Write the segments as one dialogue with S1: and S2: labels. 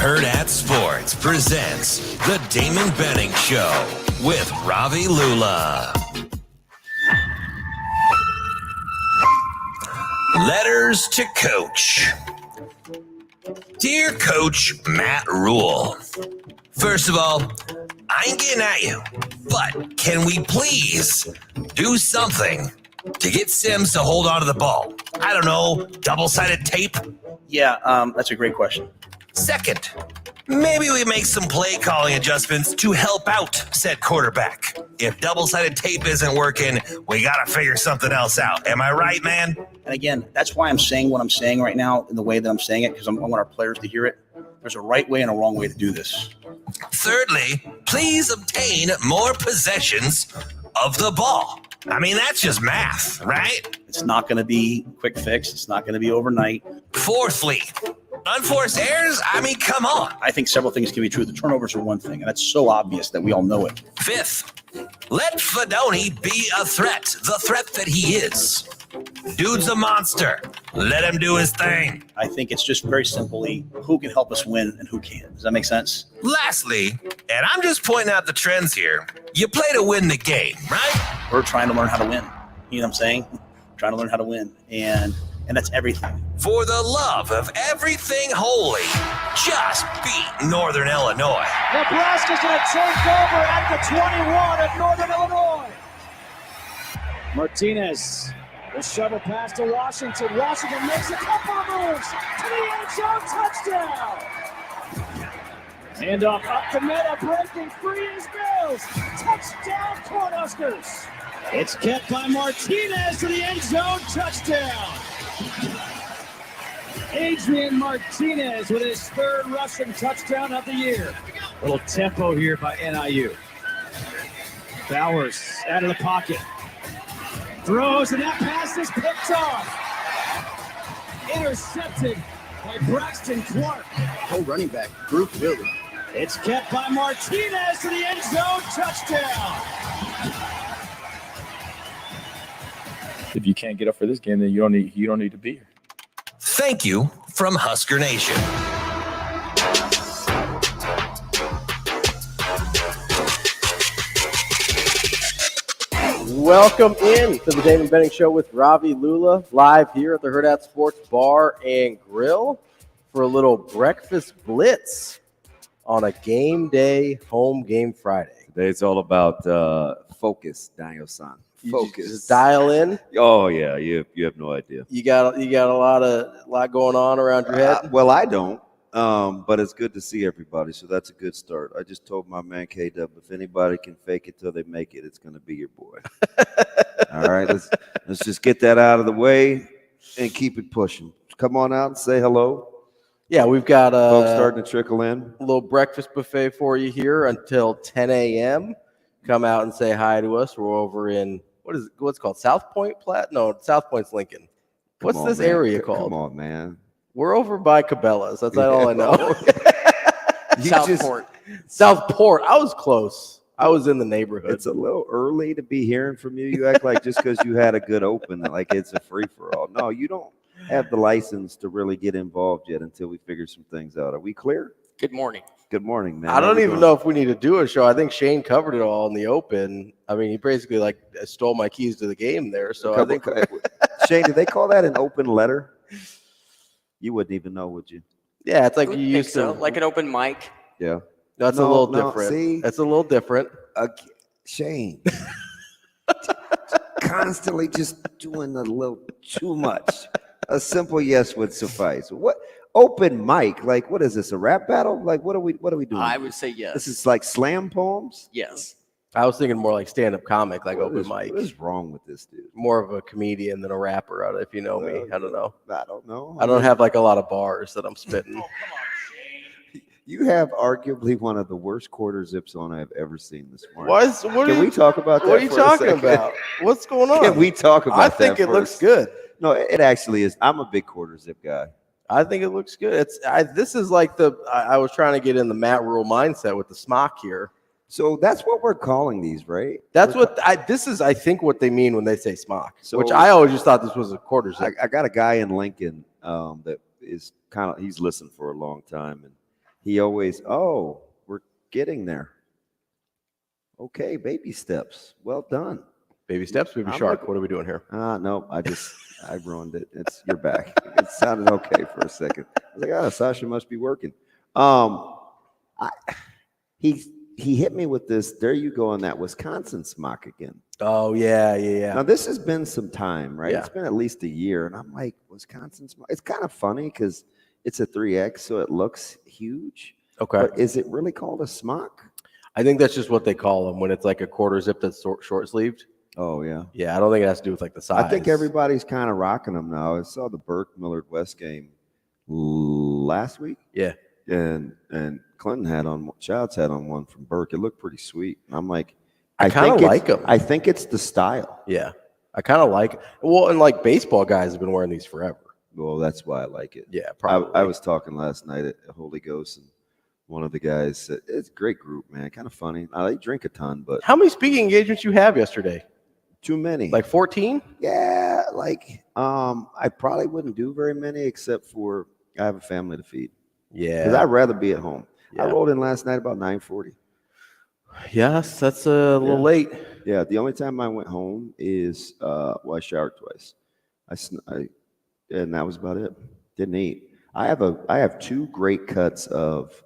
S1: Hurrdat Sports presents the Damon Benning Show with Ravi Lulla. Letters to Coach. Dear Coach Matt Rhule, first of all, I ain't getting at you, but can we please do something to get Sims to hold on to the ball? I don't know, double-sided tape?
S2: Yeah, that's a great question.
S1: Second, maybe we make some play calling adjustments to help out said quarterback. If double-sided tape isn't working, we got to figure something else out. Am I right, man?
S2: And again, that's why I'm saying what I'm saying right now in the way that I'm saying it, because I want our players to hear it. There's a right way and a wrong way to do this.
S1: Thirdly, please obtain more possessions of the ball. I mean, that's just math, right?
S2: It's not going to be a quick fix. It's not going to be overnight.
S1: Fourthly, unforced errors? I mean, come on.
S2: I think several things can be true. The turnovers are one thing, and that's so obvious that we all know it.
S1: Fifth, let Fedoni be a threat, the threat that he is. Dude's a monster. Let him do his thing.
S2: I think it's just very simply who can help us win and who can't. Does that make sense?
S1: Lastly, and I'm just pointing out the trends here, you play to win the game, right?
S2: We're trying to learn how to win. You know what I'm saying? Trying to learn how to win. And that's everything.
S1: For the love of everything holy, just beat Northern Illinois.
S3: Nebraska's going to take over at the 21 of Northern Illinois. Martinez. The shovel pass to Washington. Washington makes a couple of moves to the end zone. Touchdown. Handoff up the middle. Breaking free is Mills. Touchdown, Cornhuskers. It's kept by Martinez to the end zone. Touchdown. Adrian Martinez with his third rushing touchdown of the year. Little tempo here by NIU. Bowers out of the pocket. Throws, and that pass is picked off. Intercepted by Braxton Clark.
S2: Oh, running back, Group Willie.
S3: It's kept by Martinez to the end zone. Touchdown.
S4: If you can't get up for this game, then you don't need to be here.
S1: Thank you from Husker Nation.
S5: Welcome in to the Damon Benning Show with Ravi Lulla, live here at the Hurrdat Sports Bar and Grill for a little Breakfast Blitz on a game day, home game Friday.
S6: Today it's all about focus, Daniel-san. Focus.
S5: Just dial in.
S6: Oh yeah, you have no idea.
S5: You got a lot going on around your head.
S6: Well, I don't. But it's good to see everybody, so that's a good start. I just told my man K-Dub, if anybody can fake it till they make it, it's going to be your boy. All right, let's just get that out of the way and keep it pushing. Come on out and say hello.
S5: Yeah, we've got
S6: folks starting to trickle in.
S5: A little breakfast buffet for you here until 10 a.m. Come out and say hi to us. We're over in what's it called? South Point No, South Point's Lincoln. What's this area called?
S6: Come on, man.
S5: We're over by Cabela's. That's all I know. Southport. I was close. I was in the neighborhood.
S6: It's a little early to be hearing from you. You act like just because you had a good open, like it's a free-for-all. No, you don't have the license to really get involved yet until we figure some things out. Are we clear?
S7: Good morning.
S6: Good morning, man.
S5: I don't even know if we need to do a show. I think Shane covered it all in the open. I mean, he basically stole my keys to the game there. So I think
S6: Shane, did they call that an open letter? You wouldn't even know, would you?
S5: Yeah, it's like you used to
S7: like an open mic.
S6: Yeah,
S5: that's a little different.
S6: See,
S5: that's a little different.
S6: Shane, constantly just doing a little too much. A simple yes would suffice. What open mic? Like, what is this? A rap battle? Like, what are we doing?
S7: I would say yes.
S6: This is like slam poems.
S7: Yes.
S5: I was thinking more like stand-up comic, like open mic.
S6: What is wrong with this dude?
S5: More of a comedian than a rapper, if you know me. I don't know.
S6: I don't know.
S5: I don't have like a lot of bars that I'm spitting.
S3: Oh, come on, Shane.
S6: You have arguably one of the worst quarter zips on I've ever seen this morning.
S5: Can
S6: we talk about that?
S5: What are you talking about? What's going on?
S6: Can we talk about that?
S5: I think it looks good.
S6: No, it actually is. I'm a big quarter zip guy.
S5: I think it looks good. This is like I was trying to get in the Matt Rhule mindset with the smock here.
S6: So that's what we're calling these, right?
S5: That's this is, I think, what they mean when they say smock,
S6: so,
S5: which I always just thought this was a quarter zip.
S6: I got a guy in Lincoln that is he's listened for a long time, and he always, oh, we're getting there. Okay, baby steps. Well done.
S5: Baby steps, baby shark. What are we doing here?
S6: No, I ruined it. You're back. It sounded okay for a second. I was like, Sasha must be working. He hit me with this. There you go on that Wisconsin smock again.
S5: Oh yeah.
S6: Now this has been some time, right?
S5: Yeah.
S6: It's been at least a year, and I'm like, Wisconsin smock. It's kind of funny because it's a 3X, so it looks huge.
S5: Okay.
S6: But is it really called a smock?
S5: I think that's just what they call them when it's like a quarter zip that's short sleeved.
S6: Oh yeah.
S5: Yeah, I don't think it has to do with like the size.
S6: I think everybody's kind of rocking them now. I saw the Burke Millard West game last week.
S5: Yeah.
S6: And Clinton had on, Childs had on one from Burke. It looked pretty sweet. And I'm like,
S5: I kind of like them.
S6: I think it's the style.
S5: Yeah, I kind of like it. Well, and like baseball guys have been wearing these forever.
S6: Well, that's why I like it.
S5: Yeah, probably.
S6: I was talking last night at Holy Ghost, and one of the guys said, it's a great group, man. Kind of funny. I drink a ton, but.
S5: How many speaking engagements you have yesterday?
S6: Too many.
S5: Like 14?
S6: Yeah, I probably wouldn't do very many except for I have a family to feed.
S5: Yeah.
S6: Because I'd rather be at home.
S5: Yeah.
S6: I rolled in last night about 9:40.
S5: Yes, that's a little late.
S6: Yeah, the only time I went home is I showered twice. And that was about it. Didn't eat. I have 2 great cuts of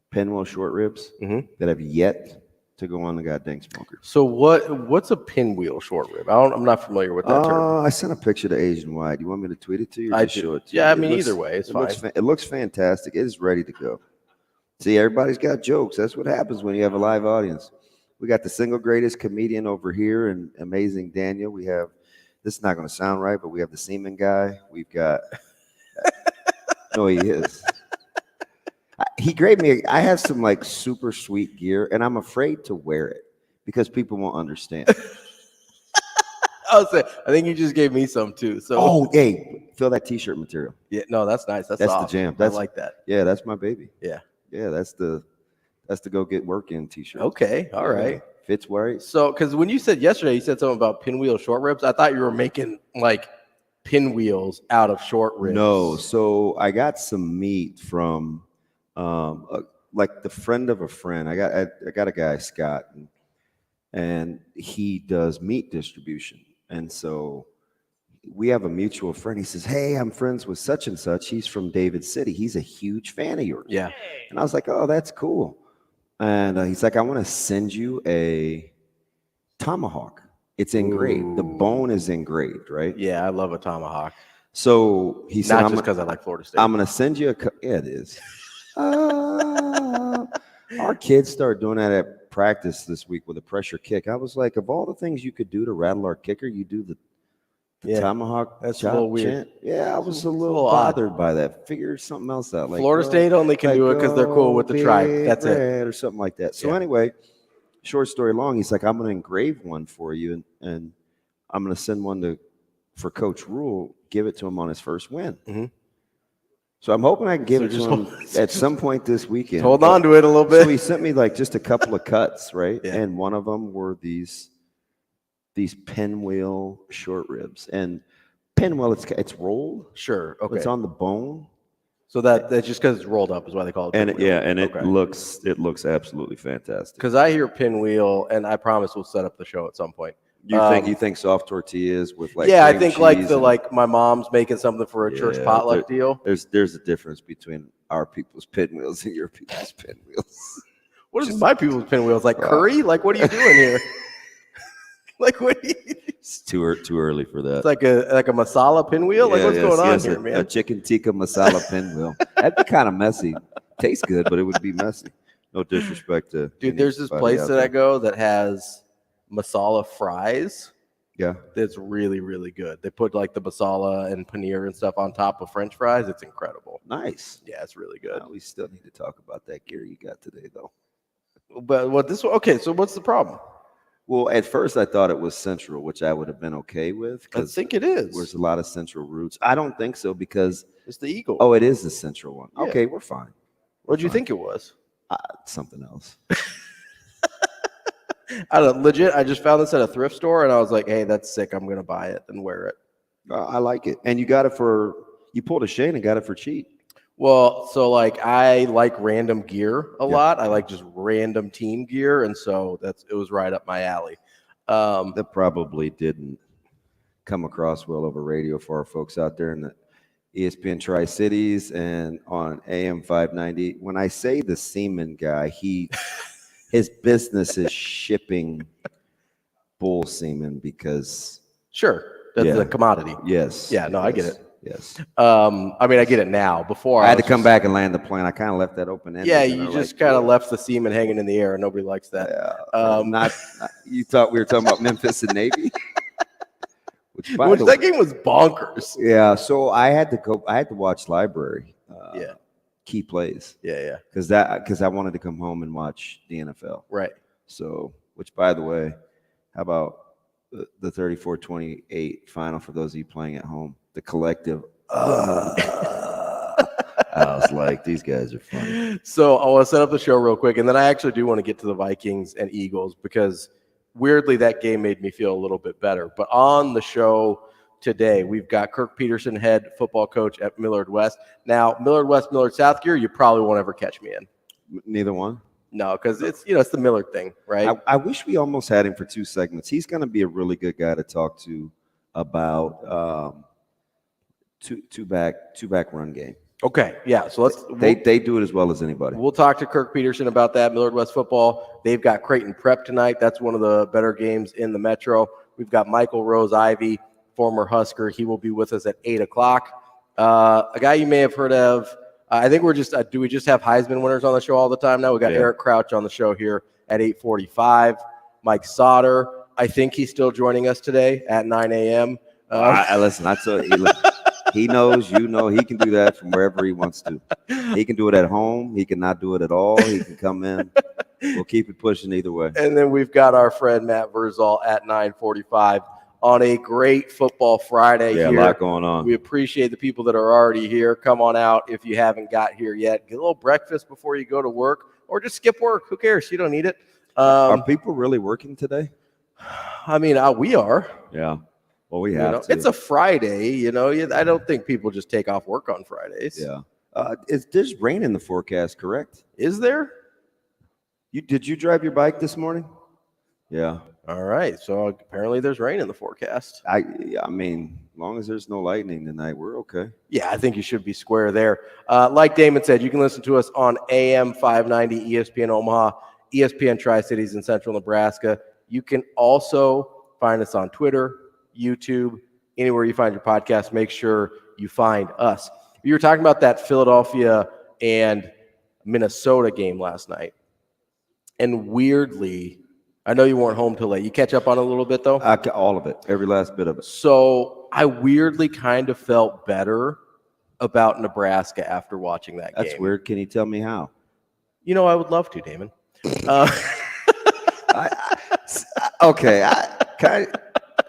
S6: pinwheel short ribs that have yet to go on the goddamn smoker.
S5: So what's a pinwheel short rib? I'm not familiar with that term.
S6: I sent a picture to Asian White. You want me to tweet it to you? Or
S5: I
S6: just show it to you?
S5: Yeah, I mean, either way, it's fine.
S6: It looks fantastic. It is ready to go. See, everybody's got jokes. That's what happens when you have a live audience. We got the single greatest comedian over here and amazing Daniel. We have, this is not going to sound right, but we have the semen guy. We've got, no, he is. He gave me, I have some like super sweet gear, and I'm afraid to wear it because people won't understand.
S5: I think you just gave me some too. So
S6: hey, feel that t-shirt material.
S5: Yeah, no, that's nice. That's
S6: the
S5: soft.
S6: jam.
S5: I like that.
S6: Yeah, that's my baby.
S5: Yeah.
S6: Yeah, that's the go get work in t-shirt.
S5: Okay, all right.
S6: Fits right.
S5: So, because when you said yesterday, you said something about pinwheel short ribs. I thought you were making like pinwheels out of short ribs.
S6: No, so I got some meat from like the friend of a friend. I got a guy, Scott, and he does meat distribution. And so we have a mutual friend. He says, hey, I'm friends with such and such. He's from David City. He's a huge fan of yours.
S5: Yeah.
S6: And I was like, oh, that's cool. And he's like, I want to send you a tomahawk. It's engraved. The bone is engraved, right?
S5: Yeah, I love a tomahawk.
S6: So he said,
S5: not just because I like Florida State.
S6: I'm going to send you yeah, it is. Our kids started doing that at practice this week with a pressure kick. I was like, of all the things you could do to rattle our kicker, you do the tomahawk.
S5: That's a little weird.
S6: Chant. Yeah, I was a little bothered by that. Figure something else out. Like
S5: Florida State only can do it because they're cool with the tribe. That's it.
S6: Or something like that. So anyway, short story long, he's like, I'm going to engrave one for you, and I'm going to send one for Coach Rhule, give it to him on his first win.
S5: Mm-hmm.
S6: So I'm hoping I can give it to him at some point this weekend.
S5: Hold on to it a little bit.
S6: So he sent me like just a couple of cuts, right?
S5: Yeah.
S6: And one of them were these pinwheel short ribs. And pinwheel, it's rolled.
S5: Sure. Okay.
S6: It's on the bone.
S5: So that's just because it's rolled up is why they call it pinwheel.
S6: It looks absolutely fantastic.
S5: Because I hear pinwheel, and I promise we'll set up the show at some point.
S6: You think soft tortillas with like
S5: I think like my mom's making something for a church potluck deal.
S6: There's a difference between our people's pinwheels and your people's pinwheels.
S5: What is my people's pinwheels? Like curry? Like what are you doing here? Like what?
S6: It's too early for that.
S5: It's like a masala pinwheel. Like what's going on here, man?
S6: A chicken tikka masala pinwheel. That'd be kind of messy. Tastes good, but it would be messy. No disrespect to
S5: dude. There's this place that I go that has masala fries.
S6: Yeah,
S5: that's really, really good. They put like the masala and paneer and stuff on top of French fries. It's incredible.
S6: Nice.
S5: Yeah, it's really good.
S6: We still need to talk about that gear you got today, though.
S5: But so what's the problem?
S6: Well, at first I thought it was Central, which I would have been okay with.
S5: I think it is.
S6: There's a lot of Central roots. I don't think so because
S5: it's the Eagle.
S6: Oh, it is the Central one.
S5: Yeah.
S6: Okay, we're fine.
S5: What did you think it was?
S6: Something else.
S5: Legit, I just found this at a thrift store, and I was like, hey, that's sick. I'm going to buy it and wear it.
S6: I like it. And you got it you pulled a Shane and got it for cheap.
S5: Well, so like I like random gear a lot. I like just random team gear, and so it was right up my alley.
S6: That probably didn't come across well over radio for our folks out there in the ESPN Tri-Cities and on AM 590. When I say the semen guy, his business is shipping bull semen because
S5: that's a commodity.
S6: Yes.
S5: Yeah, no, I get it.
S6: Yes.
S5: I mean, I get it now. Before
S6: I had to come back and land the plane. I kind of left that open-ended.
S5: Yeah, you just kind of left the semen hanging in the air, and nobody likes that.
S6: Yeah. You thought we were talking about Memphis and Navy? Which
S5: that game was bonkers.
S6: Yeah, so I had to watch library. Key plays.
S5: Yeah.
S6: Because I wanted to come home and watch the NFL.
S5: Right.
S6: So, which by the way, how about the 34-28 final for those of you playing at home? The collective. I was like, these guys are funny.
S5: So I want to set up the show real quick, and then I actually do want to get to the Vikings and Eagles because weirdly that game made me feel a little bit better. But on the show today, we've got Kirk Peterson, head football coach at Millard West. Now, Millard West, Millard South gear, you probably won't ever catch me in.
S6: Neither one?
S5: No, because it's the Millard thing, right?
S6: I wish we almost had him for 2 segments. He's going to be a really good guy to talk to about two back run game.
S5: Okay, yeah. So
S6: they do it as well as anybody.
S5: We'll talk to Kirk Peterson about that. Millard West football. They've got Creighton Prep tonight. That's one of the better games in the Metro. We've got Michael Rose-Ivey, former Husker. He will be with us at 8:00. A guy you may have heard of. I think we're just. Do we just have Heisman winners on the show all the time now? We got Eric Crouch on the show here at 8:45. Mike Sautter. I think he's still joining us today at 9 a.m.
S6: Listen, he knows, he can do that from wherever he wants to. He can do it at home. He can not do it at all. He can come in. We'll keep it pushing either way.
S5: And then we've got our friend Matt Vrzal at 9:45 on a great football Friday here.
S6: A lot going on.
S5: We appreciate the people that are already here. Come on out if you haven't got here yet. Get a little breakfast before you go to work or just skip work. Who cares? You don't need it.
S6: Are people really working today?
S5: I mean, we are.
S6: Yeah. Well, we have to.
S5: It's a Friday, I don't think people just take off work on Fridays.
S6: Yeah. There's rain in the forecast, correct?
S5: Is there?
S6: Did you drive your bike this morning? Yeah.
S5: All right. So apparently there's rain in the forecast.
S6: I mean, as long as there's no lightning tonight, we're okay.
S5: Yeah, I think you should be square there. Like Damon said, you can listen to us on AM 590 ESPN Omaha, ESPN Tri-Cities in Central Nebraska. You can also find us on Twitter, YouTube, anywhere you find your podcast. Make sure you find us. You were talking about that Philadelphia and Minnesota game last night. And weirdly, I know you weren't home till late. You catch up on it a little bit, though?
S6: All of it. Every last bit of it.
S5: So I weirdly kind of felt better about Nebraska after watching that game.
S6: That's weird. Can you tell me how?
S5: I would love to, Damon.
S6: Okay.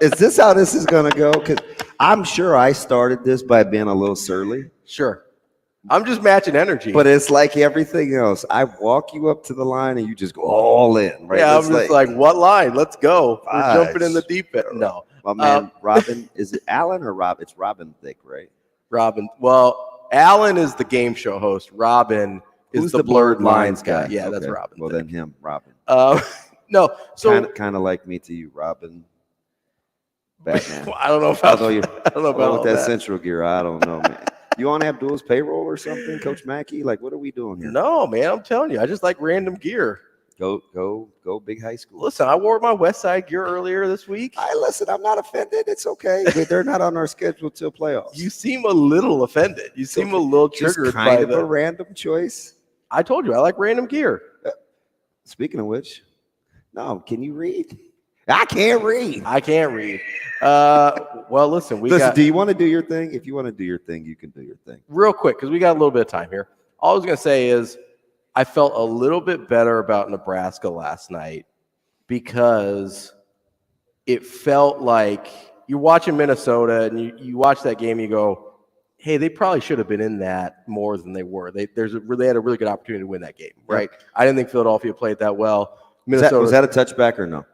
S6: Is this how this is going to go? Because I'm sure I started this by being a little surly.
S5: Sure. I'm just matching energy.
S6: But it's like everything else. I walk you up to the line and you just go all in, right?
S5: Yeah, I'm just like, what line? Let's go. We're jumping in the deep end. No.
S6: My man, Robin, is it Alan or Rob? It's Robin Thicke, right?
S5: Robin. Well, Alan is the game show host. Robin is the blurred lines guy. Yeah, okay. That's Robin.
S6: Well,
S5: Thicke.
S6: then him, Robin.
S5: No. So
S6: kind of like me to you, Robin. Batman.
S5: I don't know if I don't know about
S6: that Central gear. I don't know, man. You on Abdul's payroll or something, Coach Mackey? Like, what are we doing here?
S5: No, man. I'm telling you, I just like random gear.
S6: Go, big high school.
S5: Listen, I wore my West Side gear earlier this week.
S6: I'm not offended. It's okay. They're not on our schedule till playoffs.
S5: You seem a little offended. You seem a little triggered
S6: just kind
S5: by
S6: of a random choice.
S5: I told you I like random gear.
S6: Speaking of which, no, can you read? I can't read. Well, listen, do you want to do your thing? If you want to do your thing, you can do your thing.
S5: Real quick, because we got a little bit of time here. All I was going to say is I felt a little bit better about Nebraska last night because it felt like you're watching Minnesota and you watch that game and you go, hey, they probably should have been in that more than they were. They had a really good opportunity to win that game, right? Yep. I didn't think Philadelphia played that well.
S6: Was that a touchback or no?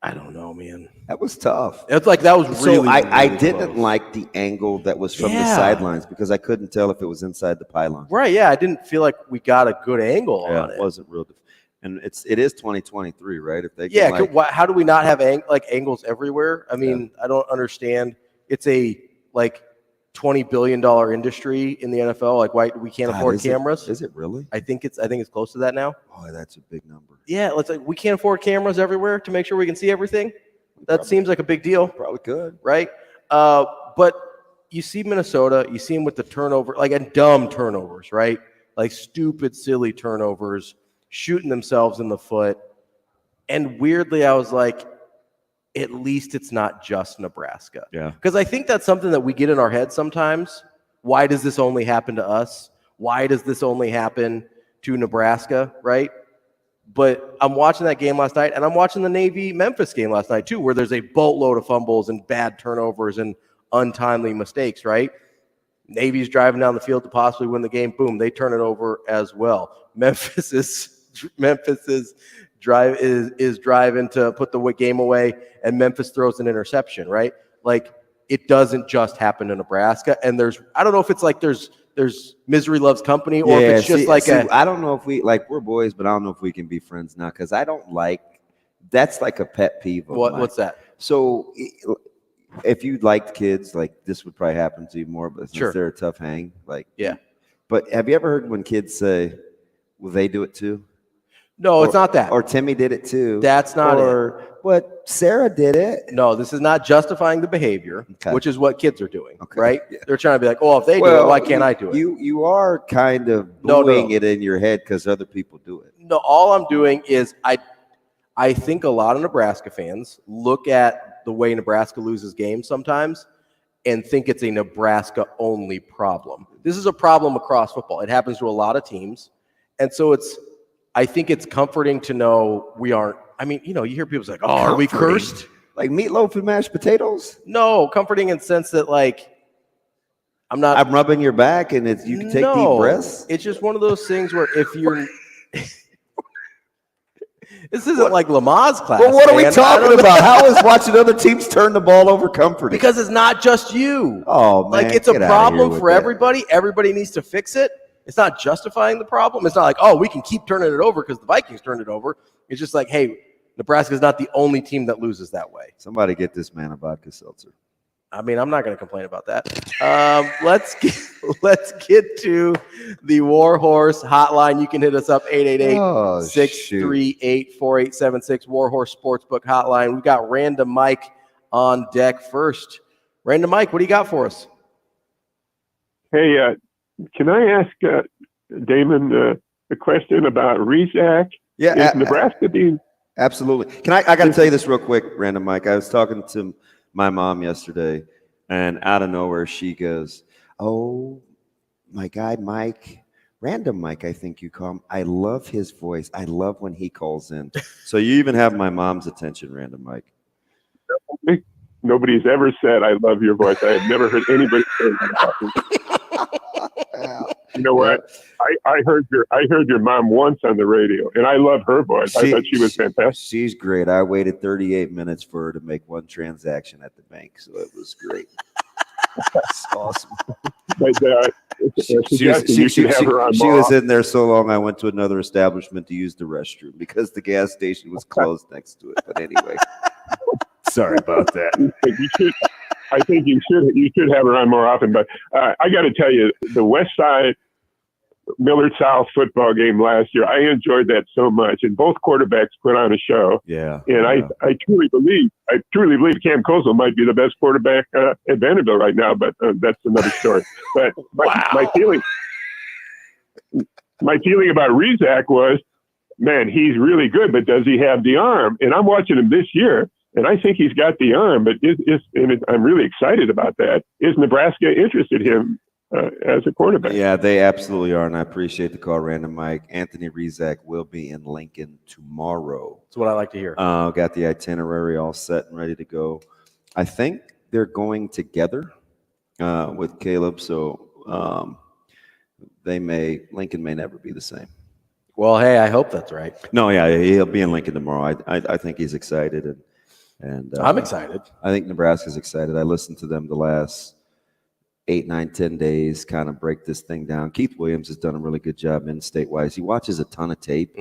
S5: I don't know, man.
S6: That was tough.
S5: It's like that was really.
S6: So I
S5: really
S6: didn't
S5: close.
S6: like the angle that was from the sidelines because I couldn't tell if it was inside the pylon.
S5: Right? Yeah, I didn't feel like we got a good angle on it.
S6: It wasn't real. And it is 2023, right? If they
S5: how do we not have angles everywhere? I mean, I don't understand. It's a $20 billion industry in the NFL. Like, why we can't afford cameras?
S6: Is it really?
S5: I think it's close to that now.
S6: Oh, that's a big number.
S5: Yeah, we can't afford cameras everywhere to make sure we can see everything. That seems like a big deal.
S6: Probably could.
S5: Right? But you see Minnesota, you see them with the turnover, and dumb turnovers, right? Like stupid, silly turnovers, shooting themselves in the foot. And weirdly, I was like, at least it's not just Nebraska.
S6: Yeah.
S5: Because I think that's something that we get in our head sometimes. Why does this only happen to us? Why does this only happen to Nebraska, right? But I'm watching that game last night, and I'm watching the Navy-Memphis game last night too, where there's a boatload of fumbles and bad turnovers and untimely mistakes, right? Navy's driving down the field to possibly win the game. Boom, they turn it over as well. Memphis is driving to put the game away, and Memphis throws an interception, right? Like, it doesn't just happen to Nebraska. And I don't know if it's like there's misery loves company, or if it's just
S6: I don't know if we're boys, but I don't know if we can be friends now, because I don't that's like a pet peeve of mine.
S5: What's that?
S6: So if you liked kids, this would probably happen to you more, but since they're a tough hang,
S5: yeah.
S6: But have you ever heard when kids say, well, they do it too?
S5: No, it's not that.
S6: Or Timmy did it too.
S5: That's not it.
S6: But Sarah did it.
S5: No, this is not justifying the behavior, which is what kids are doing, right?
S6: Yeah.
S5: They're trying to be like, oh, if they do it, why can't I do it?
S6: You are kind of doing it in your head because other people do it.
S5: No, all I'm doing is I think a lot of Nebraska fans look at the way Nebraska loses games sometimes and think it's a Nebraska-only problem. This is a problem across football. It happens to a lot of teams. And so I think it's comforting to know we aren't. I mean, you hear people say, "Oh, are we cursed?"
S6: Like meatloaf and mashed potatoes?
S5: No, comforting in the sense that I'm
S6: rubbing your back, and you can take deep breaths.
S5: It's just one of those things where if you're, this isn't like Lamaze class.
S6: Well, what are we talking about? How is watching other teams turn the ball over comforting?
S5: Because it's not just you.
S6: Oh man,
S5: it's a problem for everybody. Everybody needs to fix it. It's not justifying the problem. It's not like, oh, we can keep turning it over because the Vikings turned it over. It's just like, hey, Nebraska's not the only team that loses that way.
S6: Somebody get this man a vodka seltzer.
S5: I mean, I'm not going to complain about that. Let's get to the Warhorse hotline. You can hit us up 888-638-4876 Warhorse Sportsbook hotline. We've got Random Mike on deck first. Random Mike, what do you got for us?
S7: Hey, can I ask Damon a question about Rizak?
S6: Yeah,
S7: is Nebraska being?
S6: Absolutely. I got to tell you this real quick, Random Mike. I was talking to my mom yesterday, and out of nowhere she goes, "Oh, my guy Mike, Random Mike, I think you call him. I love his voice. I love when he calls in." So you even have my mom's attention, Random Mike.
S7: Nobody's ever said I love your voice. I have never heard anybody say that. You know what? I heard your mom once on the radio, and I love her voice. I thought she was fantastic.
S6: She's great. I waited 38 minutes for her to make one transaction at the bank, so it was great. That's awesome.
S7: But,
S6: she was in there so long I went to another establishment to use the restroom because the gas station was closed next to it. But anyway, sorry about that.
S7: I think you should have her on more often. But I got to tell you, the West Side Millard South football game last year, I enjoyed that so much, and both quarterbacks put on a show.
S6: Yeah,
S7: and
S6: yeah.
S7: I truly believe Cam Kozel might be the best quarterback at Vanderbilt right now, but that's another story. But my feeling about Rizak was, man, he's really good, but does he have the arm? And I'm watching him this year, and I think he's got the arm, but I'm really excited about that. Is Nebraska interested in him as a quarterback?
S6: Yeah, they absolutely are, and I appreciate the call, Random Mike. Anthony Rizak will be in Lincoln tomorrow.
S5: That's what I like to hear.
S6: Got the itinerary all set and ready to go. I think they're going together with Caleb, so Lincoln may never be the same.
S5: Well, hey, I hope that's right.
S6: No, yeah, he'll be in Lincoln tomorrow. I think he's excited, and And
S5: I'm excited.
S6: I think Nebraska's excited. I listened to them the last 8, 9, 10 days, kind of break this thing down. Keith Williams has done a really good job in-state-wise. He watches a ton of tape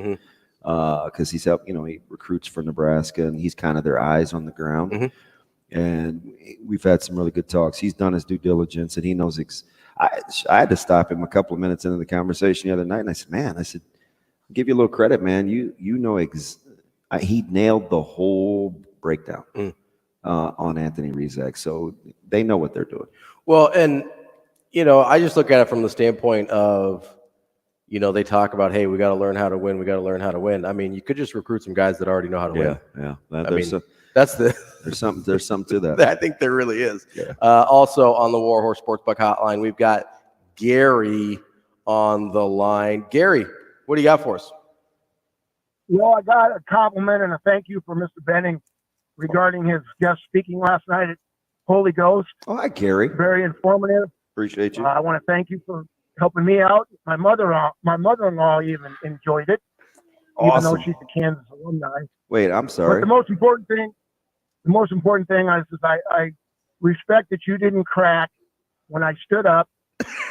S6: because he's helped, he recruits for Nebraska, and he's kind of their eyes on the ground. And we've had some really good talks. He's done his due diligence, and he knows I had to stop him a couple of minutes into the conversation the other night, and I said, man, I'll give you a little credit, man. You know he nailed the whole breakdown on Anthony Rizak, so they know what they're doing.
S5: Well, and, I just look at it from the standpoint of, they talk about, hey, we got to learn how to win. We got to learn how to win. I mean, you could just recruit some guys that already know how to win.
S6: Yeah. There's something to that.
S5: I think there really is. Yeah. Also on the Warhorse Sportsbook Hotline, we've got Gary on the line. Gary, what do you got for us?
S8: Well, I got a compliment and a thank you for Mr. Benning regarding his guest speaking last night at Holy Ghost.
S6: Oh, hi, Gary.
S8: Very informative.
S6: Appreciate you.
S8: I want to thank you for helping me out. My mother-in-law even enjoyed it, even though she's a Kansas alumni.
S6: Wait, I'm sorry.
S8: But the most important thing is I respect that you didn't crack when I stood up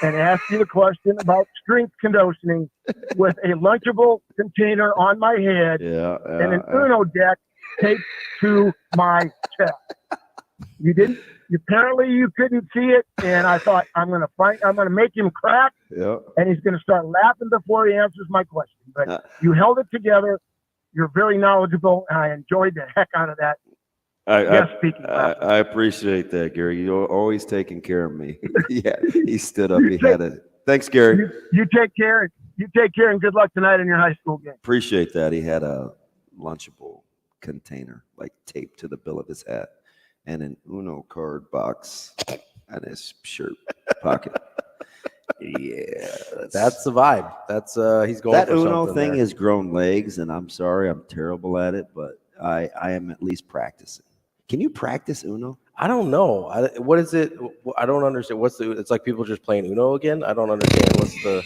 S8: and asked you the question about strength conditioning with a Lunchable container on my head and an Uno deck taped to my chest. You didn't. Apparently, you couldn't see it, and I thought I'm going to make him crack, and he's going to start laughing before he answers my question. But you held it together. You're very knowledgeable, and I enjoyed the heck out of that.
S6: I appreciate that, Gary. You're always taking care of me. Yeah, he stood up. He had it. Thanks, Gary.
S8: You take care. You take care, and good luck tonight in your high school game.
S6: Appreciate that. He had a Lunchable container taped to the bill of his hat and an Uno card box in his shirt pocket. Yeah,
S5: that's the vibe. That's he's going.
S6: That
S5: for
S6: Uno thing
S5: there.
S6: has grown legs, and I'm sorry, I'm terrible at it, but I am at least practicing. Can you practice Uno?
S5: I don't know. What is it? I don't understand. It's like people just playing Uno again. I don't understand.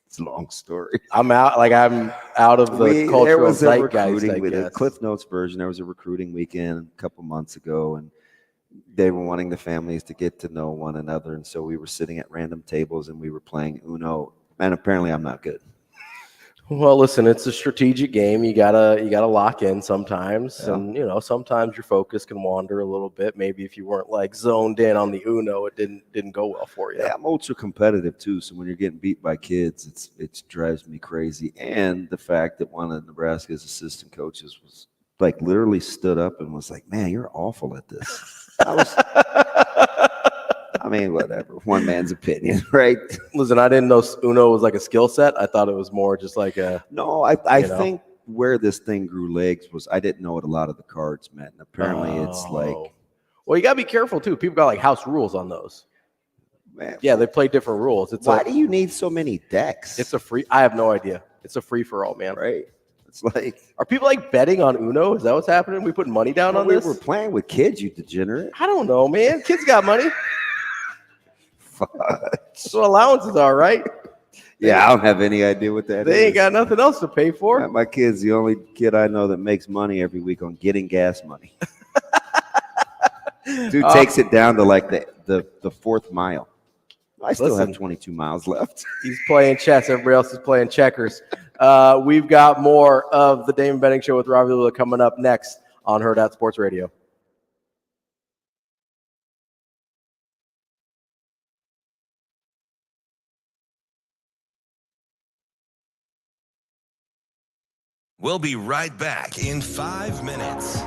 S6: It's a long story.
S5: I'm out of the cultural zeitgeist.
S6: With the Cliff Notes version, there was a recruiting weekend a couple months ago, and they were wanting the families to get to know one another, and so we were sitting at random tables and we were playing Uno. And apparently, I'm not good.
S5: Well, listen, it's a strategic game. You gotta lock in sometimes, and sometimes your focus can wander a little bit. Maybe if you weren't zoned in on the Uno, it didn't go well for you.
S6: Yeah, I'm ultra competitive too. So when you're getting beat by kids, it drives me crazy. And the fact that one of Nebraska's assistant coaches was literally stood up and was like, "Man, you're awful at this." I mean, whatever. One man's opinion, right?
S5: Listen, I didn't know Uno was like a skill set. I thought it was more just like a.
S6: No, I think where this thing grew legs was I didn't know what a lot of the cards meant. And apparently, it's like.
S5: Well, you gotta be careful too. People got house rules on those.
S6: Man,
S5: yeah, they play different rules.
S6: Why do you need so many decks?
S5: It's a free. I have no idea. It's a free for all, man.
S6: Right. It's
S5: are people betting on Uno? Is that what's happening? We putting money down on this?
S6: We're playing with kids, you degenerate.
S5: I don't know, man. Kids got money. So allowances are, right?
S6: Yeah, I don't have any idea what that is.
S5: They ain't got nothing else to pay for.
S6: My kid's the only kid I know that makes money every week on getting gas money. Dude takes it down to the fourth mile. I still have 22 miles left.
S5: He's playing chess. Everybody else is playing checkers. We've got more of the Damon Benning Show with Ravi Lulla coming up next on Hurrdat Sports Radio.
S1: We'll be right back in 5 minutes.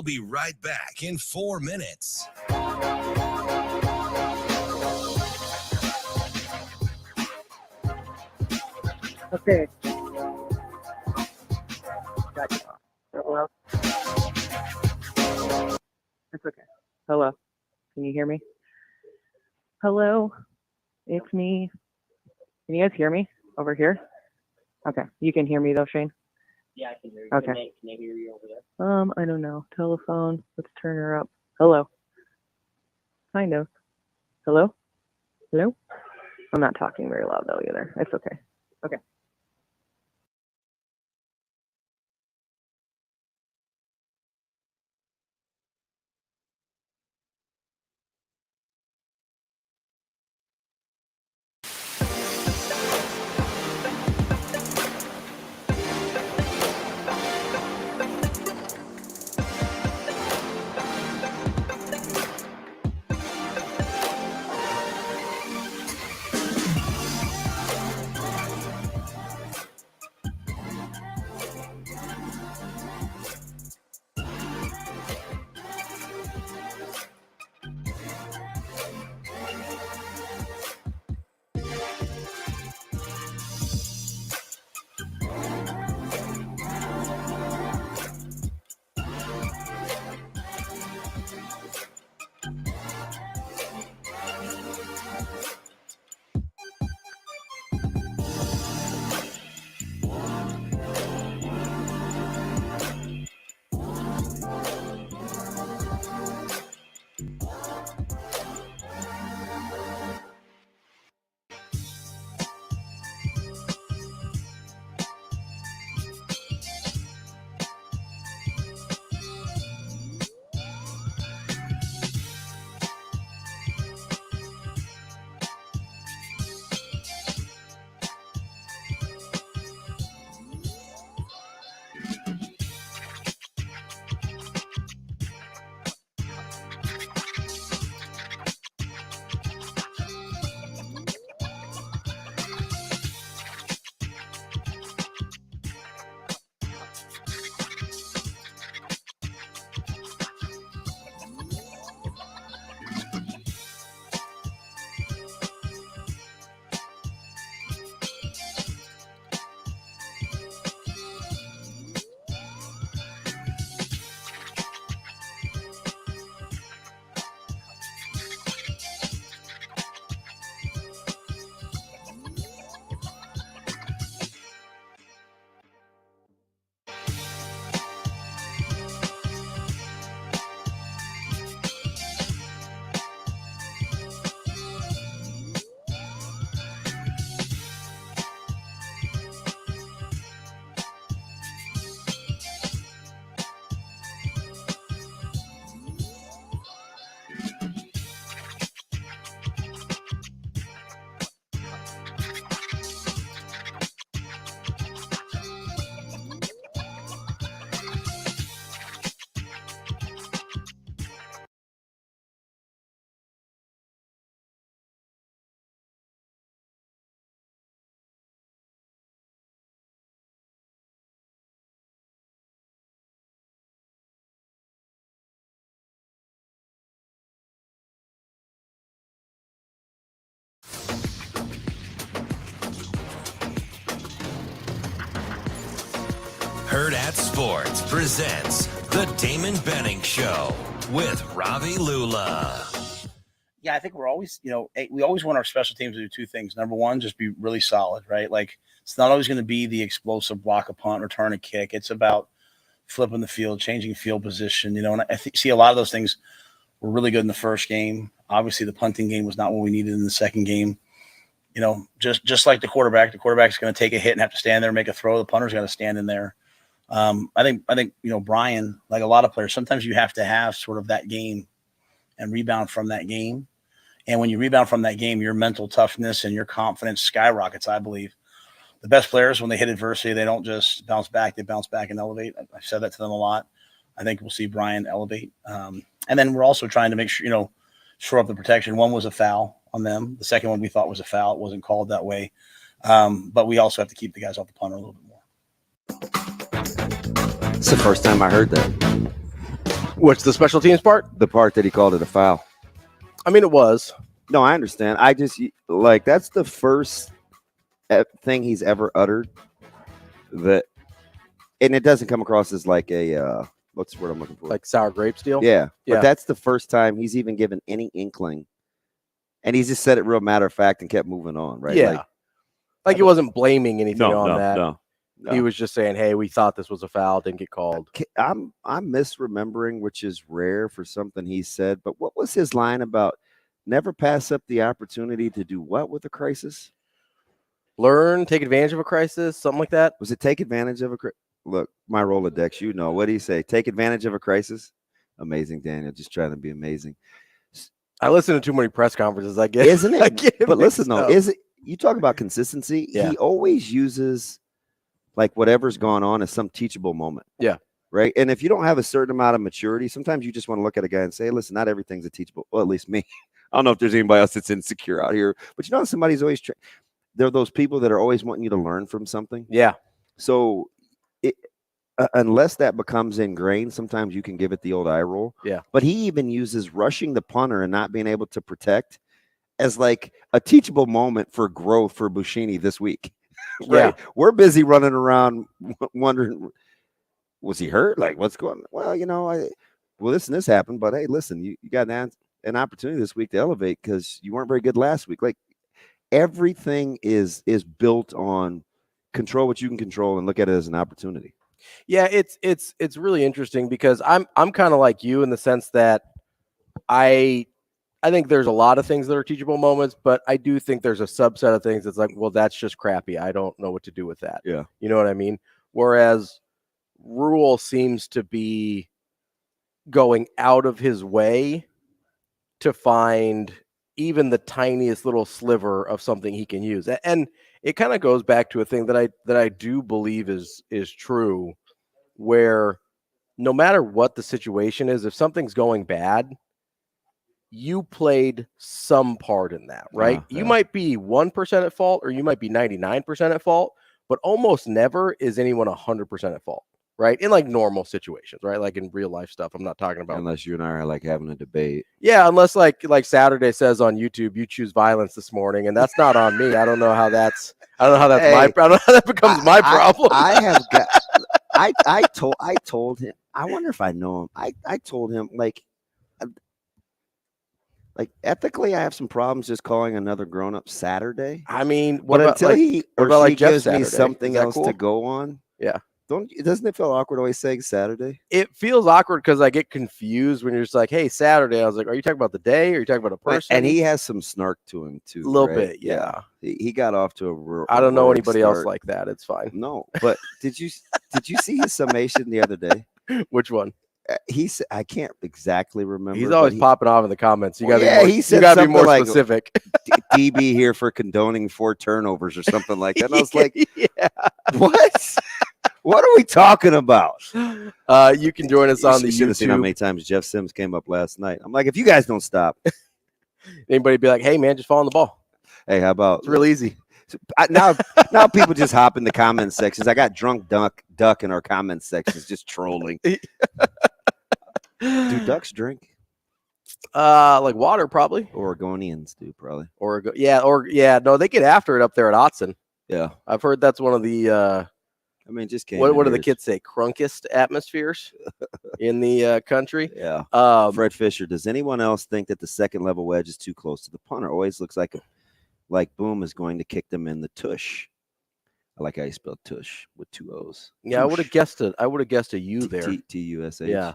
S1: We'll be right back in 4 minutes.
S9: Okay. Gotcha. Hello? It's okay. Hello? Can you hear me? Hello? It's me. Can you guys hear me over here? Okay. You can hear me though, Shane?
S10: Yeah, I can hear you.
S9: Okay.
S10: Can I hear you over there?
S9: I don't know. Telephone. Let's turn her up. Hello? Kind of. Hello? Hello? I'm not talking very loud though either. It's okay. Okay.
S1: Hurrdat Sports presents the Damon Benning Show with Ravi Lulla.
S2: Yeah, I think we're always, we always want our special teams to do two things. Number one, just be really solid, right? Like, it's not always going to be the explosive block a punt, return a kick. It's about flipping the field, changing field position, and I see a lot of those things were really good in the first game. Obviously, the punting game was not what we needed in the second game. Just like the quarterback's going to take a hit and have to stand there and make a throw. The punter's got to stand in there. I think Brian, like a lot of players, sometimes you have to have sort of that game and rebound from that game. And when you rebound from that game, your mental toughness and your confidence skyrockets, I believe. The best players, when they hit adversity, they don't just bounce back. They bounce back and elevate. I've said that to them a lot. I think we'll see Brian elevate. And then we're also trying to make sure, shore up the protection. One was a foul on them. The second one we thought was a foul. It wasn't called that way. But we also have to keep the guys off the punter a little bit more.
S6: It's the first time I heard that.
S5: Which, the special teams part?
S6: The part that he called it a foul.
S5: I mean, it was.
S6: No, I understand. I just like that's the first thing he's ever uttered that, and it doesn't come across as like a what's the word I'm looking for?
S5: Like sour grapes deal?
S6: Yeah.
S5: Yeah.
S6: But that's the first time he's even given any inkling. And he's just said it real matter of fact and kept moving on, right?
S5: Yeah. Like he wasn't blaming anything on that.
S6: No.
S5: He was just saying, hey, we thought this was a foul, didn't get called.
S6: I'm misremembering, which is rare for something he said, but what was his line about never pass up the opportunity to do what with a crisis?
S5: Learn, take advantage of a crisis, something like that.
S6: Was it take advantage of a crisis? Look, my Rolodex, you know. What do you say? Take advantage of a crisis? Amazing, Daniel. Just trying to be amazing.
S5: I listen to too many press conferences, I guess.
S6: Isn't it? But listen, though, is it? You talk about consistency.
S5: Yeah.
S6: He always uses like whatever's going on as some teachable moment.
S5: Yeah.
S6: Right. And if you don't have a certain amount of maturity, sometimes you just want to look at a guy and say, listen, not everything's a teachable. Well, at least me. I don't know if there's anybody else that's insecure out here, but you know, somebody's always, there are those people that are always wanting you to learn from something.
S5: Yeah.
S6: So unless that becomes ingrained, sometimes you can give it the old eye roll.
S5: Yeah.
S6: But he even uses rushing the punter and not being able to protect as like a teachable moment for growth for Buschini this week. Right.
S5: Yeah.
S6: We're busy running around wondering, was he hurt? Like, what's going on? Well, you know, this and this happened, but hey, listen, you got an opportunity this week to elevate because you weren't very good last week. Like, everything is built on control what you can control and look at it as an opportunity.
S5: Yeah, it's really interesting because I'm kind of like you in the sense that I think there's a lot of things that are teachable moments, but I do think there's a subset of things that's like, well, that's just crappy. I don't know what to do with that.
S6: Yeah.
S5: You know what I mean? Whereas Rhule seems to be going out of his way to find even the tiniest little sliver of something he can use. And it kind of goes back to a thing that I do believe is true, where no matter what the situation is, if something's going bad, you played some part in that, right?
S6: Yeah.
S5: You might be 1% at fault or you might be 99% at fault, but almost never is anyone 100% at fault, right? In like normal situations, right? Like in real life stuff. I'm not talking about
S6: unless you and I are like having a debate.
S5: Yeah, unless like Saturday says on YouTube, you choose violence this morning, and that's not on me. I don't know how that's
S6: Hey,
S5: I don't know how that becomes my problem.
S6: I told him, I wonder if I know him. I told him like ethically, I have some problems just calling another grown up Saturday.
S5: I mean,
S6: but until he or she
S5: like
S6: gives
S5: Jeff
S6: me
S5: Saturday?
S6: something
S5: Is that
S6: else
S5: cool?
S6: to go on,
S5: Yeah.
S6: Doesn't it feel awkward always saying Saturday?
S5: It feels awkward because I get confused when you're just like, hey, Saturday. I was like, are you talking about the day or are you talking about a person?
S6: And he has some snark to him too.
S5: A little
S6: right?
S5: bit, yeah.
S6: He got off to a real.
S5: I don't know anybody else
S6: start.
S5: like that. It's fine.
S6: No, but did you see his summation the other day?
S5: Which one?
S6: He said, I can't exactly remember.
S5: He's always popping off in the comments. You gotta
S6: he
S5: be more,
S6: said
S5: you gotta be
S6: something
S5: more
S6: like,
S5: specific.
S6: DB here for condoning 4 turnovers or something like that. And I was like,
S5: yeah.
S6: What? What are we talking about?
S5: You can join us on the
S6: You should have seen how
S5: YouTube.
S6: many times Jeff Sims came up last night. I'm like, if you guys don't stop,
S5: Anybody be like, hey man, just fall on the ball.
S6: hey, how about
S5: It's real easy.
S6: now people just hop in the comment sections. I got drunk duck in our comment sections just trolling. Do ducks drink?
S5: Like water probably.
S6: Oregonians do probably.
S5: No, they get after it up there at Autzen.
S6: Yeah.
S5: I've heard that's one of the
S6: I mean, just came
S5: what
S6: in
S5: do the
S6: here.
S5: kids say? Crunkest atmospheres in the country.
S6: Yeah.
S5: Fred
S6: Fisher, does anyone else think that the second level wedge is too close to the punter? Always looks like Boom is going to kick them in the tush. I like how you spelled tush with 2 O's.
S5: Yeah, I would have guessed it. I would have guessed a U there.
S6: Tush.
S5: Yeah.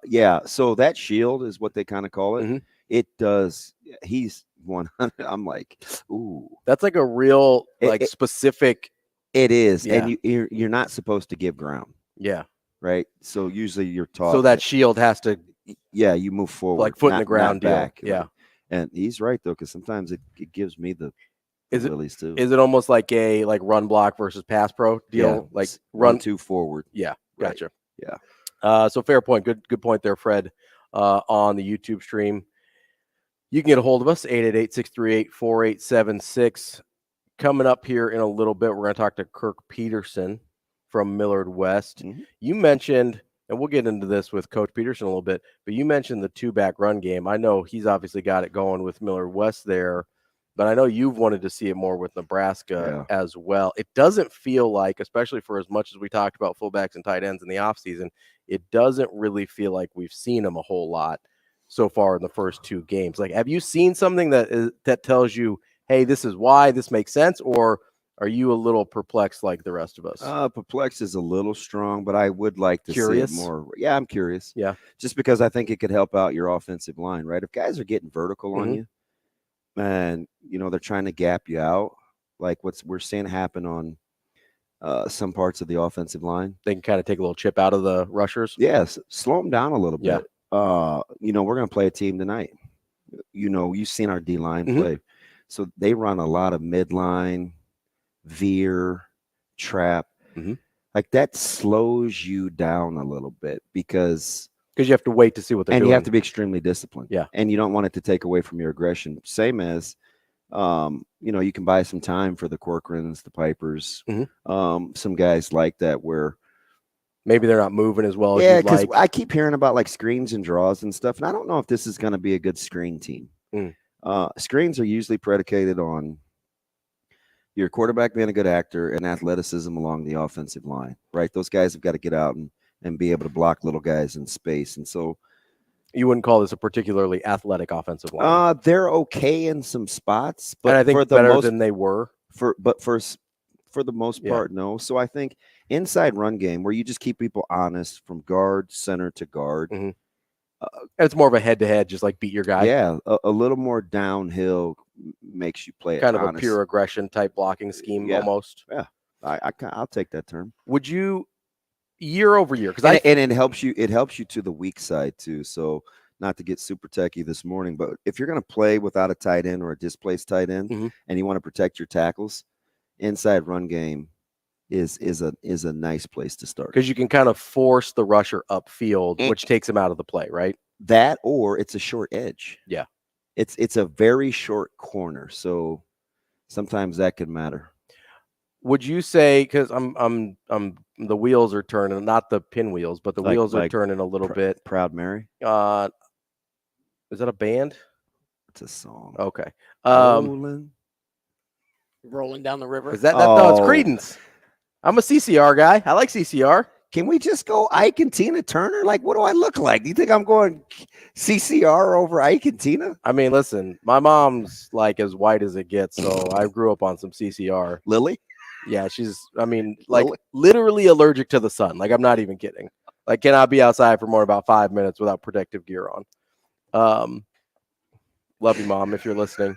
S6: Yeah. So that shield is what they kind of call it.
S5: Mhm.
S6: It does. He's 100. I'm like, ooh.
S5: That's like a real specific.
S6: It is,
S5: Yeah.
S6: and you're not supposed to give ground.
S5: Yeah.
S6: Right. So usually you're taught.
S5: So that shield has to.
S6: Yeah, you move forward,
S5: like foot in the
S6: not
S5: ground deal.
S6: back.
S5: Yeah.
S6: Right? And he's right though, because sometimes it gives me the willies too.
S5: Is it almost like a run block versus pass pro deal?
S6: Yeah,
S5: Like
S6: run 2 forward.
S5: Yeah, gotcha.
S6: Right.
S5: Yeah. So fair point. Good point there, Fred. On the YouTube stream, you can get a hold of us 888-638-4876. Coming up here in a little bit, we're going to talk to Kirk Peterson from Millard West.
S6: Mm-hmm.
S5: You mentioned and we'll get into this with Coach Peterson a little bit, but you mentioned the 2-back run game. I know he's obviously got it going with Millard West there, but I know you've wanted to see it more with Nebraska as well. It doesn't feel like, especially for as much as we talked about fullbacks and tight ends in the offseason, it doesn't really feel like we've seen them a whole lot so far in the first 2 games. Like, have you seen something that tells you, hey, this is why this makes sense, or are you a little perplexed like the rest of us?
S6: Perplexed is a little strong, but I would like to see it more. Yeah, I'm curious.
S5: Yeah.
S6: Just because I think it could help out your offensive line, right? If guys are getting vertical on you and, they're trying to gap you out, like what we're seeing happen on some parts of the offensive line.
S5: They can kind of take a little chip out of the rushers.
S6: Yes. Slow them down a little
S5: Yeah.
S6: bit. We're going to play a team tonight. You've seen our D-line play. So they run a lot of midline, veer, trap. Like that slows you down a little bit because
S5: you have to wait to see what they're doing.
S6: And you have to be extremely disciplined.
S5: Yeah.
S6: And you don't want it to take away from your aggression. Same as, you can buy some time for the Corcorans, the Pipers, some guys like that where
S5: maybe they're not moving as well as you'd like.
S6: I keep hearing about like screens and draws and stuff, and I don't know if this is going to be a good screen team. Screens are usually predicated on your quarterback being a good actor and athleticism along the offensive line, right? Those guys have got to get out and be able to block little guys in space. And so
S5: you wouldn't call this a particularly athletic offensive line.
S6: They're okay in some spots, but
S5: and I think
S6: for the
S5: better than they were.
S6: For the most part, no. So I think inside run game where you just keep people honest from guard, center to guard.
S5: It's more of a head-to-head, just like beat your guy.
S6: Yeah, a little more downhill makes you play
S5: kind of
S6: honest.
S5: A pure aggression type blocking scheme almost.
S6: Yeah, I'll take that term.
S5: Would you year over year?
S6: Because it helps you. It helps you to the weak side too. So not to get super techie this morning, but if you're going to play without a tight end or a displaced tight end, and you want to protect your tackles, inside run game is a nice place to start
S5: because you can kind of force the rusher upfield, which takes him out of the play, right?
S6: That or it's a short edge.
S5: Yeah,
S6: it's a very short corner, so sometimes that can matter.
S5: Would you say, because I'm the wheels are turning, not the pinwheels, but the wheels are turning a little bit.
S6: Proud Mary.
S5: Is that a band?
S6: It's a song.
S5: Okay.
S10: Rolling down the river.
S5: Is that no? It's Creedence. I'm a CCR guy. I like CCR.
S6: Can we just go Ike and Tina Turner? Like, what do I look like? Do you think I'm going CCR over Ike and Tina?
S5: I mean, listen, my mom's like as white as it gets, so I grew up on some CCR.
S6: Lily?
S5: Yeah, she's, like literally allergic to the sun. Like, I'm not even kidding. Like, cannot be outside for more than about 5 minutes without protective gear on. Love you, Mom, if you're listening.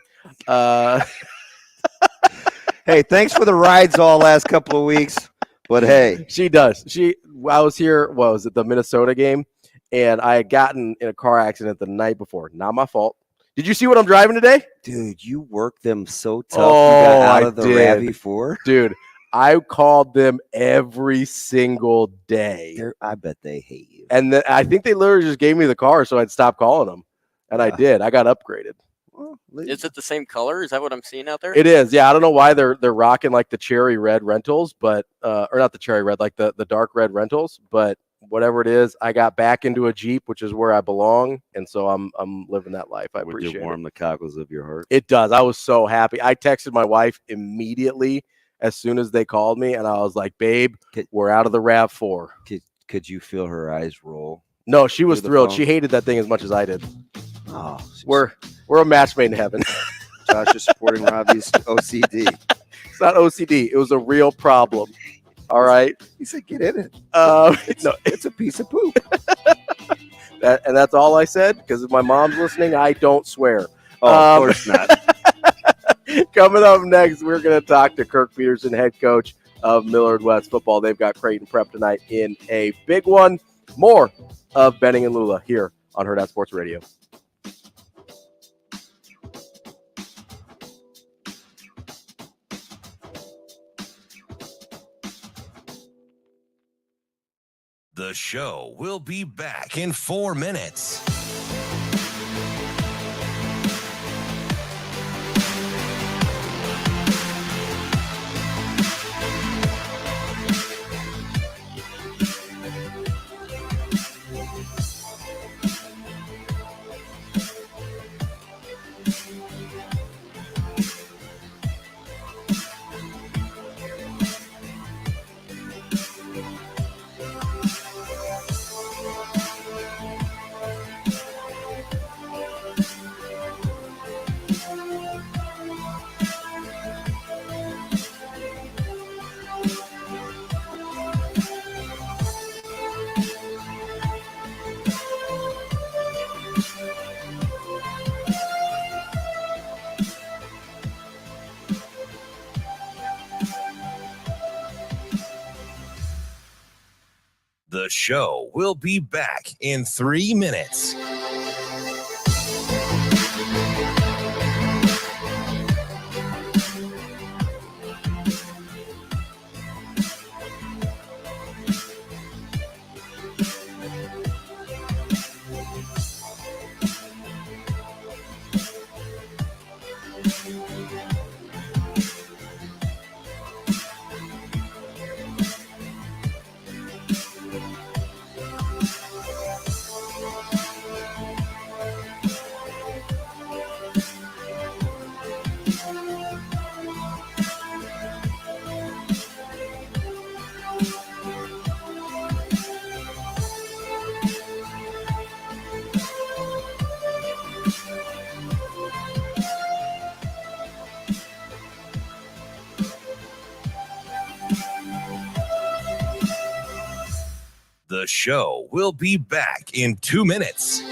S6: Hey, thanks for the rides all last couple of weeks. But hey,
S5: she does. I was here. What was it? The Minnesota game, and I had gotten in a car accident the night before. Not my fault. Did you see what I'm driving today,
S6: dude? You worked them so tough. Oh, you got out of the Ravi 4,
S5: dude. I called them every single day.
S6: I bet they hate you.
S5: And then I think they literally just gave me the car, so I'd stop calling them, and I did. I got upgraded.
S10: Is it the same color? Is that what I'm seeing out there?
S5: It is. Yeah, I don't know why they're rocking like the cherry red rentals, but or not the cherry red, like the dark red rentals. But whatever it is, I got back into a Jeep, which is where I belong, and so I'm living that life. I appreciate it.
S6: Would it warm the cockles of your heart?
S5: It does. I was so happy. I texted my wife immediately as soon as they called me, and I was like, "Babe, we're out of the RAV4."
S6: Could you feel her eyes roll?
S5: No, she was thrilled. She hated that thing as much as I did.
S6: Oh,
S5: we're a match made in heaven.
S6: Josh is supporting Ravi's OCD.
S5: It's not OCD. It was a real problem. All right.
S6: He said, "Get in it." It's a piece of poop.
S5: And that's all I said, because if my mom's listening, I don't swear.
S6: Oh, of course not.
S5: Coming up next, we're going to talk to Kirk Peterson, head coach of Millard West Football. They've got Creighton Prep tonight in a big one. More of Benning and Lulla here on Hurrdat Sports Radio.
S1: The show will be back in 4 minutes. The show will be back in 3 minutes. The show will be back in 2 minutes.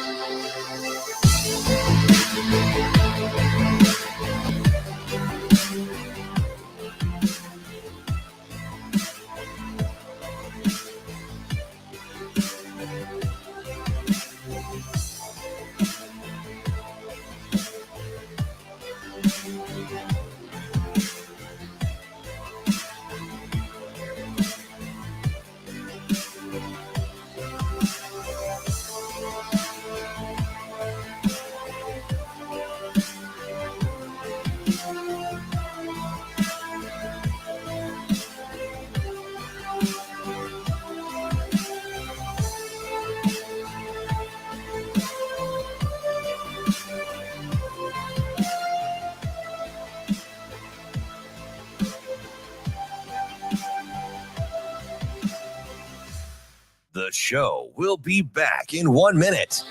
S1: The show will be back in 1 minute.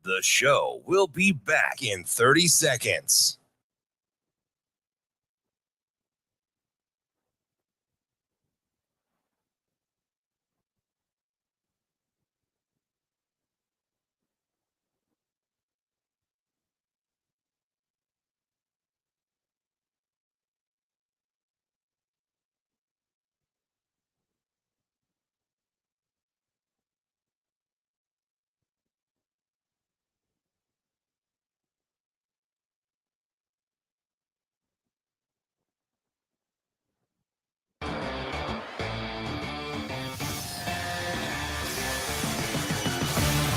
S1: The show will be back in 30 seconds.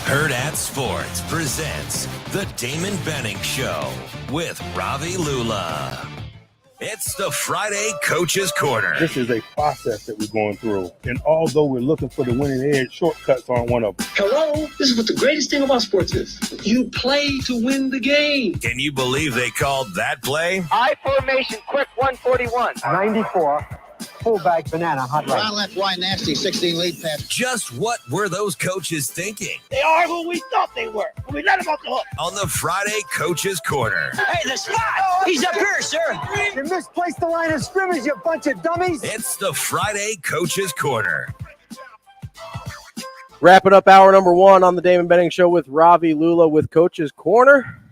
S1: Hurrdat Sports presents the Damon Benning Show with Ravi Lulla. It's the Friday Coach's Corner.
S11: This is a process that we're going through. And although we're looking for the winning edge, shortcuts aren't one of them.
S12: Hello? This is what the greatest thing about sports is. You play to win the game.
S1: Can you believe they called that play?
S13: I formation, quick 141.
S14: 94. Fullback banana hot right.
S15: Right left Y nasty 16 lead pass.
S1: Just what were those coaches thinking?
S3: They are who we thought they were. We let them off the hook.
S1: On the Friday Coach's Corner.
S3: Hey, the spot! He's up here, sir.
S14: You misplaced the line of scrimmage, you bunch of dummies.
S1: It's the Friday Coach's Corner.
S5: Wrapping up hour number 1 on the Damon Benning Show with Ravi Lulla with Coach's Corner.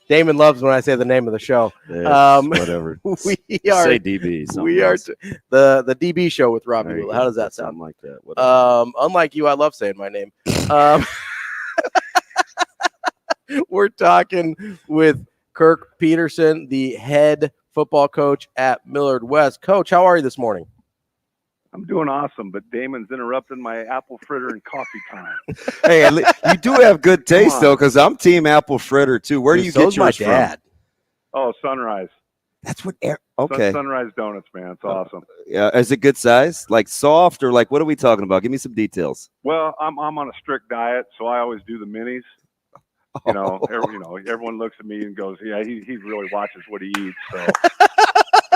S5: Damon loves when I say the name of the show.
S6: Whatever.
S5: We are
S6: say DB.
S5: We are the DB Show with Ravi Lulla. How does that sound?
S6: Something like that.
S5: Unlike you, I love saying my name. We're talking with Kirk Peterson, the head football coach at Millard West. Coach, how are you this morning?
S16: I'm doing awesome, but Damon's interrupting my apple fritter and coffee time.
S6: Hey, you do have good taste, though, because I'm team apple fritter, too. Where do you get yours from?
S16: Oh, Sunrise.
S6: That's what okay.
S16: Sunrise Donuts, man. It's awesome.
S6: Yeah, is it good size? Like soft or like what are we talking about? Give me some details.
S16: Well, I'm on a strict diet, so I always do the minis. You know, everyone looks at me and goes, "Yeah, he really watches what he eats."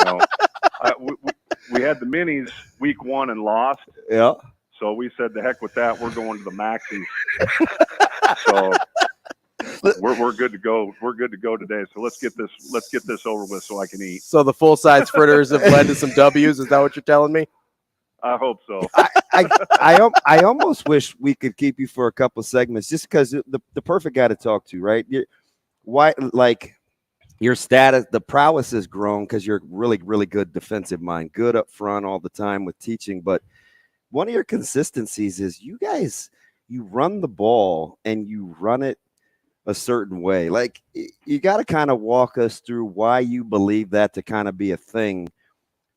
S16: So, we had the minis week 1 and lost.
S6: Yeah.
S16: So we said, "The heck with that. We're going to the maxis." So we're good to go. We're good to go today. So let's get this over with so I can eat.
S5: So the full-size fritters have led to some W's. Is that what you're telling me?
S16: I hope so.
S6: I almost wish we could keep you for a couple of segments, just because the perfect guy to talk to, right? Your status, the prowess has grown because you're really, really good defensive mind, good up front all the time with teaching. But one of your consistencies is you run the ball and you run it a certain way. Like, you got to kind of walk us through why you believe that to kind of be a thing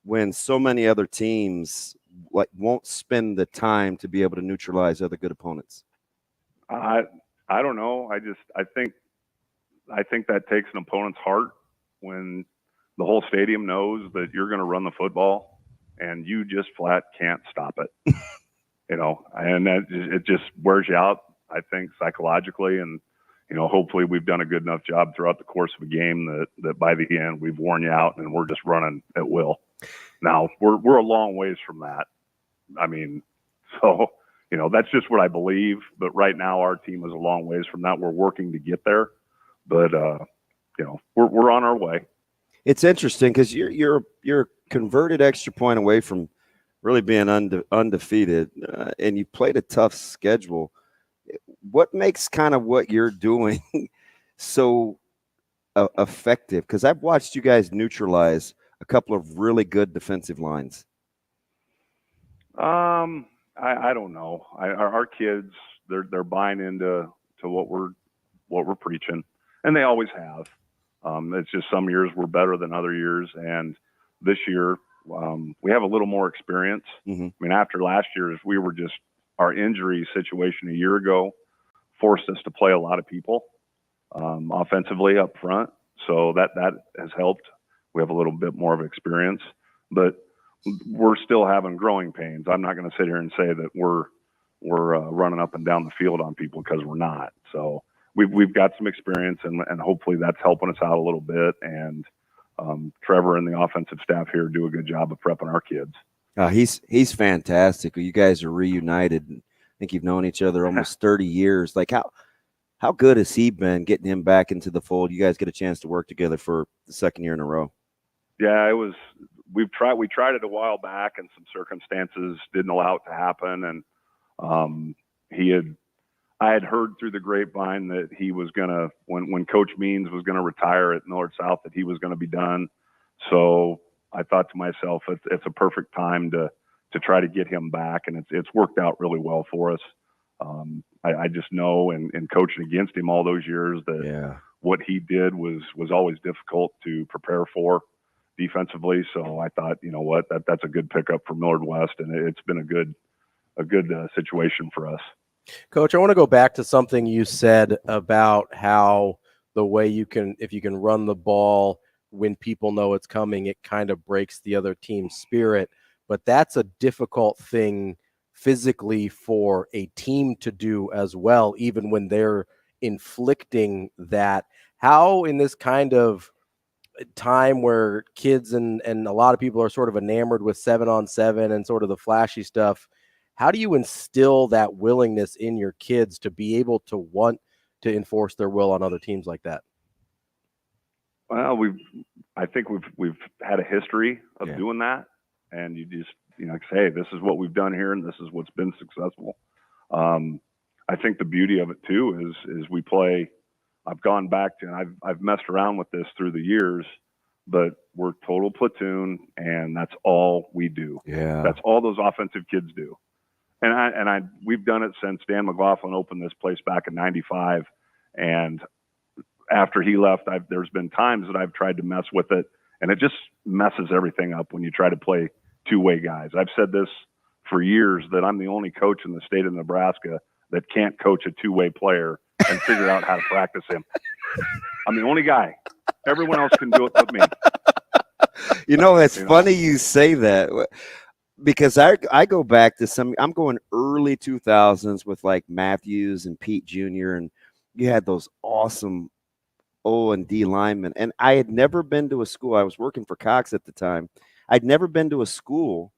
S6: when so many other teams won't spend the time to be able to neutralize other good opponents.
S16: I don't know. I think that takes an opponent's heart when the whole stadium knows that you're going to run the football and you just flat can't stop it. And that it just wears you out, I think, psychologically. And, hopefully we've done a good enough job throughout the course of a game that by the end we've worn you out and we're just running at will. Now we're a long ways from that. I mean, so, that's just what I believe. But right now our team is a long ways from that. We're working to get there, but we're on our way. It's interesting because you're a converted extra point away from really being undefeated, and you played a tough schedule. What makes kind of what you're doing so effective? Because I've watched you guys neutralize a couple of really good defensive lines. I don't know. Our kids, they're buying into what we're preaching, and they always have. It's just some years we're better than other years, and this year we have a little more experience. Mm-hmm. I mean, after last year's, our injury situation a year ago forced us to play a lot of people offensively up front, so that has helped. We have a little bit more of experience, but we're still having growing pains. I'm not going to sit here and say that we're running up and down the field on people, because we're not. So we've got some experience, and hopefully that's helping us out a little bit. And Trevor and the offensive staff here do a good job of prepping our kids. He's fantastic. You guys are reunited. I think you've known each other almost 30 years. Like, how good has he been getting him back into the fold? You guys get a chance to work together for the second year in a row. Yeah, we tried it a while back, and some circumstances didn't allow it to happen. And I had heard through the grapevine that he was gonna, when Coach Means was gonna retire at Millard South, that he was gonna be done. So I thought to myself, it's a perfect time to try to get him back, and it's worked out really well for us. I just know, and coaching against him all those years, that what he did was always difficult to prepare for defensively. So I thought, you know what, that's a good pickup for Millard West, and it's been a good situation for us.
S5: Coach, I want to go back to something you said about how the way if you can run the ball when people know it's coming, it kind of breaks the other team's spirit. But that's a difficult thing physically for a team to do as well, even when they're inflicting that. How, in this kind of time where kids and a lot of people are sort of enamored with 7-on-7 and sort of the flashy stuff, how do you instill that willingness in your kids to be able to want to enforce their will on other teams like that?
S16: Well, I think we've had a history of doing that, and you just say, this is what we've done here, and this is what's been successful. I think the beauty of it too is we play. I've gone back to, and I've messed around with this through the years, but we're total platoon, and that's all we do. Yeah, that's all those offensive kids do. And we've done it since Dan McLaughlin opened this place back in '95, and after he left, there's been times that I've tried to mess with it, and it just messes everything up when you try to play two-way guys. I've said this for years, that I'm the only coach in the state of Nebraska that can't coach a two-way player and figure out how to practice him. I'm the only guy. Everyone else can do it but me.
S6: It's funny you say that, because I go back to I'm going early 2000s with like Matthews and Pete Jr., and you had those awesome O and D linemen. And I had never been to a school. I was working for Cox at the time. I'd never been to a school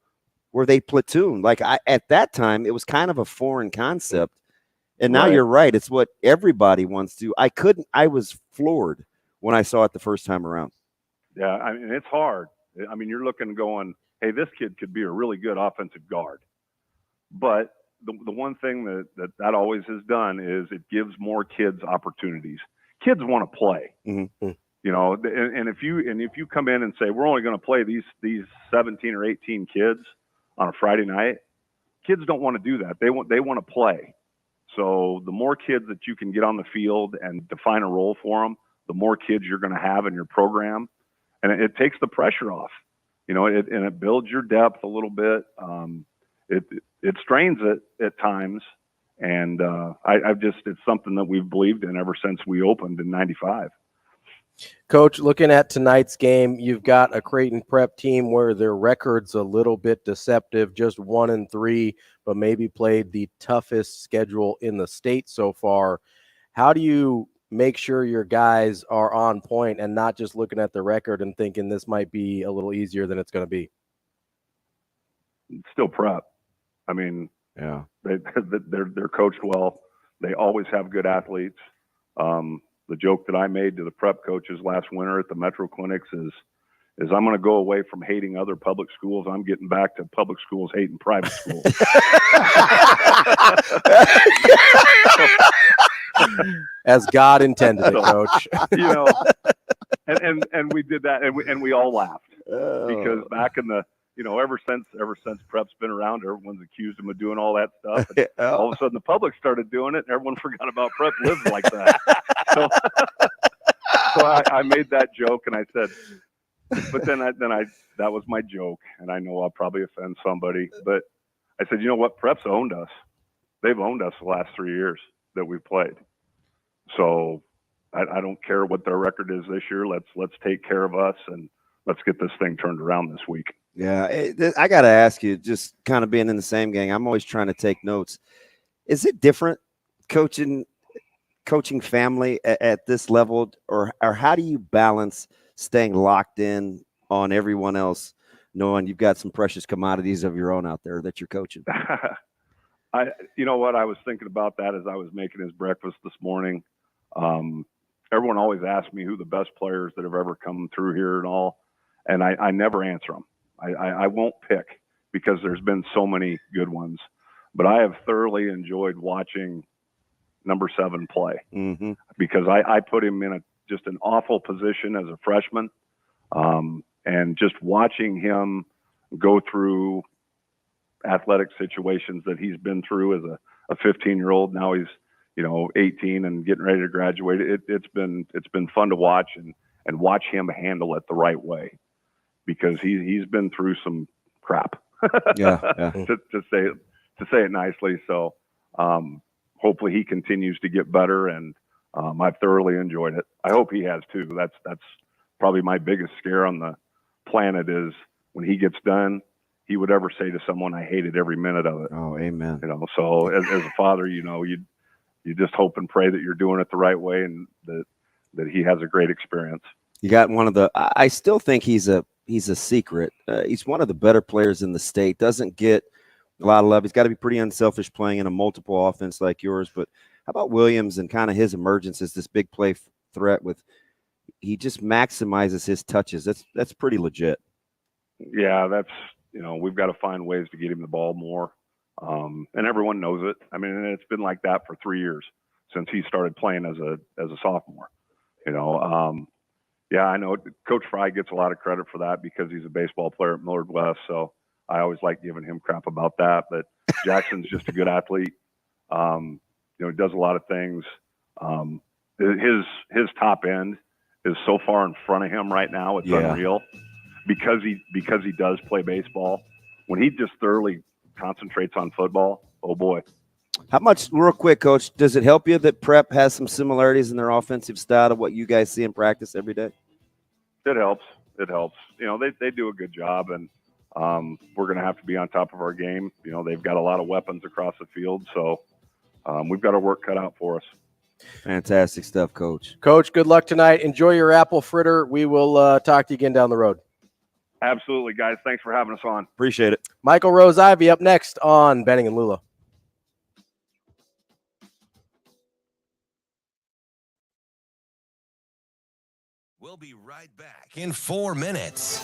S6: where they platoon. Like, at that time, it was kind of a foreign concept. And now
S16: Right.
S6: you're right. It's what everybody wants to. I was floored when I saw it the first time around.
S16: Yeah, I mean, it's hard. I mean, you're looking going, hey, this kid could be a really good offensive guard. But the one thing that always has done is it gives more kids opportunities. Kids want to play.
S6: Mm-hmm.
S16: You know, and if you come in and say we're only going to play these 17 or 18 kids on a Friday night, kids don't want to do that. They want to play. So the more kids that you can get on the field and define a role for them, the more kids you're going to have in your program, and it takes the pressure off. You know, it builds your depth a little bit. It strains it at times, and it's something that we've believed in ever since we opened in '95.
S5: Coach, looking at tonight's game, you've got a Creighton Prep team where their record's a little bit deceptive, just 1-3, but maybe played the toughest schedule in the state so far. How do you make sure your guys are on point and not just looking at the record and thinking this might be a little easier than it's going to be?
S16: It's still prep. I mean,
S6: yeah,
S16: they're coached well. They always have good athletes. The joke that I made to the prep coaches last winter at the Metro Clinics is I'm going to go away from hating other public schools. I'm getting back to public schools hating private schools.
S5: As God intended it, Coach.
S16: You know, and we did that, and we all laughed because back in the, you know, ever since prep's been around, everyone's accused him of doing all that stuff. And all of a sudden, the public started doing it, and everyone forgot about prep lives like that. So I made that joke, and I said, but then that was my joke, and I know I'll probably offend somebody, but I said, you know what, prep's owned us. They've owned us the last 3 years that we've played. So I don't care what their record is this year. Let's take care of us, and let's get this thing turned around this week.
S6: Yeah, I got to ask you, just kind of being in the same gang, I'm always trying to take notes. Is it different coaching family at this level, or how do you balance staying locked in on everyone else, knowing you've got some precious commodities of your own out there that you're coaching?
S16: You know what? I was thinking about that as I was making his breakfast this morning. Everyone always asks me who the best players that have ever come through here and all, and I never answer them. I won't pick because there's been so many good ones, but I have thoroughly enjoyed watching number 7 play because I put him in just an awful position as a freshman, and just watching him go through athletic situations that he's been through as a 15-year-old. Now he's, 18 and getting ready to graduate. It's been fun to watch and watch him handle it the right way, because he's been through some crap.
S6: Yeah.
S16: to say it nicely. So hopefully he continues to get better, and I've thoroughly enjoyed it. I hope he has too. That's probably my biggest scare on the planet, is when he gets done, he would ever say to someone, I hated every minute of it.
S6: Oh, amen.
S16: So as a father, you just hope and pray that you're doing it the right way, and that he has a great experience.
S6: You got one of the, I still think he's a secret. He's one of the better players in the state. Doesn't get a lot of love. He's got to be pretty unselfish playing in a multiple offense like yours. But how about Williams and kind of his emergence as this big play threat he just maximizes his touches. That's pretty legit.
S16: Yeah, we've got to find ways to get him the ball more. And everyone knows it. I mean, it's been like that for 3 years since he started playing as a sophomore. Yeah, I know Coach Fry gets a lot of credit for that because he's a baseball player at Millard West. So I always like giving him crap about that. But Jackson's just a good athlete. He does a lot of things. His top end is so far in front of him right now. It's unreal because he does play baseball. When he just thoroughly concentrates on football, oh boy.
S6: How much, real quick, Coach, does it help you that prep has some similarities in their offensive style to what you guys see in practice every day?
S16: It helps. They do a good job, and we're going to have to be on top of our game. They've got a lot of weapons across the field, so we've got our work cut out for us.
S6: Fantastic stuff, Coach.
S5: Coach, good luck tonight. Enjoy your apple fritter. We will talk to you again down the road.
S16: Absolutely, guys. Thanks for having us on.
S6: Appreciate it.
S5: Michael Rose-Ivey up next on Benning and Lulla.
S1: We'll be right back in 4 minutes.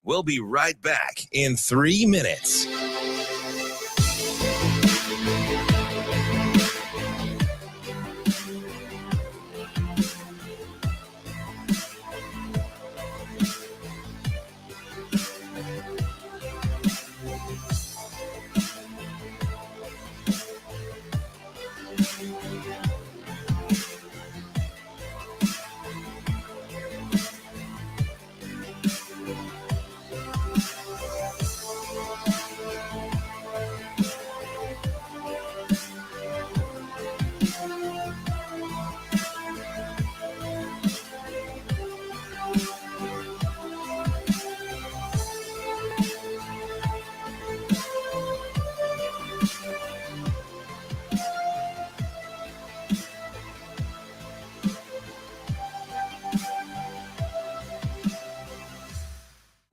S1: We'll be right back in 3 minutes.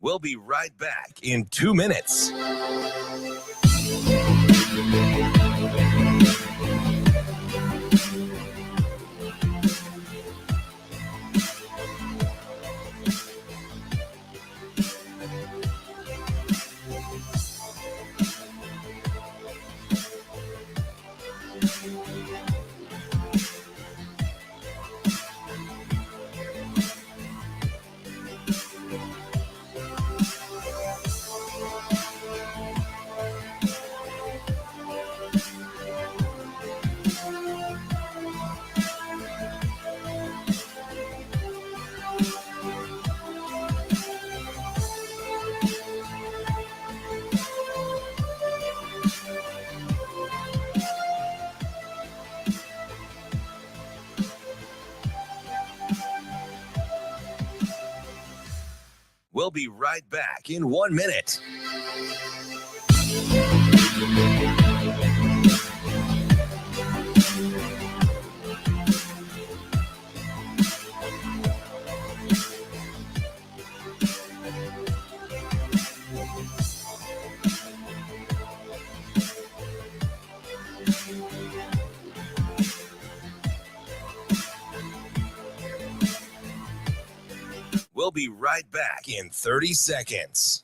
S1: We'll be right back in 2 minutes. We'll be right back in 1 minute. We'll be right back in 30 seconds.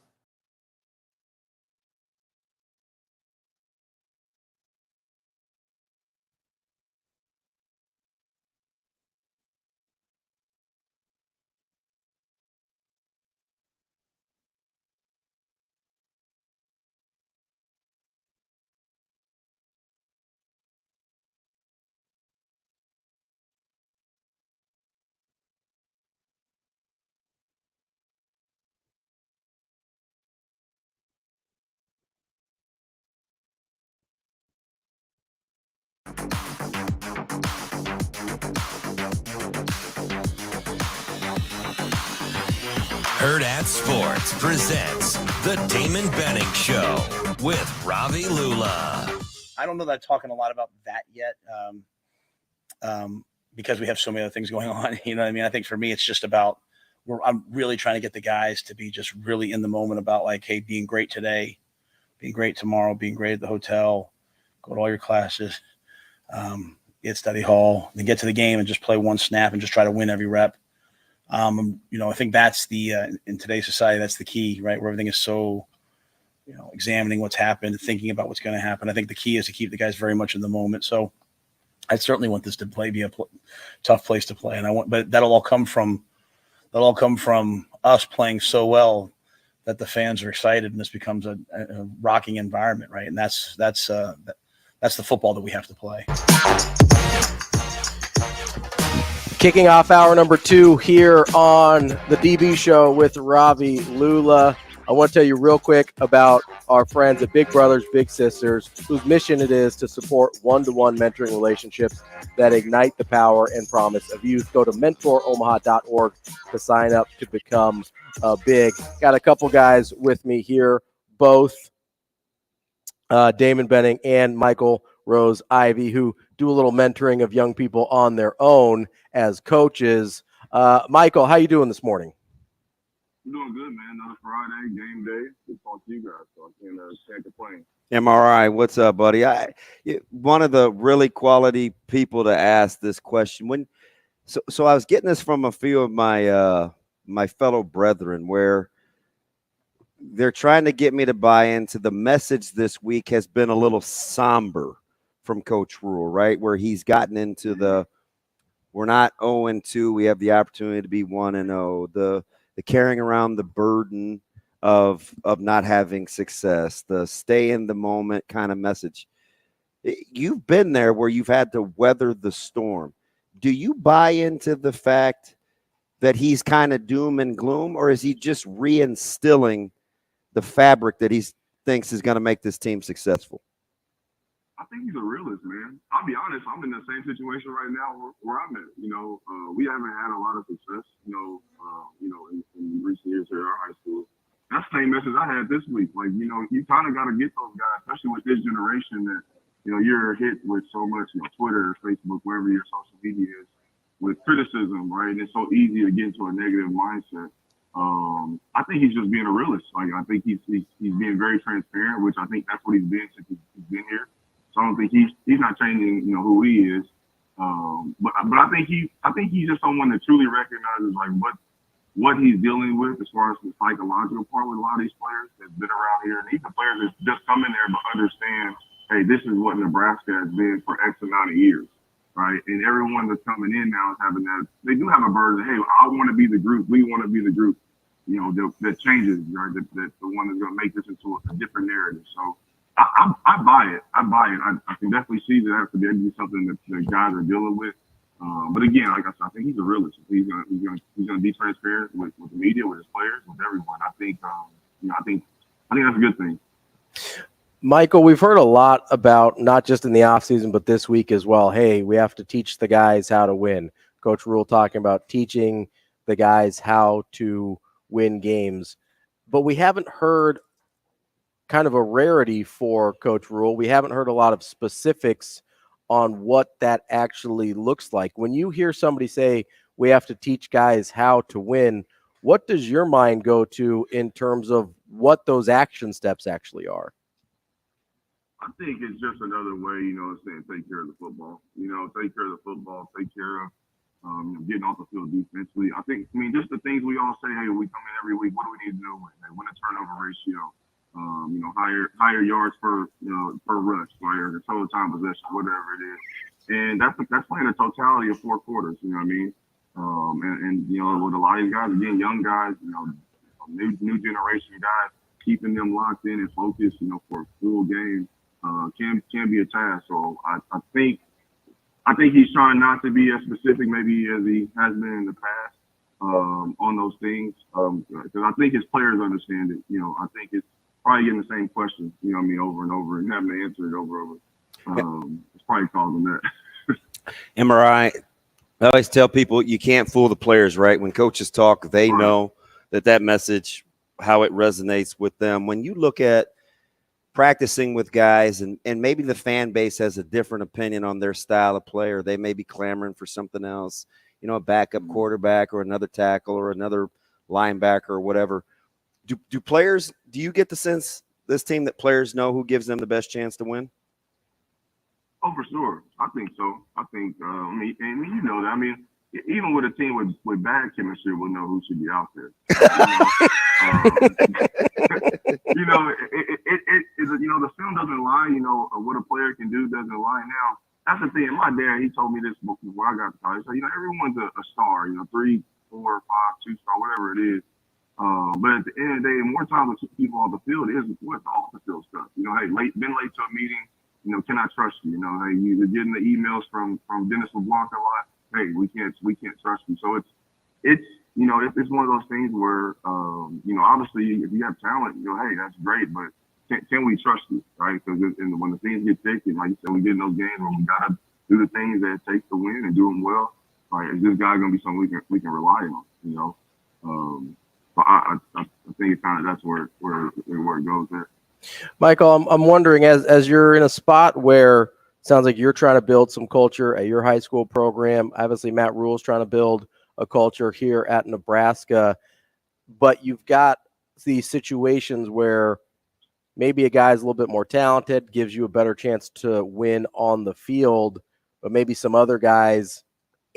S1: Hurrdat Sports presents the Damon Benning Show with Ravi Lulla.
S2: I don't know that I'm talking a lot about that yet because we have so many other things going on. You know what I mean? I think for me, it's just about I'm really trying to get the guys to be just really in the moment about like, hey, being great today, being great tomorrow, being great at the hotel, go to all your classes, get study hall, then get to the game and just play one snap and just try to win every rep. You know, I think that's the in today's society, that's the key, right? Where everything is so, you know, examining what's happened, thinking about what's going to happen. I think the key is to keep the guys very much in the moment. So I certainly want this to be a tough place to play, but that'll all come from us playing so well that the fans are excited and this becomes a rocking environment, right? And that's the football that we have to play.
S5: Kicking off hour number 2 here on the DB Show with Ravi Lulla. I want to tell you real quick about our friends at Big Brothers Big Sisters, whose mission it is to support one-to-one mentoring relationships that ignite the power and promise of youth. Go to mentoromaha.org to sign up to become big. Got a couple guys with me here, both Damon Benning and Michael Rose-Ivey, who do a little mentoring of young people on their own as coaches. Michael, how you doing this morning?
S17: I'm doing good, man. Another Friday, game day. Good to talk to you guys, so I can't complain.
S6: MRI, what's up, buddy? One of the really quality people to ask this question. So I was getting this from a few of my my fellow brethren, where they're trying to get me to buy into the message this week has been a little somber from Coach Rhule, right? Where he's gotten into we're not 0-2, we have the opportunity to be 1-0. The carrying around the burden of not having success, the stay in the moment kind of message. You've been there where you've had to weather the storm. Do you buy into the fact that he's kind of doom and gloom, or is he just reinstilling the fabric that he thinks is going to make this team successful?
S17: I think he's a realist, man. I'll be honest, I'm in the same situation right now where I'm at. We haven't had a lot of success, in recent years here at our high school. That's the same message I had this week. Like, you kind of got to get those guys, especially with this generation that, you're hit with so much, Twitter, Facebook, wherever your social media is, with criticism, right? And it's so easy to get into a negative mindset. I think he's just being a realist. Like, I think he's being very transparent, which I think that's what he's been since he's been here. So I don't think he's not changing, who he is. But I think he's just someone that truly recognizes like what he's dealing with as far as the psychological part with a lot of these players that's been around here, and even players that just come in there but understand, hey, this is what Nebraska has been for X amount of years, right? And everyone that's coming in now is having that. They do have a burden. Hey, I want to be the group. We want to be the group, that changes, right? That the one that's going to make this into a different narrative. So. I buy it. I can definitely see that has to be something that the guys are dealing with. But again, like I said, I think he's a realist. He's gonna be transparent with the media, with his players, with everyone. I think that's a good thing.
S5: Michael, we've heard a lot about, not just in the offseason, but this week as well. Hey, we have to teach the guys how to win. Coach Rhule talking about teaching the guys how to win games. But we haven't heard, kind of a rarity for Coach Rhule, we haven't heard a lot of specifics on what that actually looks like. When you hear somebody say we have to teach guys how to win, what does your mind go to in terms of what those action steps actually are?
S17: I think it's just another way, saying take care of the football. Take care of the football, take care of getting off the field defensively. Just the things we all say, hey, we come in every week, what do we need to do? Win a turnover ratio. Higher yards per rush, higher the total time possession, whatever it is, and that's playing the totality of 4 quarters. You know what I mean? With a lot of these guys, again, young guys, new generation guys, keeping them locked in and focused, for a full game, can be a task. So I think he's trying not to be as specific maybe as he has been in the past on those things, because I think his players understand it. I think it's probably getting the same question, over and over, and having to answer it over and over. It's probably causing that.
S6: MRI, I always tell people you can't fool the players, right? When coaches talk, they know that message, how it resonates with them. When you look at practicing with guys and maybe the fan base has a different opinion on their style of play, or they may be clamoring for something else, a backup quarterback or another tackle or another linebacker or whatever. Do you get the sense this team that players know who gives them the best chance to win?
S17: Oh, for sure. I think so. I think, that. Even with a team with bad chemistry, we'll know who should be out there. The film doesn't lie, what a player can do doesn't lie. Now, that's the thing. My dad, he told me this before I got to college. So, everyone's a star, 3, 4, 5, 2-star, whatever it is. But at the end of the day, more time to keep people off the field is what's off the field stuff. You know, hey, been late to a meeting. You know, can I trust you? You know, hey, you're getting the emails from Dennis LeBlanc a lot. Hey, we can't trust you. So it's you know, it's one of those things where you know, obviously if you have talent, you know, hey, that's great, but can we trust you, right? Because when the things get thick, and like you said, we get in those games where we gotta do the things that it takes to win and do them well. Right? Is this guy gonna be something we can rely on? You know, but I think it's kind of that's where it goes there.
S5: Michael, I'm wondering as you're in a spot where it sounds like you're trying to build some culture at your high school program. Obviously, Matt Rhule is trying to build a culture here at Nebraska, but you've got these situations where maybe a guy's a little bit more talented, gives you a better chance to win on the field, but maybe some other guys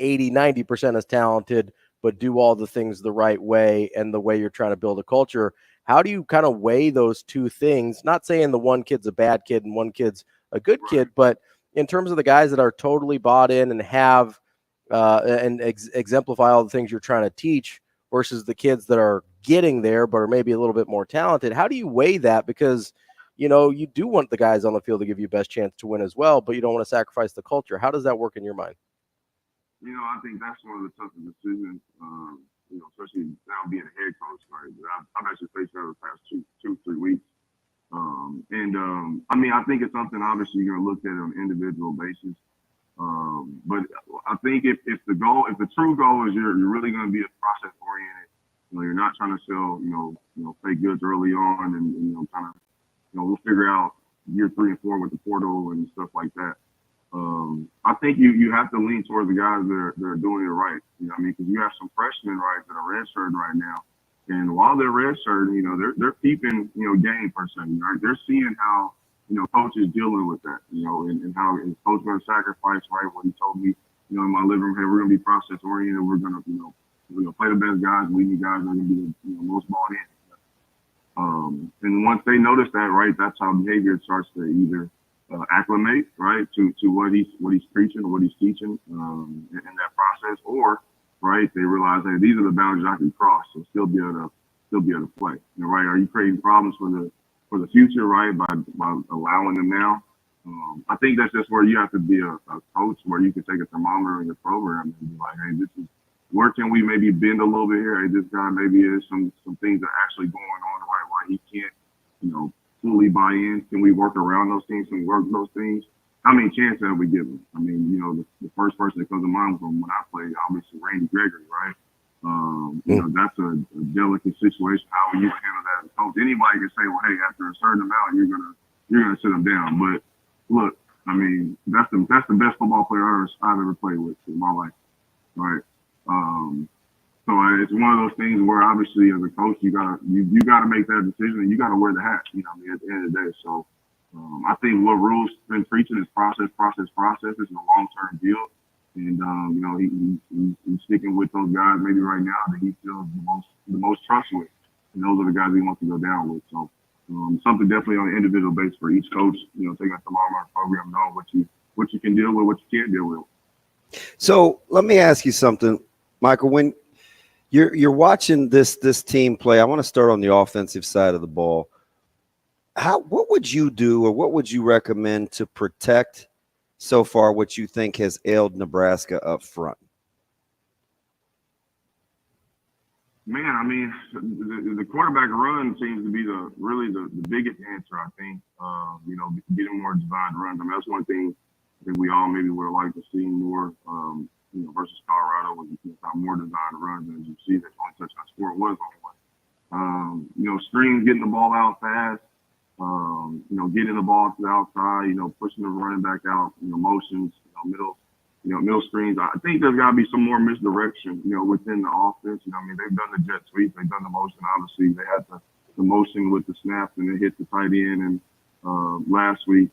S5: 80-90% as talented, but do all the things the right way and the way you're trying to build a culture. How do you kind of weigh those two things? Not saying the one kid's a bad kid and one kid's a good kid, but in terms of the guys that are totally bought in and have exemplify all the things you're trying to teach versus the kids that are getting there but are maybe a little bit more talented. How do you weigh that? Because, you know, you do want the guys on the field to give you best chance to win as well, but you don't want to sacrifice the culture. How does that work in your mind?
S17: You know, I think that's one of the toughest decisions, you know, especially now being a head coach, right? I've actually faced that over the past 2-3 weeks. I mean, I think it's something obviously you're going to look at on an individual basis. But I think if the true goal is you're really going to be a process oriented, you know, you're not trying to sell, you know, fake goods early on and you know, kind of, you know, we'll figure out year 3 and 4 with the portal and stuff like that. I think you have to lean towards the guys that are doing it right. You know what I mean? Because you have some freshmen, right, that are redshirting right now. And while they're redshirting, you know, they're keeping, you know, game per se, right? They're seeing how, you know, coach is dealing with that, you know, and how is coach going to sacrifice, right? What he told me, you know, in my living room, hey, we're going to be process oriented. We're going to, you know, play the best guys. We need guys that are going to be, you know, most bought in. And once they notice that, right, that's how behavior starts to either acclimate, right, to what he's preaching or what he's teaching in that process, or right, they realize that these are the boundaries I can cross and still be able to play. You know, right? Are you creating problems for the future, right, by allowing them now? I think that's just where you have to be a coach where you can take a thermometer in your program and be like, hey, this is where can we maybe bend a little bit here? Hey, this guy maybe is some things that are actually going on, right? Why he can't, you know, fully buy in. Can we work around those things? Can we work those things? How many chances have we given? I mean, you know, the first person that comes to mind from when I played, obviously Randy Gregory, right? You know, that's a delicate situation. How will you handle that as a coach? Anybody can say, well, hey, after a certain amount, you're gonna sit them down. But look, I mean, that's the best football player I've ever played with in my life, right? So it's one of those things where obviously as a coach, you gotta make that decision and you gotta wear the hat. You know, I mean, at the end of the day. So I think what Rhule's been preaching is process. It's a long-term deal, and you know, he's sticking with those guys maybe right now that he feels the most trust with, and those are the guys he wants to go down with. So something definitely on an individual basis for each coach. You know, taking a long-term program, knowing what you can deal with, what you can't deal with.
S6: So let me ask you something, Michael. When you're watching this team play, I want to start on the offensive side of the ball. What would you do, or what would you recommend to protect so far what you think has ailed Nebraska up front?
S17: Man, I mean, the quarterback run seems to be the biggest answer. I think, you know, getting more designed runs. I mean, that's one thing that we all maybe would like to see more. You know, versus Colorado, was more designed runs, and as you see, that only touchdown score was on one. You know, Strings getting the ball out fast. You know, getting the ball to the outside, you know, pushing the running back out, you know, motions, middle screens. I think there's got to be some more misdirection, you know, within the offense. You know, I mean, they've done the jet sweep, they've done the motion. Obviously, they had the motion with the snaps, and they hit the tight end and last week.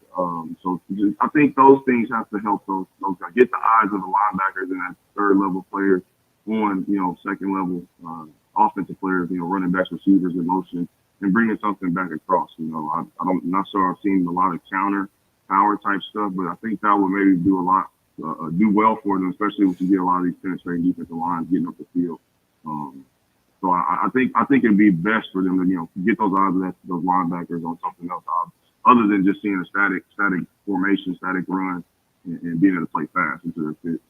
S17: So I think those things have to help those guys get the eyes of the linebackers and that third level players on, you know, second level offensive players, you know, running backs, receivers in motion, and bringing something back across. You know, I'm not sure I've seen a lot of counter power type stuff, but I think that would maybe do a lot, do well for them, especially when you get a lot of these penetrating defensive lines getting up the field. So I think it'd be best for them to get those odds, those linebackers on something else other than just seeing a static formation, static run, and being able to play fast into their fits.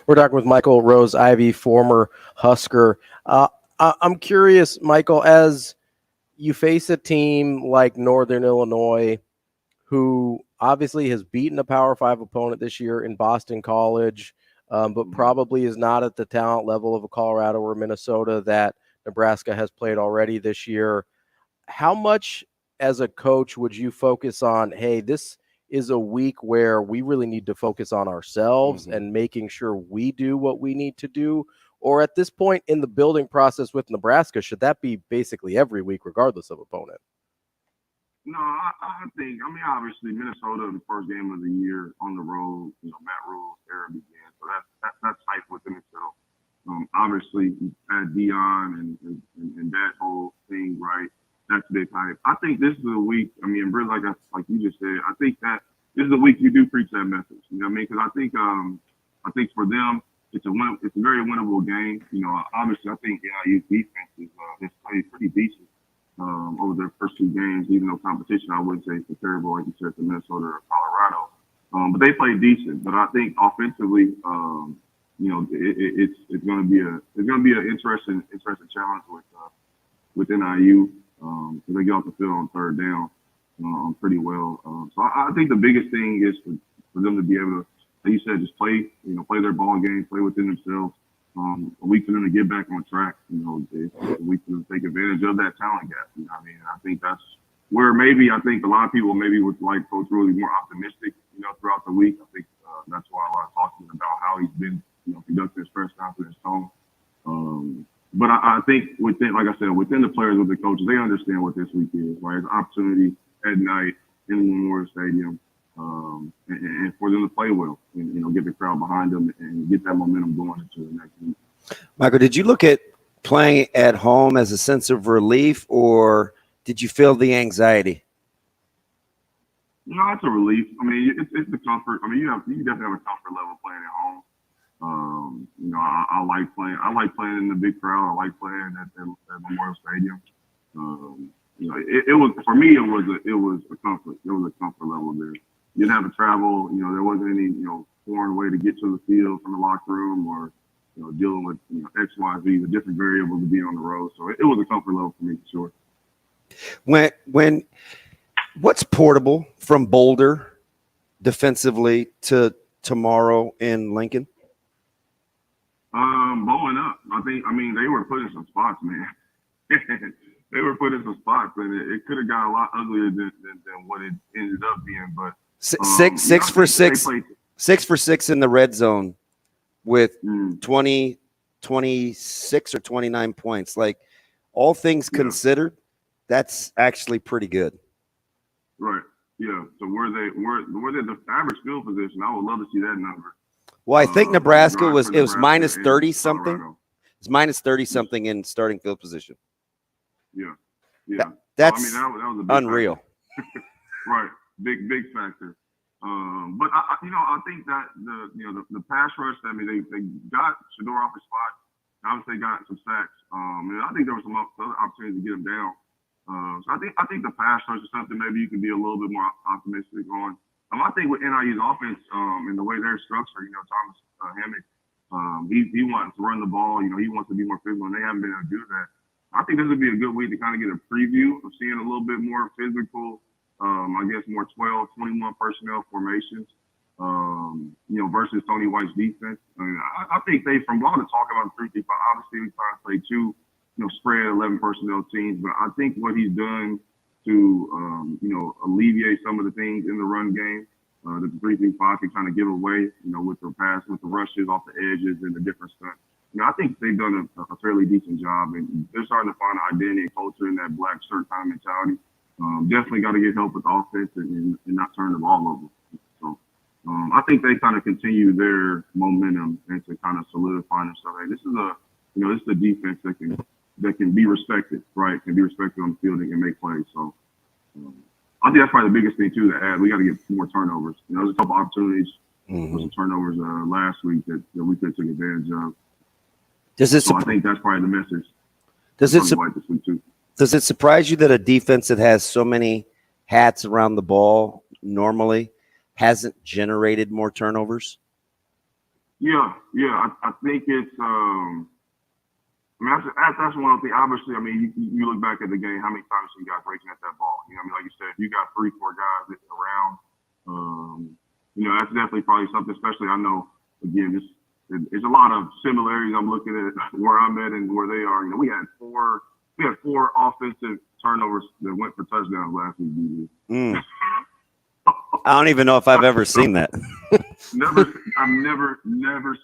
S5: We're talking with Michael Rose-Ivey, former Husker. I'm curious, Michael, as you face a team like Northern Illinois, who obviously has beaten a Power 5 opponent this year in Boston College, but probably is not at the talent level of a Colorado or Minnesota that Nebraska has played already this year. How much as a coach would you focus on, hey, this is a week where we really need to focus on ourselves and making sure we do what we need to do? Or at this point in the building process with Nebraska, should that be basically every week regardless of opponent?
S17: No, I think, obviously Minnesota, the first game of the year on the road, Matt Rhule's era began. So that's hype within itself. Obviously, at Dion and that whole thing, right? That's big hype. I think this is a week. Really, like you just said, I think that this is a week you do preach that message. You know what I mean? Because I think for them, it's a very winnable game. Obviously, I think NIU's defense has played pretty decent over their first two games, even though competition, I wouldn't say it's terrible, like you said, to Minnesota or Colorado. But they played decent. But I think offensively, it's going to be an interesting challenge with NIU because they get off the field on third down pretty well. So I think the biggest thing is for them to be able to, like you said, just play their ball game, play within themselves. A week for them to get back on track. It's a week for them to take advantage of that talent gap. I think that's where maybe I think a lot of people maybe would like Coach Rhule more optimistic. Throughout the week. I think that's why a lot of talking about how he's been, conducting his press conference tone. But I think within the players, with the coaches, they understand what this week is. Right, it's an opportunity at night in Memorial Stadium. And for them to play well and get the crowd behind them and get that momentum going into the next week.
S6: Michael, did you look at playing at home as a sense of relief, or did you feel the anxiety?
S17: No, it's a relief. It's the comfort. You definitely have a comfort level playing at home. I like playing. I like playing in the big crowd. I like playing at Memorial Stadium. It was for me. It was a comfort. It was a comfort level there. You didn't have to travel. There wasn't any foreign way to get to the field from the locker room or dealing with X, Y, Z, the different variables of being on the road. So it was a comfort level for me for sure.
S6: When what's portable from Boulder defensively to tomorrow in Lincoln?
S17: Bowling up. They were putting some spots, man. They were putting some spots, and it could have got a lot uglier than what it ended up being. But
S6: 6 for 6, 6 for 6 in the red zone with 20, 26 or 29 points. Like, all things considered, that's actually pretty good. Right.
S17: Yeah. So where they the average field position, I would love to see that number.
S6: Well, I think Nebraska was minus 30 something. It's minus 30 something in starting field position.
S17: Yeah.
S6: That's
S17: that was a big
S6: unreal.
S17: Right. Big factor. But I think that the pass rush. They got Shador off his spot. Obviously, they got some sacks. I think there was some other opportunities to get him down. So I think the pass rush is something maybe you can be a little bit more optimistic on. I think with NIU's offense and the way they're structured, Thomas Hammock, he wants to run the ball. He wants to be more physical, and they haven't been able to do that. I think this would be a good week to kind of get a preview of seeing a little bit more physical, more 12, 21 personnel formations, versus Tony White's defense. I think from all the talk about the 3-5, obviously we try to play two, spread 11 personnel teams, but I think what he's done to, alleviate some of the things in the run game that the 3-5 can kind of give away, with the pass, with the rushes off the edges and the different stunts. I think they've done a fairly decent job, and they're starting to find an identity and culture in that black shirt kind of mentality. Definitely got to get help with the offense and not turn the ball over. So I think they kind of continue their momentum and to kind of solidify themselves. Hey, this is a defense that can be respected, right? Can be respected on the field and can make plays. So I think that's probably the biggest thing too to add. We got to get more turnovers. There's a couple opportunities for some turnovers last week that we could take advantage of. I think that's probably the message.
S6: Does it surprise you that a defense that has so many hats around the ball normally hasn't generated more turnovers?
S17: Yeah. I think it's. That's one of the things. Obviously, you look back at the game. How many times you guys breaking at that ball? Like you said, if you got 3-4 guys around, that's definitely probably something. Especially, I know again, there's a lot of similarities. I'm looking at where I'm at and where they are. We had four offensive turnovers that went for touchdowns last week.
S6: I don't even know if I've ever seen that.
S17: I've never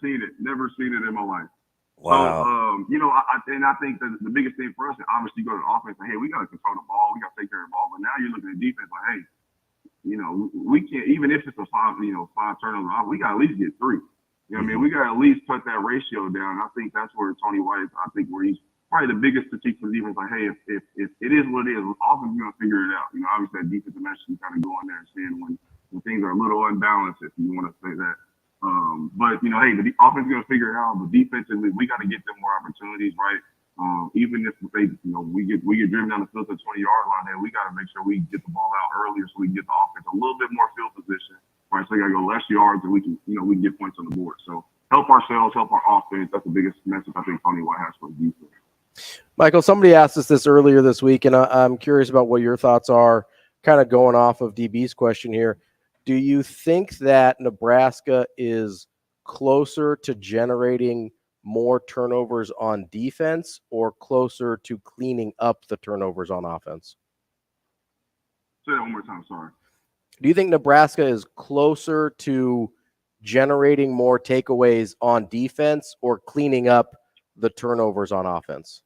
S17: seen it. Never seen it in my life.
S6: Wow.
S17: So, I think that the biggest thing for us is obviously go to the offense and, hey, we got to control the ball. We got to take care of the ball. But now you're looking at defense like, hey, we can't, even if it's a five turnovers, we got to at least get 3. We got to at least cut that ratio down. I think that's where Tony White, where he's probably the biggest critique for the defense. Like, hey, if it is what it is, offense is going to figure it out. Obviously that defensive message can kind of go in there and seeing when things are a little unbalanced, if you want to say that. But hey, the offense is going to figure it out. But defensively, we got to get them more opportunities, right? Even if they, we get driven down the field to the 20-yard line, hey, we got to make sure we get the ball out earlier so we can get the offense a little bit more field position, right? So we got to go less yards and we can get points on the board. So help ourselves, help our offense. That's the biggest message I think Tony White has for the defense.
S5: Michael, somebody asked us this earlier this week, and I'm curious about what your thoughts are, kind of going off of DB's question here. Do you think that Nebraska is closer to generating more turnovers on defense or closer to cleaning up the turnovers on offense?
S17: Say that one more time, sorry.
S5: Do you think Nebraska is closer to generating more takeaways on defense or cleaning up the turnovers on offense?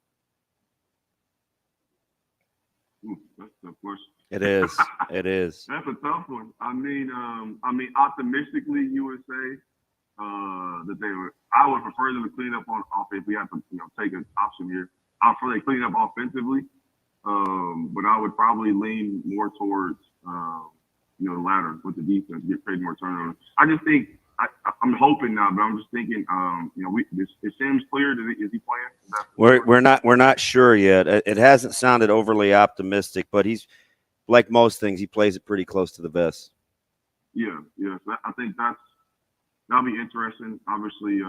S17: That's a tough question.
S6: It is. It is.
S17: That's a tough one. Optimistically, you would say that I would prefer them to clean up on offense. We have to, take an option here. I'd prefer they clean up offensively, but I would probably lean more towards, the latter with the defense, get paid more turnovers. I just think I'm hoping now, but I'm just thinking, it seems clear. Is he playing?
S6: We're not sure yet. It hasn't sounded overly optimistic, but he's, like most things, he plays it pretty close to the vest.
S17: Yeah. So I think that'll be interesting. Obviously,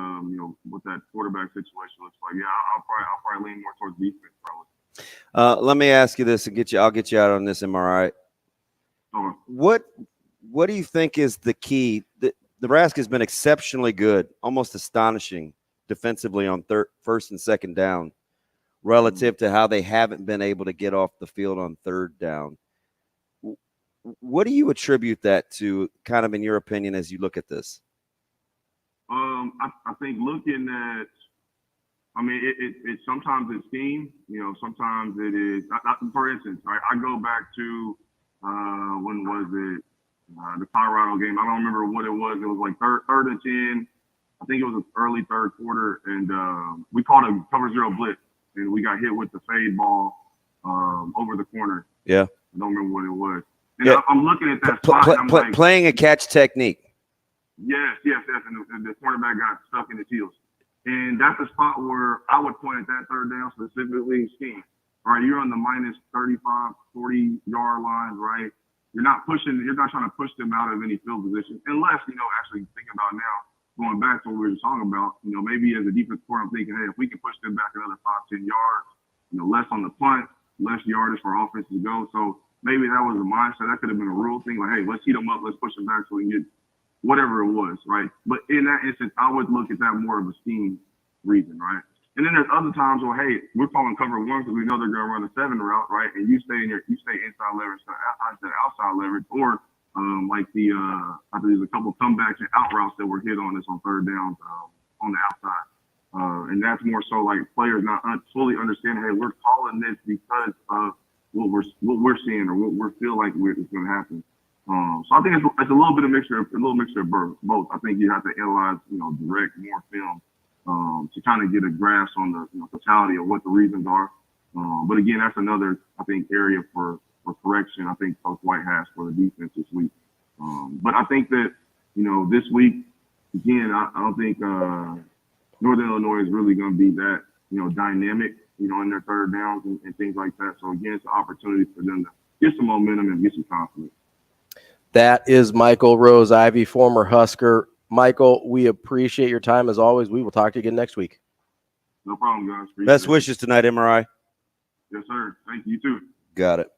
S17: what that quarterback situation looks like. Yeah, I'll probably lean more towards defense, probably.
S6: Let me ask you this and I'll get you out on this. Am I right?
S17: Okay.
S6: What do you think is the key? Nebraska's been exceptionally good, almost astonishing defensively on first and second down, relative to how they haven't been able to get off the field on third down. What do you attribute that to, kind of in your opinion, as you look at this?
S17: I think looking at, it sometimes it's scheme, sometimes it is. For instance, right, I go back to when was it? The Colorado game. I don't remember what it was. It was like third and 10. I think it was an early third quarter, and we called a cover 0 blitz, and we got hit with the fade ball over the corner.
S6: Yeah.
S17: I don't remember what it was. And
S6: yeah.
S17: I'm looking at that spot.
S6: Playing a catch technique.
S17: Yes. And the cornerback got stuck in his heels. And that's a spot where I would point at that third down, specifically scheme. All right, you're on the minus 35, 40-yard line, right? You're not trying to push them out of any field position. Unless, actually thinking about now, going back to what we were talking about, maybe as a defense court, I'm thinking, hey, if we can push them back another 5-10 yards, less on the punt, less yardage for offense to go. So maybe that was a mindset. That could have been a rule thing. Like, hey, let's heat them up. Let's push them back so we can get whatever it was, right? But in that instance, I would look at that more of a scheme reason, right? And then there's other times where, hey, we're calling cover 1 because we know they're going to run a 7 route, right? And you stay inside leverage, outside leverage, or like I think there's a couple comebacks and out routes that were hit on us on third down on the outside. And that's more so like players not fully understanding, hey, we're calling this because of what we're seeing or what we feel like it's going to happen. So I think it's a little bit of mixture of both. I think you have to analyze, direct more film to kind of get a grasp on the totality of what the reasons are. But again, that's another, I think, area for correction. I think Coach White has for the defense this week. But I think that, this week, again, I don't think Northern Illinois is really going to be that, dynamic in their third downs and things like that. So again, it's an opportunity for them to get some momentum and get some confidence.
S5: That is Michael Rose-Ivey, former Husker. Michael, we appreciate your time as always. We will talk to you again next week.
S17: No problem, guys.
S6: Best wishes tonight, MRI.
S17: Yes, sir. Thank you, too.
S6: Got it.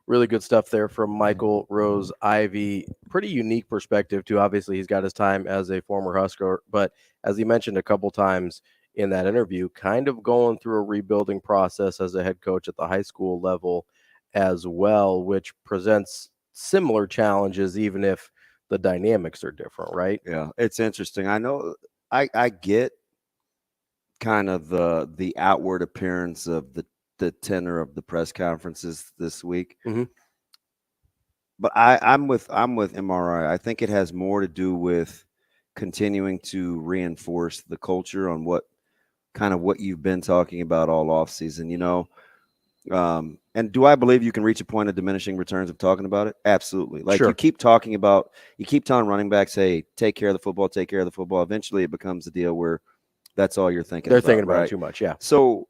S5: Really good stuff there from Michael Rose-Ivey. Pretty unique perspective, too. Obviously, he's got his time as a former Husker, but as he mentioned a couple times in that interview, kind of going through a rebuilding process as a head coach at the high school level as well, which presents similar challenges, even if the dynamics are different, right?
S6: Yeah, it's interesting. I know I get kind of the outward appearance of the tenor of the press conferences this week.
S5: Mm-hmm.
S6: But I'm with MRI. I think it has more to do with continuing to reinforce the culture on what you've been talking about all offseason, and do I believe you can reach a point of diminishing returns of talking about it? Absolutely. Like
S5: Sure.
S6: you keep telling running backs, hey, take care of the football, take care of the football. Eventually it becomes a deal where that's all you're thinking
S5: They're
S6: about.
S5: thinking about
S6: right?
S5: it too much, yeah.
S6: So,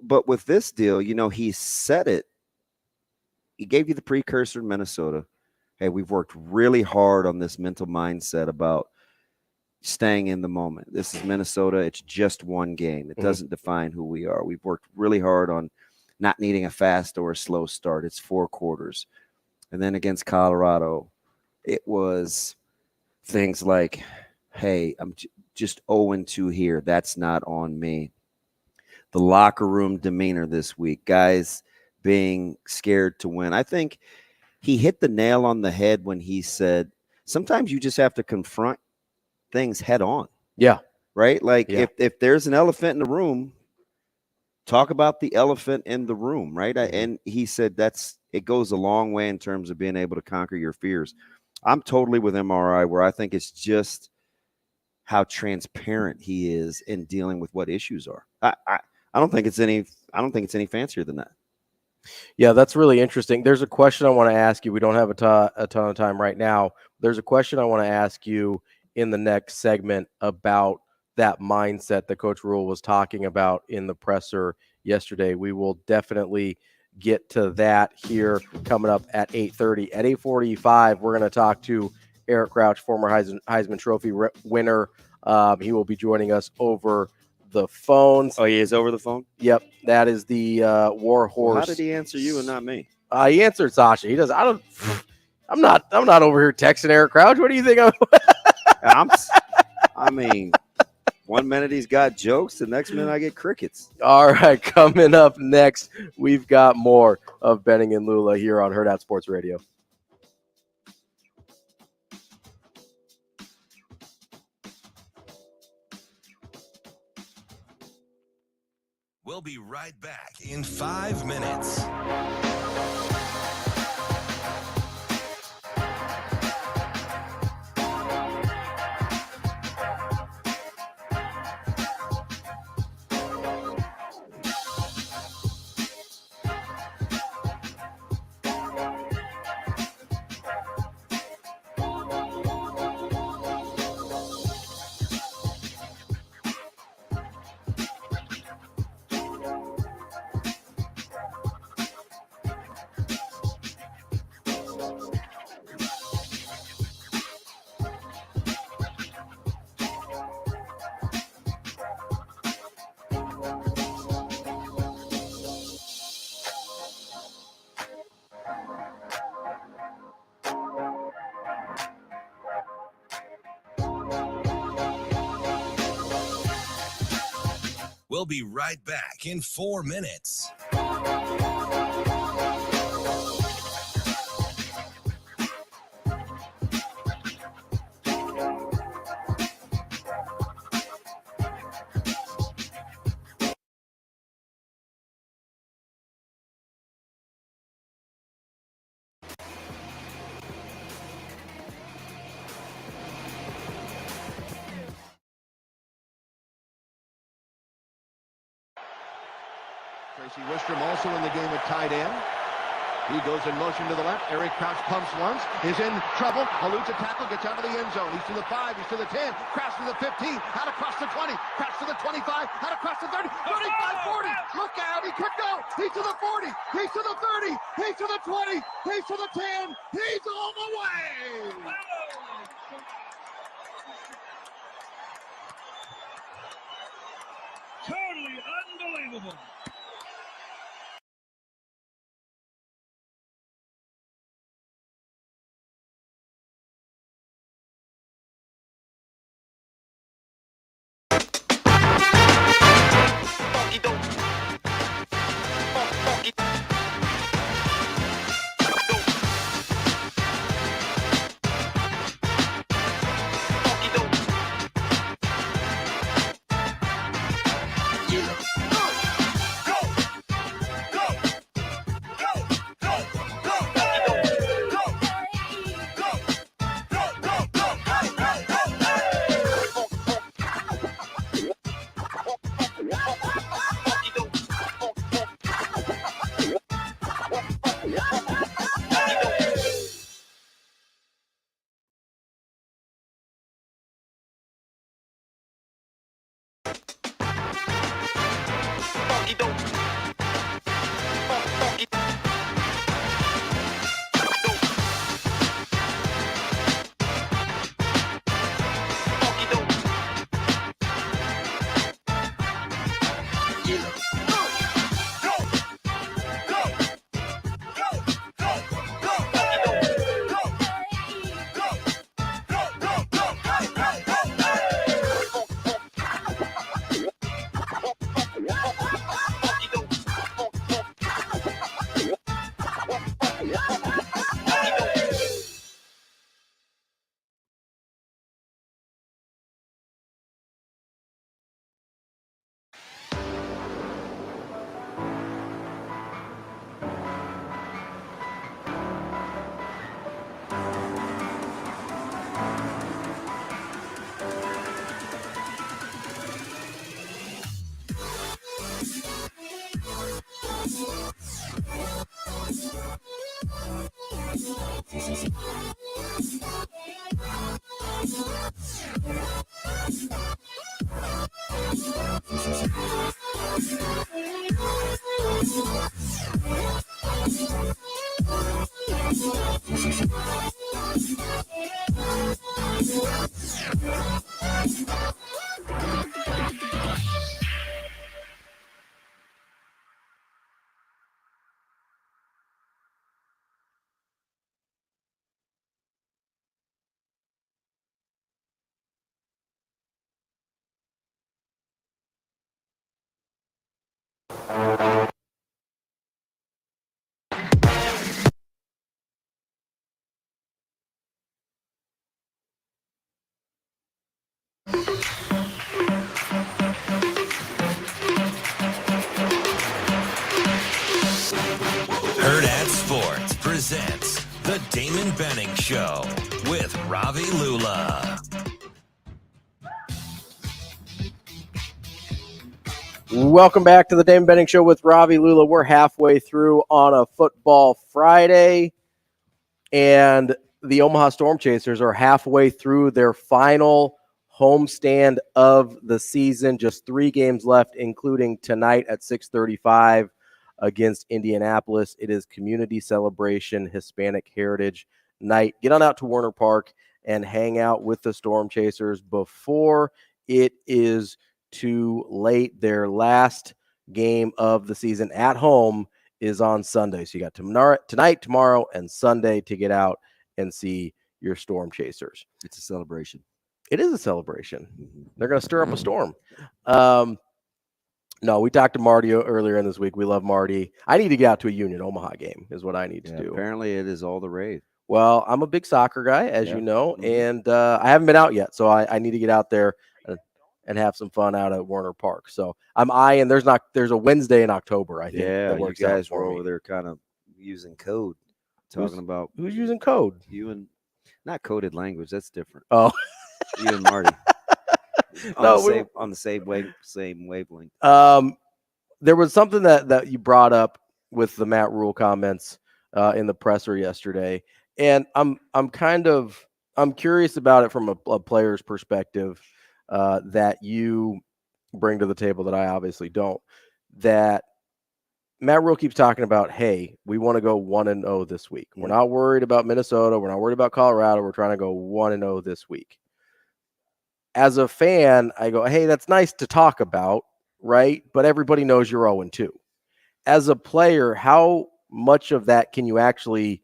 S6: but with this deal, he said it. He gave you the precursor in Minnesota. Hey, we've worked really hard on this mental mindset about staying in the moment. This is Minnesota. It's just one game. It doesn't define who we are. We've worked really hard on not needing a fast or a slow start. It's 4 quarters. And then against Colorado, it was things like, hey, I'm just 0-2 here. That's not on me. The locker room demeanor this week, guys being scared to win. I think he hit the nail on the head when he said, sometimes you just have to confront things head on.
S5: Yeah.
S6: Right? Like
S5: Yeah.
S6: if there's an elephant in the room, talk about the elephant in the room, right? And he said it goes a long way in terms of being able to conquer your fears. I'm totally with MRI where I think it's just how transparent he is in dealing with what issues are. I don't think it's any fancier than that.
S5: Yeah, that's really interesting. There's a question I want to ask you. We don't have a ton of time right now. There's a question I want to ask you in the next segment about that mindset that Coach Rhule was talking about in the presser yesterday. We will definitely get to that here coming up at 8:30. At 8:45, we're going to talk to Eric Crouch, former Heisman Trophy winner. He will be joining us over the phones.
S6: Oh, he is over the phone?
S5: Yep, that is the war horse.
S6: Well, how did he answer you and not me?
S5: He answered Sasha. He does. I'm not over here texting Eric Crouch. What do you think?
S6: I mean, one minute he's got jokes, the next minute I get crickets.
S5: All right, coming up next, we've got more of Benning and Lulla here on Hurrdat Sports Radio.
S1: We'll be right back in 5 minutes. We'll be right back in 4 minutes.
S18: Tracy Wistrom also in the game at tight end. He goes in motion to the left. Eric Crouch pumps once. Is in trouble. Eludes a tackle. Gets out of the end zone. He's to the 5. He's to the 10. Crouch to the 15. Out across the 20. Crouch to the 25. Out across the 30. 35, 40. Look out. He could go. He's to the 40. He's to the 30. He's to the 20. He's to the 10. He's all the way.
S3: Totally unbelievable.
S1: Hurrdat Sports presents the Damon Benning Show with Ravi Lulla.
S5: Welcome back to the Damon Benning Show with Ravi Lulla. We're halfway through on a football Friday, and the Omaha Storm Chasers are halfway through their final homestand of the season. Just 3 games left, including tonight at 6:35 against Indianapolis. It is Community Celebration Hispanic Heritage Night. Get on out to Werner Park and hang out with the Storm Chasers before it is too late. Their last game of the season at home is on Sunday. So you got tonight, tomorrow, and Sunday to get out and see your Storm Chasers.
S6: It's a celebration.
S5: It is a celebration. They're going to stir up a storm. No, we talked to Marty earlier in this week. We love Marty. I need to get out to a Union Omaha game is what I need to do.
S6: Apparently it is all the rave.
S5: Well, I'm a big soccer guy, as you know, and I haven't been out yet. So I need to get out there and have some fun out at Werner Park. So I'm eyeing. There's a Wednesday in October, I think.
S6: Yeah,
S5: that
S6: you
S5: works
S6: guys
S5: out for
S6: were
S5: me.
S6: over there kind of using code, talking about
S5: who's using code.
S6: You and not coded language. That's different.
S5: Oh,
S6: you and Marty. On the same wavelength.
S5: There was something that you brought up with the Matt Rhule comments in the presser yesterday, and I'm curious about it from a player's perspective that you bring to the table that I obviously don't. That Matt Rhule keeps talking about, hey, we want to go 1-0 this week. We're not worried about Minnesota. We're not worried about Colorado. We're trying to go 1-0 this week. As a fan, I go, hey, that's nice to talk about, right? But everybody knows you're 0-2. As a player, how much of that can you actually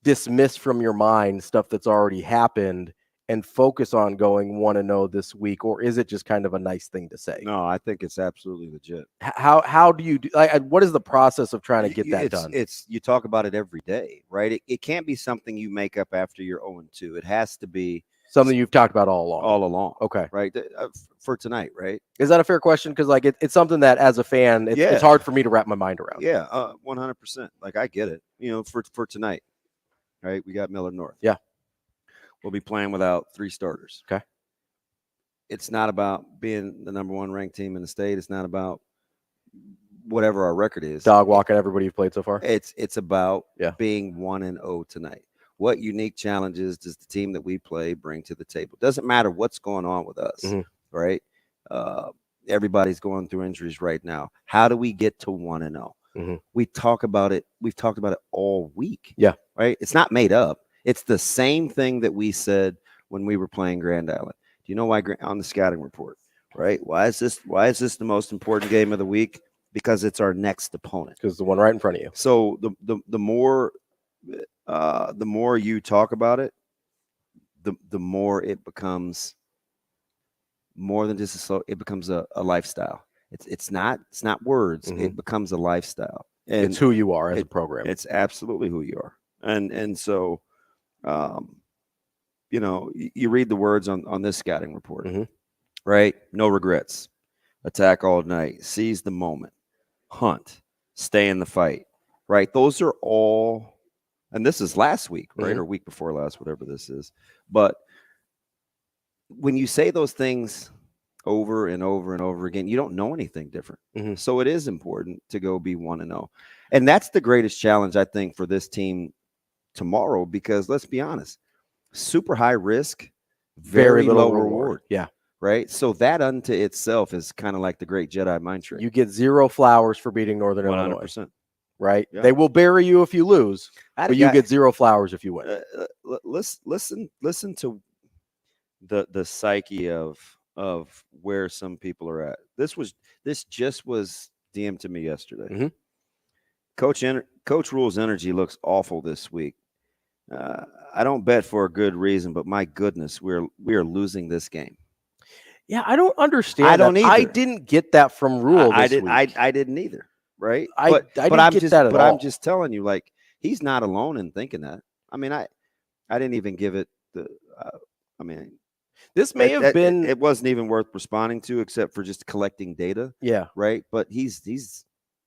S5: dismiss from your mind, stuff that's already happened, and focus on going 1-0 this week? Or is it just kind of a nice thing to say?
S6: No, I think it's absolutely legit.
S5: How do you do, what is the process of trying to get that done?
S6: You talk about it every day, right? It can't be something you make up after you're 0-2. It has to be
S5: something you've talked about all along.
S6: Okay. Right. For tonight, right?
S5: Is that a fair question? Because it's something that as a fan, it's hard for me to wrap my mind around.
S6: Yeah, 100%. Like, I get it. For tonight, right? We got Miller North.
S5: Yeah.
S6: We'll be playing without 3 starters.
S5: Okay.
S6: It's not about being the number 1 ranked team in the state. It's not about whatever our record is.
S5: Dog walking everybody you've played so far.
S6: It's about being 1-0 tonight. What unique challenges does the team that we play bring to the table? Doesn't matter what's going on with us, right? Everybody's going through injuries right now. How do we get to 1-0? We talk about it. We've talked about it all week.
S5: Yeah.
S6: Right. It's not made up. It's the same thing that we said when we were playing Grand Island. Do you know why on the scouting report? Right. Why is this the most important game of the week? Because it's our next opponent.
S5: Because the one right in front of you.
S6: So the more you talk about it, the more it becomes more than just it becomes a lifestyle. It's not words. It becomes a lifestyle. And
S5: it's who you are as a program.
S6: It's absolutely who you are. And so, you read the words on this scouting report, right? No regrets, attack all night, seize the moment, hunt, stay in the fight, right? Those are all, and this is last week, right? Or week before last, whatever this is. But when you say those things over and over and over again, you don't know anything different. So it is important to go be 1-0. And that's the greatest challenge, I think, for this team tomorrow, because let's be honest, super high risk, very low reward.
S5: Yeah.
S6: Right. So that unto itself is kind of like the great Jedi mind trick.
S5: You get 0 flowers for beating Northern Illinois.
S6: 100%.
S5: Right.
S6: Yeah.
S5: They will bury you if you lose, but you get 0 flowers if you win.
S6: Listen to the psyche of where some people are at. This just was DM'd to me yesterday. Coach Rhule's energy looks awful this week. I don't bet for a good reason, but my goodness, we are losing this game.
S5: Yeah, I don't understand.
S6: I don't either.
S5: I didn't get that from Rhule.
S6: I didn't either. Right. I'm just telling you, like, he's not alone in thinking that. I mean, I didn't even give it the.
S5: This may have been.
S6: It wasn't even worth responding to, except for just collecting data.
S5: Yeah.
S6: Right. But he's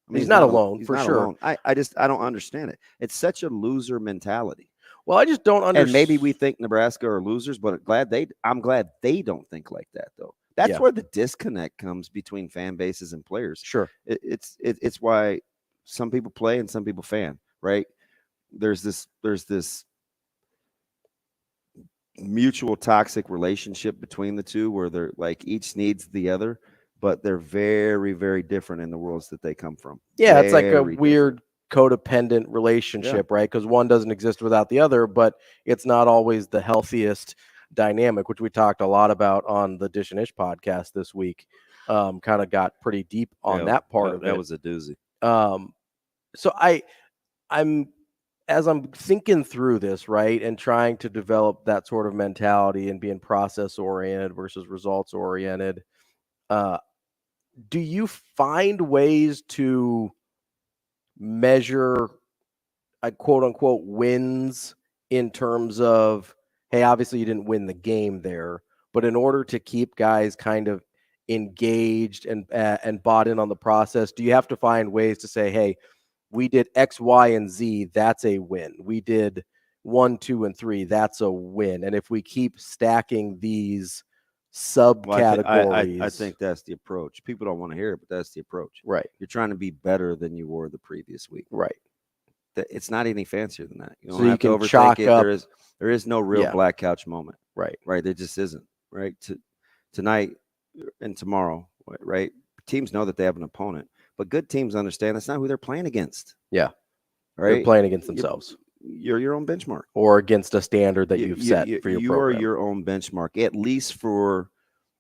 S5: not alone, for sure.
S6: Alone. I don't understand it. It's such a loser mentality.
S5: Well, I just don't understand.
S6: And maybe we think Nebraska are losers, but I'm glad they don't think like that, though. That's where the disconnect comes between fan bases and players.
S5: Sure.
S6: It's why some people play and some people fan, right? There's this mutual toxic relationship between the two where they're like each needs the other, but they're very, very different in the worlds that they come from.
S5: Yeah, it's like a weird codependent relationship, right? Because one doesn't exist without the other, but it's not always the healthiest dynamic, which we talked a lot about on the Dish and Ish podcast this week. Kind of got pretty deep on that part of it.
S6: That was a doozy.
S5: So I'm as I'm thinking through this, right, and trying to develop that sort of mentality and being process oriented versus results oriented, do you find ways to measure quote unquote wins in terms of, hey, obviously you didn't win the game there, but in order to keep guys kind of engaged and bought in on the process, do you have to find ways to say, hey, we did X, Y, and Z, that's a win. We did 1, 2, and 3, that's a win. And if we keep stacking these subcategories,
S6: I think that's the approach. People don't want to hear it, but that's the approach.
S5: Right.
S6: You're trying to be better than you were the previous week.
S5: Right.
S6: it's not any fancier than that. You don't
S5: So you
S6: have to
S5: can
S6: overthink
S5: chalk
S6: it.
S5: up-
S6: There is no real
S5: Yeah.
S6: black couch moment.
S5: Right.
S6: Right. There just isn't. Right. Tonight and tomorrow. Right. Teams know that they have an opponent, but good teams understand that's not who they're playing against.
S5: Yeah.
S6: Right.
S5: They're playing against themselves.
S6: You're your own benchmark.
S5: Or against a standard that you've set for your
S6: you
S5: program.
S6: are your own benchmark, at least for,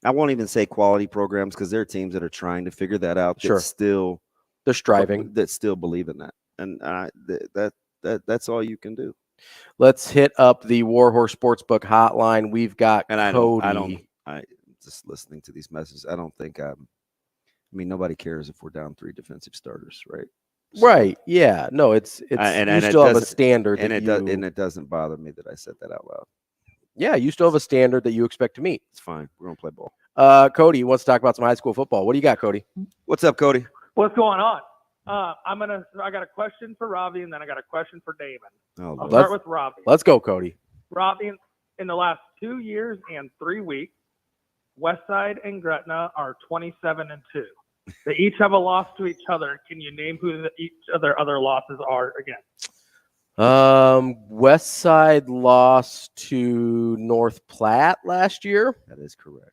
S6: I won't even say quality programs, because there are teams that are trying to figure that out.
S5: Sure. They're striving.
S6: That still believe in that. And that's all you can do.
S5: Let's hit up the Warhorse Sportsbook hotline. We've got Cody.
S6: I just listening to these messages. I don't think I mean, nobody cares if we're down 3 defensive starters, right?
S5: Right. Yeah. No, it's you still have a standard.
S6: And it doesn't bother me that I said that out loud.
S5: Yeah, you still have a standard that you expect to meet.
S6: It's fine. We're gonna play ball.
S5: Cody wants to talk about some high school football. What do you got, Cody?
S6: What's up, Cody?
S19: What's going on? I got a question for Ravi, and then I got a question for Damon. I'll start with Ravi.
S5: Let's go, Cody.
S19: Ravi, in the last 2 years and 3 weeks, Westside and Gretna are 27-2. They each have a loss to each other. Can you name who each of their other losses are again?
S5: Westside lost to North Platte last year.
S6: That is correct.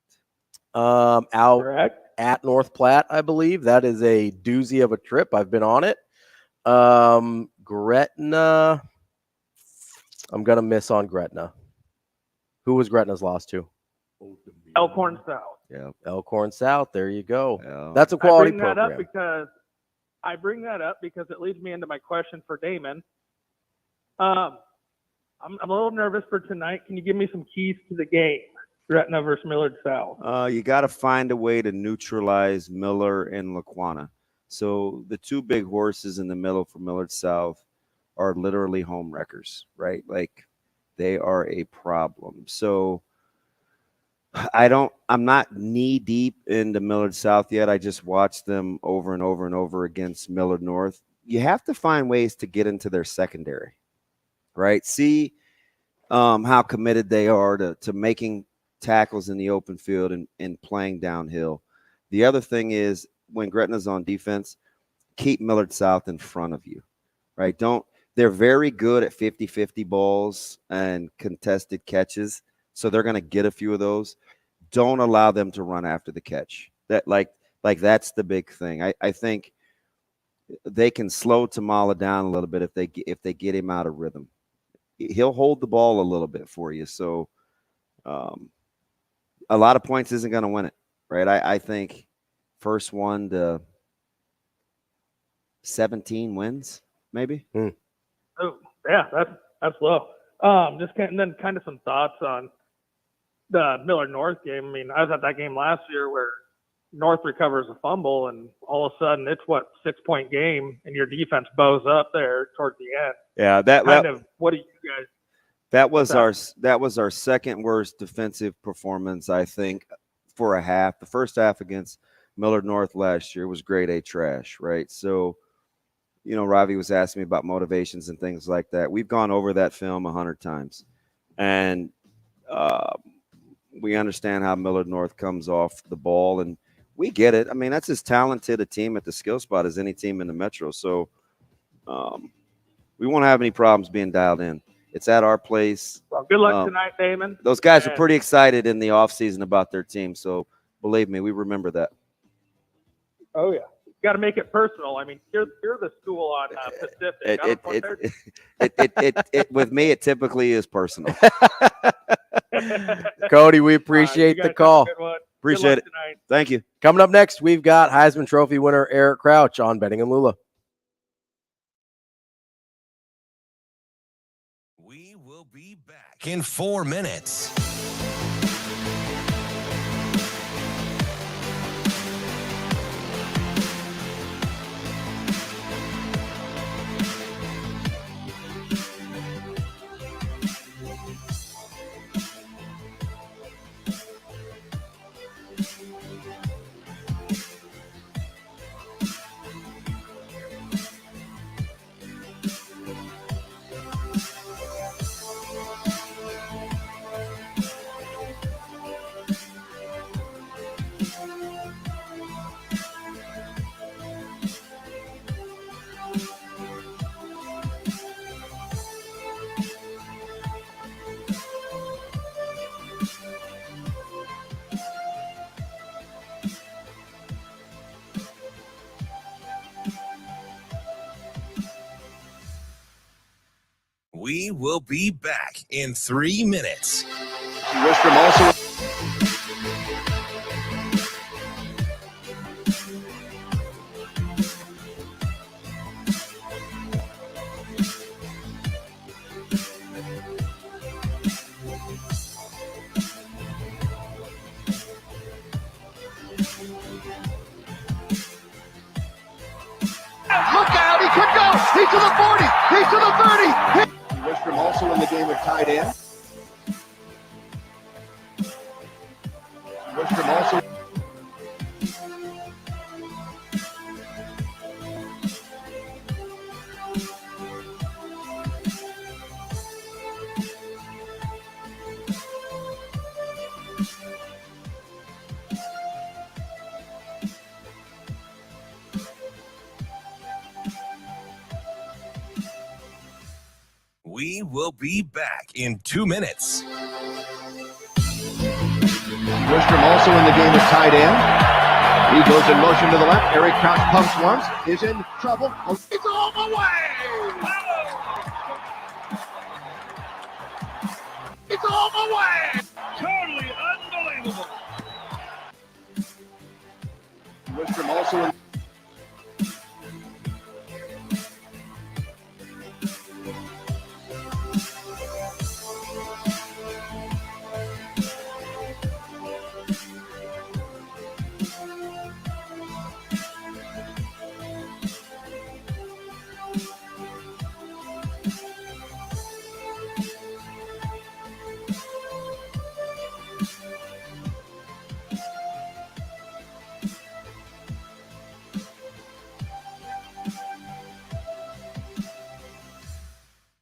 S19: Correct.
S5: At North Platte, I believe. That is a doozy of a trip. I've been on it. Gretna. I'm going to miss on Gretna. Who was Gretna's loss to?
S19: Elkhorn South.
S6: Yeah.
S5: Elkhorn South. There you go.
S6: Yeah.
S5: That's a quality
S19: I bring that up because it leads me into my question for Damon. I'm a little nervous for tonight. Can you give me some keys to the game? Gretna versus Millard South.
S6: You got to find a way to neutralize Miller and Laquana. So the 2 big horses in the middle for Millard South are literally home wreckers, right? Like they are a problem. So I'm not knee deep into Millard South yet. I just watched them over and over and over against Millard North. You have to find ways to get into their secondary, right? See how committed they are to making tackles in the open field and playing downhill. The other thing is when Gretna's on defense, keep Millard South in front of you, right? They're very good at 50-50 balls and contested catches. So they're going to get a few of those. Don't allow them to run after the catch. That like that's the big thing. I think they can slow Tamala down a little bit if they get him out of rhythm. He'll hold the ball a little bit for you. So a lot of points isn't going to win it, right? I think first 1 to 17 wins, maybe.
S19: Oh, yeah, that's low. And then kind of some thoughts on the Millard North game. I mean, I was at that game last year where North recovers a fumble, and all of a sudden it's 6-point game, and your defense bows up there towards the end.
S6: Yeah,
S19: what do you guys?
S6: That was our second worst defensive performance, I think, for a half. The first half against Millard North last year was grade A trash, right? So, Ravi was asking me about motivations and things like that. We've gone over that film 100 times, and we understand how Millard North comes off the ball, and we get it. I mean, that's as talented a team at the skill spot as any team in the Metro. So we won't have any problems being dialed in. It's at our place.
S19: Well, good luck tonight, Damon.
S6: Those guys are pretty excited in the offseason about their team. So believe me, we remember that.
S19: Oh, yeah. Got to make it personal. I mean, you're the school on Pacific.
S6: With me, it typically is personal.
S5: Cody, we appreciate the call.
S6: Appreciate it.
S19: Tonight.
S6: Thank you.
S5: Coming up next, we've got Heisman Trophy winner Eric Crouch on Benning and Lulla.
S1: We will be back in 4 minutes. We will be back in 3 minutes.
S18: Wistrom also. Look out, he could go. He's to the 40. He's to the 30. Wistrom also in the game at tight end. Wistrom also.
S1: We will be back in 2 minutes.
S18: Wistrom also in the game at tight end. He goes in motion to the left. Eric Crouch pumps once. Is in trouble. It's all the way. It's all the way.
S3: Totally unbelievable.
S18: Wistrom also in.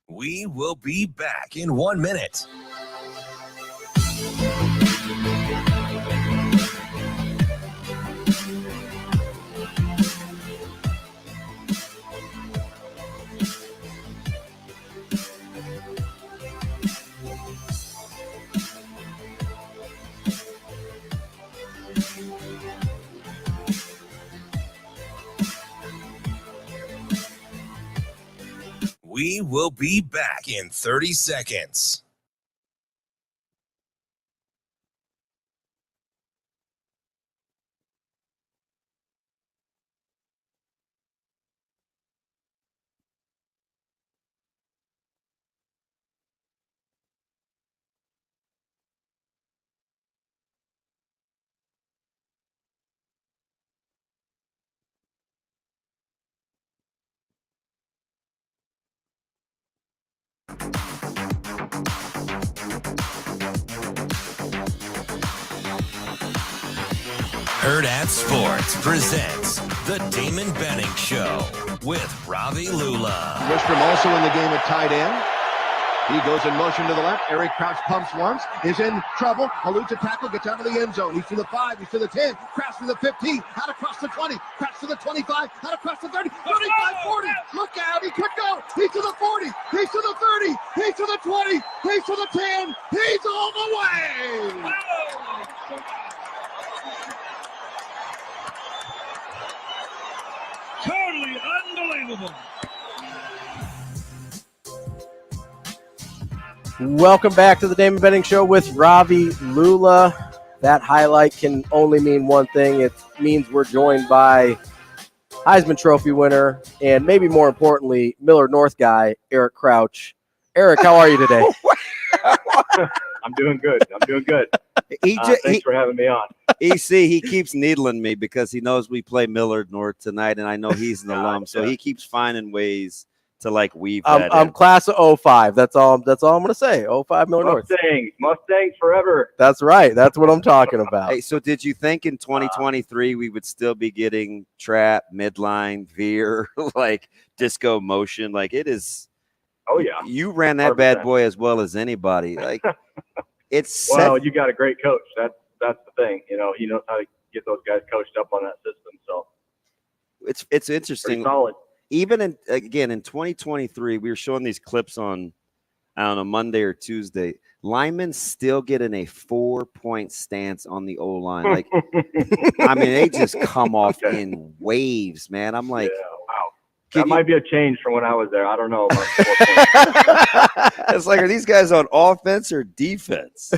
S1: We will be back in 1 minute. We will be back in 30 seconds. Hurrdat Sports presents the Damon Benning Show with Ravi Lulla.
S18: Wistrom also in the game at tight end. He goes in motion to the left. Eric Crouch pumps once. Is in trouble. Eludes a tackle. Gets out of the end zone. He's to the 5. He's to the 10. Crashes to the 15. Out across the 20. Crashes to the 25. Out across the 30. 35, 40. Look out. He could go. He's to the 40. He's to the 30. He's to the 20. He's to the 10. He's all the way.
S3: Totally unbelievable.
S5: Welcome back to the Damon Benning Show with Ravi Lulla. That highlight can only mean one thing. It means we're joined by Heisman Trophy winner and maybe more importantly, Miller North guy, Eric Crouch. Eric, how are you today?
S20: I'm doing good. Thanks for having me on.
S6: EC, he keeps needling me because he knows we play Millard North tonight, and I know he's an alum, so he keeps finding ways to like weave that
S5: I'm
S6: in.
S5: class of 05. That's all I'm going to say. 05 Miller North.
S20: Mustangs forever.
S5: That's right. That's what I'm talking about.
S6: Hey, so did you think in 2023 we would still be getting trap, midline, veer, like disco motion? Like it is.
S20: Oh yeah.
S6: You ran that 100%. Bad boy as well as anybody. Like it's
S20: well, you got a great coach. That's the thing. You know, he knows how to get those guys coached up on that system. So
S6: it's interesting.
S20: Pretty solid.
S6: Even in 2023, we were showing these clips on Monday or Tuesday. Linemen still getting a 4-point stance on the O-line. Like, I mean, they just come off in waves, man. I'm like,
S20: wow. That might be a change from when I was there. I don't know.
S6: It's like, are these guys on offense or defense?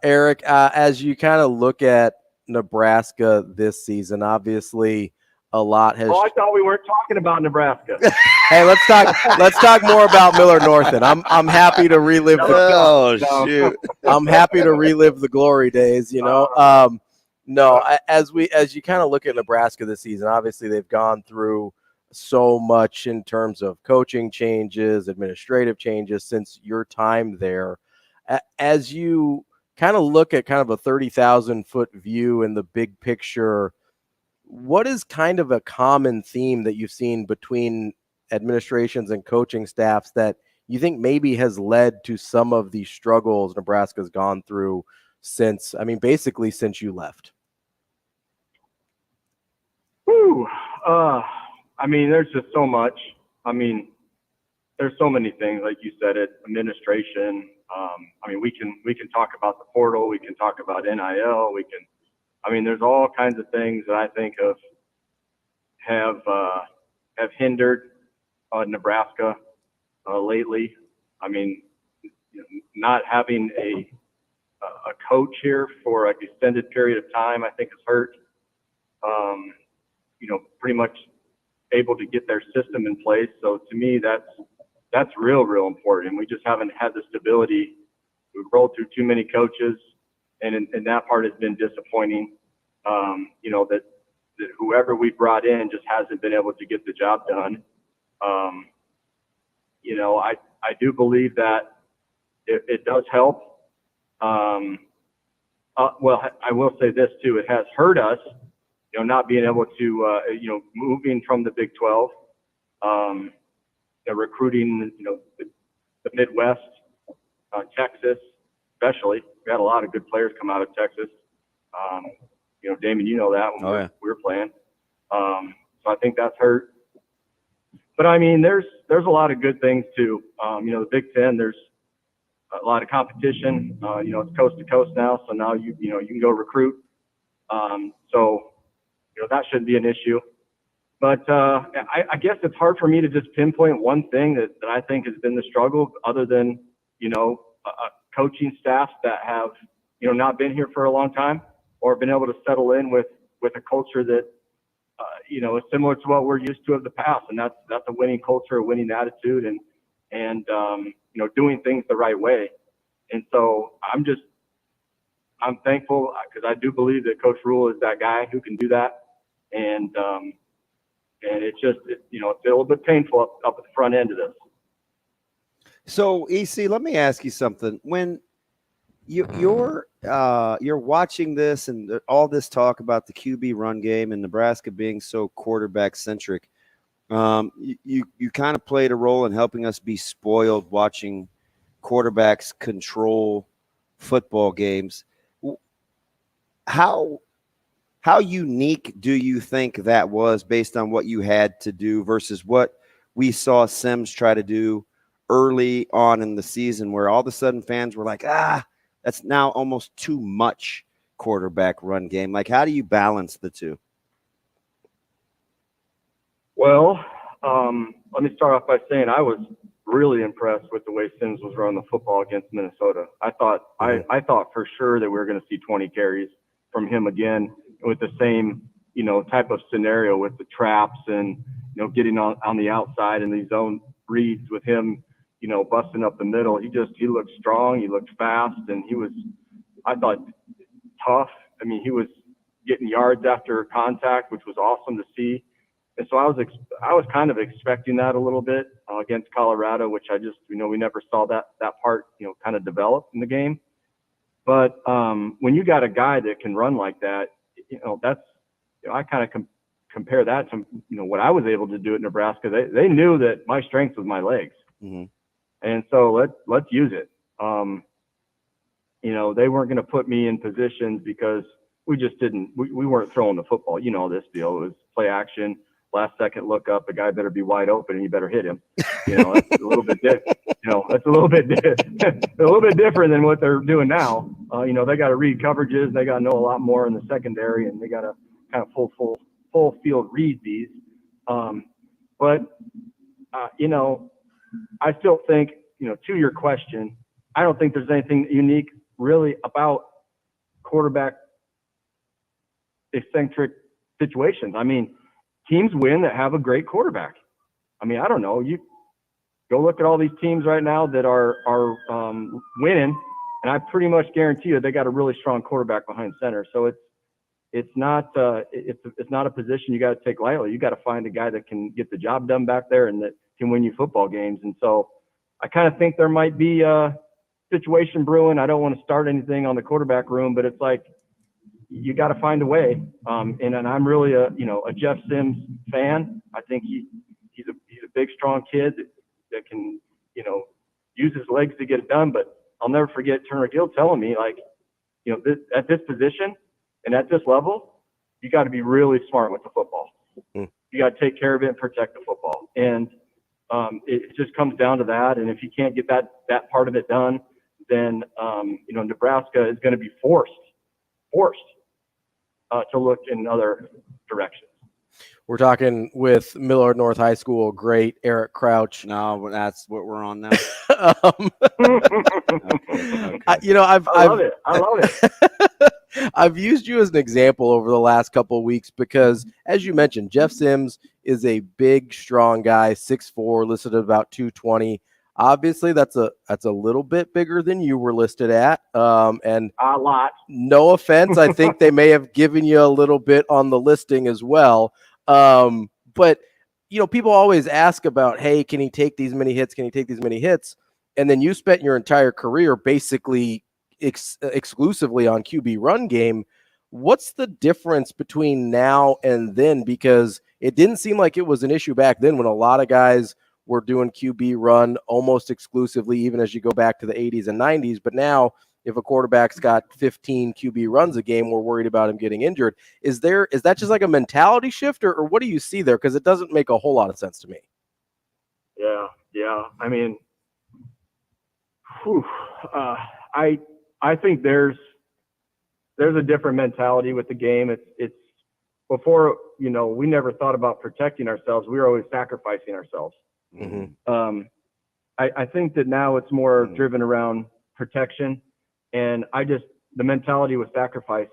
S5: Eric, as you kind of look at Nebraska this season, obviously a lot has.
S20: Oh, I thought we weren't talking about Nebraska.
S5: Hey, let's talk more about Miller Northern. I'm happy to relive.
S6: Shoot!
S5: I'm happy to relive the glory days. As you kind of look at Nebraska this season, obviously they've gone through so much in terms of coaching changes, administrative changes since your time there. As you kind of look at kind of a 30,000-foot view in the big picture, what is kind of a common theme that you've seen between administrations and coaching staffs that you think maybe has led to some of the struggles Nebraska's gone through since you left?
S20: There's just so much. There's so many things, like you said, administration. We can talk about the portal. We can talk about NIL. There's all kinds of things that I think have hindered Nebraska lately. Not having a coach here for an extended period of time, I think, has hurt. Pretty much able to get their system in place. So to me, that's real important. We just haven't had the stability. We've rolled through too many coaches, and that part has been disappointing. That whoever we brought in just hasn't been able to get the job done. I do believe that it does help. I will say this too. It has hurt us, not being able to, moving from the Big 12, recruiting, the Midwest, Texas, especially. We had a lot of good players come out of Texas. Damon, you know that when we were playing. So I think that's hurt. But there's a lot of good things too. The Big Ten, there's a lot of competition. It's coast to coast now, so now you can go recruit. That shouldn't be an issue. But I guess it's hard for me to just pinpoint one thing that I think has been the struggle, other than coaching staffs that have not been here for a long time, or been able to settle in with a culture that is similar to what we're used to of the past, and that's a winning culture, a winning attitude, and doing things the right way. And so I'm thankful, because I do believe that Coach Rhule is that guy who can do that, and it's just it's a little bit painful up at the front end of this.
S6: So, EC, let me ask you something. When you're watching this and all this talk about the QB run game and Nebraska being so quarterback centric, you kind of played a role in helping us be spoiled watching quarterbacks control football games. How unique do you think that was, based on what you had to do versus what we saw Sims try to do early on in the season, where all of a sudden fans were like, that's now almost too much quarterback run game? Like, how do you balance the two?
S20: Well, let me start off by saying I was really impressed with the way Sims was running the football against Minnesota. I thought for sure that we were going to see 20 carries from him again, with the same, type of scenario with the traps and, getting on the outside and these zone reads with him, busting up the middle. He looked strong. He looked fast, and he was, I thought, tough. He was getting yards after contact, which was awesome to see. And so I was kind of expecting that a little bit against Colorado, which we never saw that part, kind of develop in the game. But when you got a guy that can run like that, I kind of compare that to, what I was able to do at Nebraska. They knew that my strength was my legs.
S6: Mm-hmm.
S20: And so let's use it. They weren't going to put me in positions because we just didn't, we weren't throwing the football. This deal. It was play action, last second look up, the guy better be wide open and you better hit him. That's a little bit different. That's a little bit different than what they're doing now. They got to read coverages. They got to know a lot more in the secondary, and they got to kind of pull full field read these. But I still think, to your question, I don't think there's anything unique really about quarterback eccentric situations. I mean, teams win that have a great quarterback. I mean, I don't know. You go look at all these teams right now that are winning, and I pretty much guarantee you they got a really strong quarterback behind center. So it's not a position you got to take lightly. You got to find a guy that can get the job done back there and that can win you football games. And so I kind of think there might be a situation brewing. I don't want to start anything on the quarterback room, but it's like you got to find a way. And I'm really a Jeff Sims fan. I think he's a big, strong kid that can use his legs to get it done. But I'll never forget Turner Gill telling me, like, at this position and at this level, you got to be really smart with the football. You got to take care of it and protect the football. And it just comes down to that. And if you can't get that part of it done, then Nebraska is going to be forced to look in other directions.
S5: We're talking with Millard North High School great Eric Crouch.
S6: No, that's what we're on now.
S5: Okay. I love it. I've used you as an example over the last couple of weeks because, as you mentioned, Jeff Sims is a big, strong guy, 6'4", listed at about 220. Obviously, that's a little bit bigger than you were listed at. And
S20: a lot.
S5: No offense, I think they may have given you a little bit on the listing as well. But people always ask about, hey, can he take these many hits? Can he take these many hits? And then you spent your entire career basically exclusively on QB run game. What's the difference between now and then? Because it didn't seem like it was an issue back then when a lot of guys were doing QB run almost exclusively, even as you go back to the 80s and 90s. But now, if a quarterback's got 15 QB runs a game, we're worried about him getting injured. Is that just like a mentality shift, or what do you see there? Because it doesn't make a whole lot of sense to me.
S20: Yeah. I mean, I think there's a different mentality with the game. It's before, we never thought about protecting ourselves. We were always sacrificing ourselves.
S5: Mm-hmm.
S20: I think that now it's more driven around protection. And the mentality was sacrifice.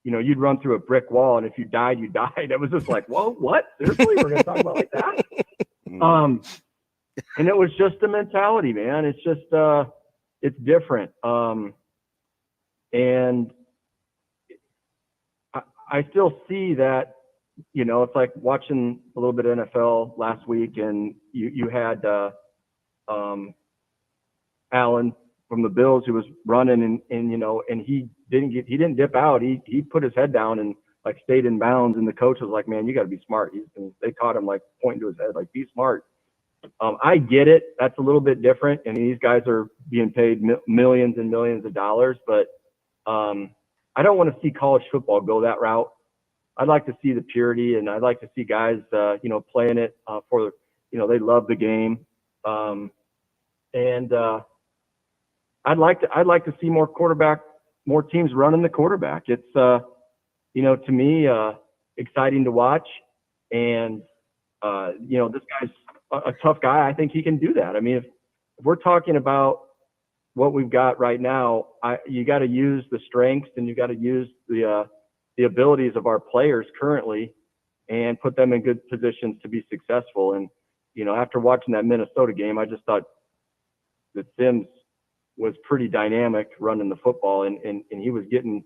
S20: You'd run through a brick wall, and if you died, you died. It was just like, whoa, what? Seriously? We're going to talk about like that? And it was just the mentality, man. It's just, it's different. And I still see that, it's like watching a little bit of NFL last week, and you had Allen from the Bills who was running and he didn't dip out. He put his head down and like stayed in bounds, and the coach was like, man, you got to be smart. They caught him like pointing to his head, like, be smart. I get it. That's a little bit different. And these guys are being paid millions and millions of dollars, but I don't want to see college football go that route. I'd like to see the purity, and I'd like to see guys, playing it for, they love the game. And I'd like to see more teams running the quarterback. It's, to me, exciting to watch. And, this guy's a tough guy. I think he can do that. I mean, if we're talking about what we've got right now, you got to use the strengths, and you got to use the abilities of our players currently and put them in good positions to be successful. And, after watching that Minnesota game, I just thought that Sims was pretty dynamic running the football, and he was getting,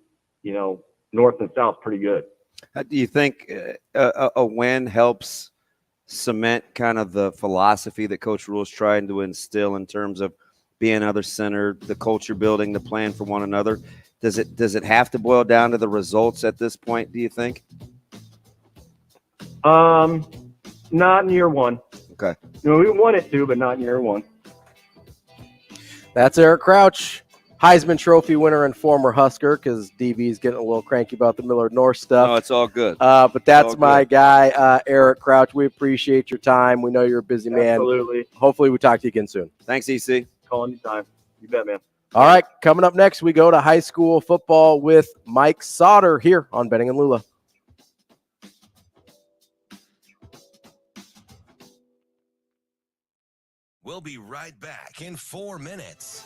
S20: north and south pretty good.
S6: Do you think a win helps cement kind of the philosophy that Coach Rhule is trying to instill in terms of being other-centered, the culture building, the plan for one another? Does it have to boil down to the results at this point, do you think?
S20: Not in year one.
S6: Okay.
S20: We want it to, but not in year one.
S5: That's Eric Crouch, Heisman Trophy winner and former Husker, because DB's getting a little cranky about the Millard North stuff.
S6: No, it's all good.
S5: But that's my guy, Eric Crouch. We appreciate your time. We know you're a busy man.
S20: Absolutely.
S5: Hopefully we talk to you again soon.
S6: Thanks, EC.
S20: Call anytime. You bet, man.
S5: All right, coming up next, we go to high school football with Mike Sautter here on Benning and Lulla.
S1: We'll be right back in 4 minutes.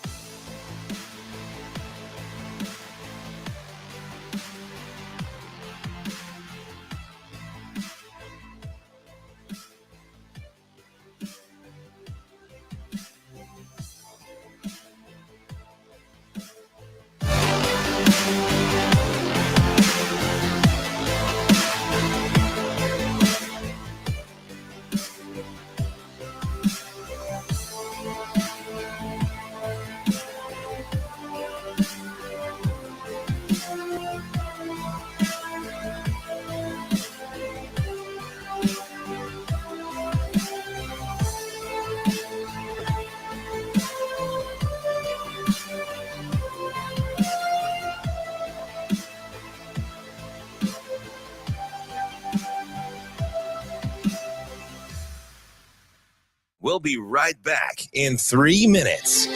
S1: We'll be right back in 3 minutes.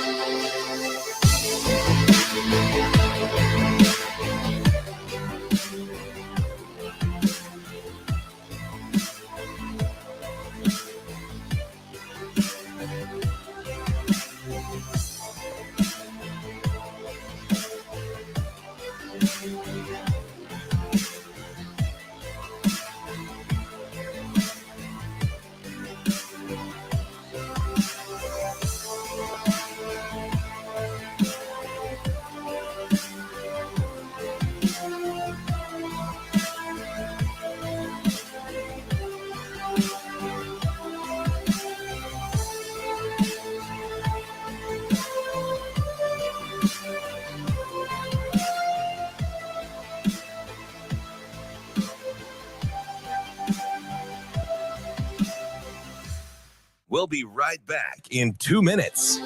S1: We'll be right back in 2 minutes.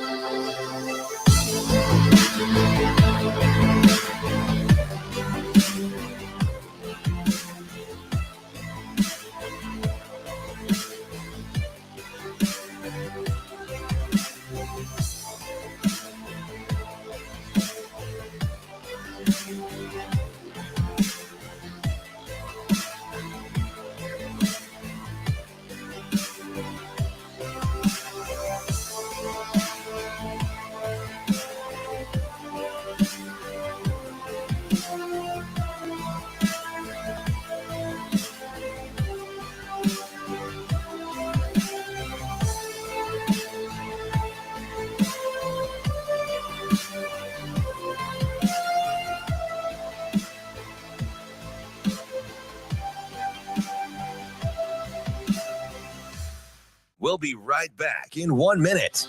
S1: We'll be right back in 1 minute.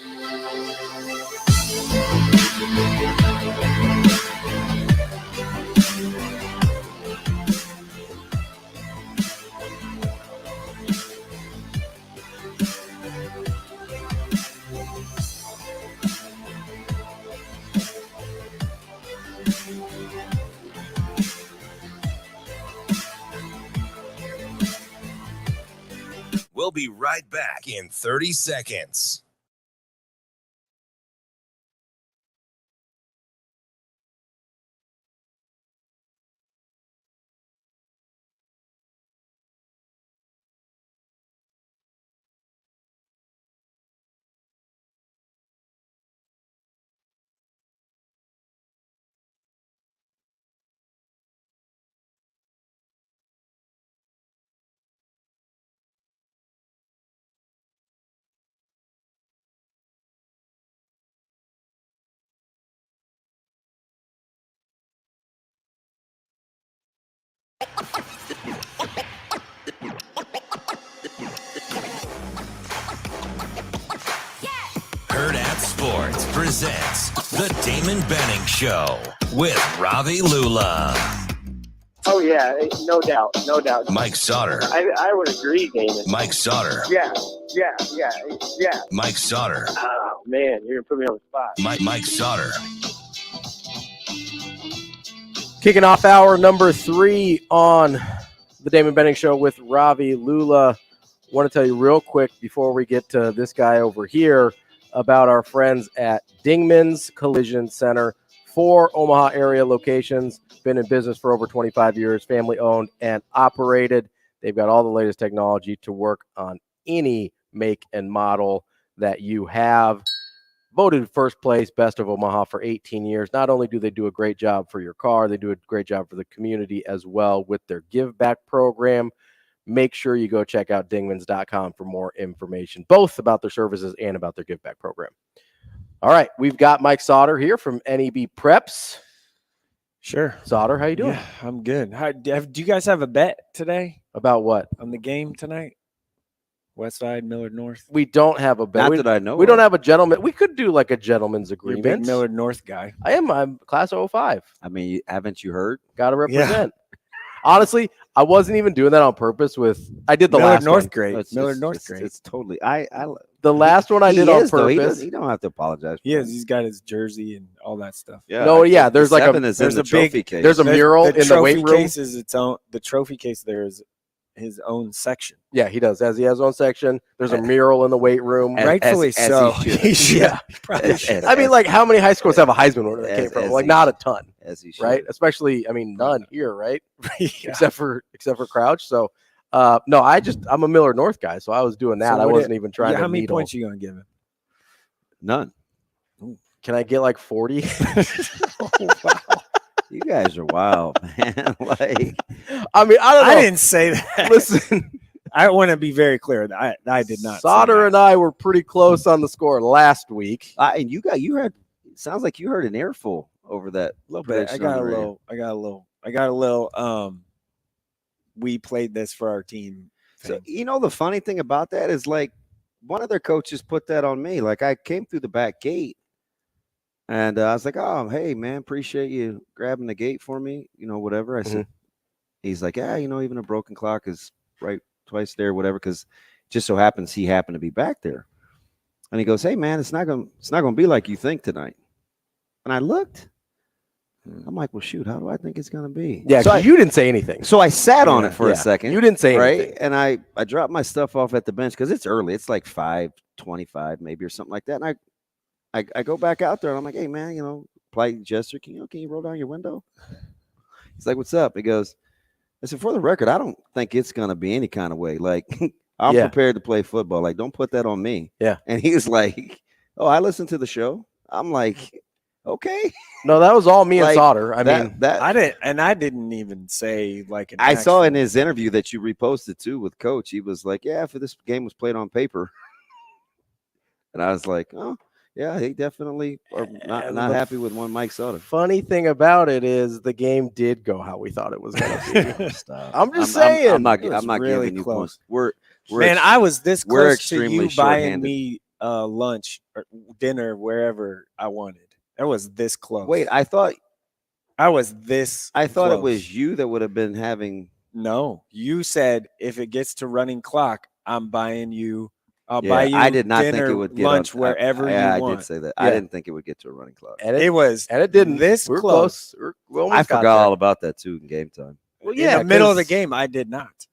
S1: We'll be right back in 30 seconds. Hurrdat Sports presents the Damon Benning Show with Ravi Lulla.
S21: Oh, yeah, no doubt, no doubt.
S1: Mike Sautter.
S21: I would agree, Damon.
S1: Mike Sautter.
S21: Yeah.
S1: Mike Sautter.
S21: Oh, man, you're going to put me on the spot.
S1: Mike Sautter.
S5: Kicking off hour number 3 on the Damon Benning Show with Ravi Lulla. Want to tell you real quick before we get to this guy over here about our friends at Dingman's Collision Center. 4 Omaha area locations, been in business for over 25 years, family owned and operated. They've got all the latest technology to work on any make and model. that you have. Voted first place, Best of Omaha for 18 years. Not only do they do a great job for your car, they do a great job for the community as well with their Give Back program. Make sure you go check out dingmans.com for more information, both about their services and about their Give Back program. All right, we've got Mike Sautter here from NEB Preps.
S4: Sure.
S5: Sautter, how you doing?
S4: Yeah, I'm good. Do you guys have a bet today?
S5: About what?
S4: On the game tonight? West Side, Millard North?
S5: We don't have a bet.
S6: Not that I know
S5: We
S6: of.
S5: don't have a gentleman. We could do like a gentleman's
S4: You're a
S5: agreement.
S4: big Millard North guy.
S5: I'm class 05.
S6: I mean, haven't you heard?
S5: Got to represent. Honestly, I wasn't even doing that on purpose. I did the
S4: Millard
S5: last
S4: North
S5: one.
S4: great. Millard North great.
S6: It's totally.
S5: The last one I did on purpose.
S6: He don't have to apologize.
S4: He is. He's got his jersey and all that stuff.
S6: Yeah.
S5: No, yeah. There's like
S6: seven
S5: a
S6: is in the trophy case.
S5: There's a mural in the weight room.
S4: Trophy case is its own. The trophy case there is his own section.
S5: Yeah, he does. He has his own section. There's a mural in the weight room.
S4: Rightfully so.
S5: He should. I mean, like, how many high schools have a Heisman winner that came from? Like, not a ton.
S6: As he should.
S5: Right? Especially, I mean, none here, right? Except for Crouch. So, no, I'm a Millard North guy, so I was doing that.
S4: So
S5: I wasn't even trying to.
S4: How many
S5: needle.
S4: points are you gonna give him?
S6: None.
S5: Can I get like 40?
S4: Oh, wow.
S6: You guys are wild, man. Like,
S5: I mean, I don't know.
S4: I didn't say that.
S5: Listen,
S4: I want to be very clear that I did not.
S5: Sautter and I were pretty close on the score last week.
S6: And you heard. Sounds like you heard an earful over that.
S4: A little bit. I got a little. We played this for our team.
S6: So, you know, the funny thing about that is, like, one of their coaches put that on me. Like, I came through the back gate, and I was like, "Oh, hey, man, appreciate you grabbing the gate for me." You know, whatever. I said. He's like, "Yeah, you know, even a broken clock is right twice there, whatever." Because just so happens he happened to be back there, and he goes, "Hey, man, it's not gonna be like you think tonight." And I looked. I'm like, well, shoot, how do I think it's going to be?
S5: Yeah,
S6: so
S5: you didn't say anything.
S6: So I sat on it for a second.
S5: You didn't say
S6: right?
S5: anything.
S6: And I dropped my stuff off at the bench because it's early. It's like 5:25 maybe or something like that. And I go back out there and I'm like, hey, man, you know, polite gesture. Can you roll down your window? He's like, what's up? He goes, I said, for the record, I don't think it's going to be any kind of way. Like, I'm prepared to play football. Like, don't put that on me.
S5: Yeah.
S6: And he was like, oh, I listened to the show. I'm like, okay.
S5: No, that was all me and
S6: Like,
S5: Sautter. I mean,
S4: I didn't even say like.
S6: I saw in his interview that you reposted too with Coach. He was like, "Yeah, if this game was played on paper," and I was like, "Oh, yeah, he definitely are not happy with one Mike Sautter."
S5: Funny thing about it is the game did go how we thought it was going to be.
S6: Stop.
S5: I'm just saying.
S6: I'm not
S4: really
S6: giving you
S4: close.
S6: points.
S4: Man, I was this
S6: we're
S4: close to you
S6: extremely
S4: buying
S6: short-handed.
S4: me lunch or dinner wherever I wanted. I was this close.
S6: Wait, I thought
S4: it
S6: was you that would have been having.
S4: No, you said if it gets to running clock, I'm buying you. I'll buy you.
S6: I did not
S4: dinner,
S6: think it would get
S4: lunch
S6: on,
S4: wherever
S6: I
S4: you want.
S6: did say that.
S5: Yeah.
S6: I didn't think it would get to a running clock.
S5: And
S4: it
S5: didn't.
S4: This
S5: we were
S4: close.
S5: We almost
S6: I
S5: got
S6: forgot
S5: there.
S6: all about that too in game time.
S5: Well,
S4: In the middle of the
S5: 'cause-
S4: game, I did not.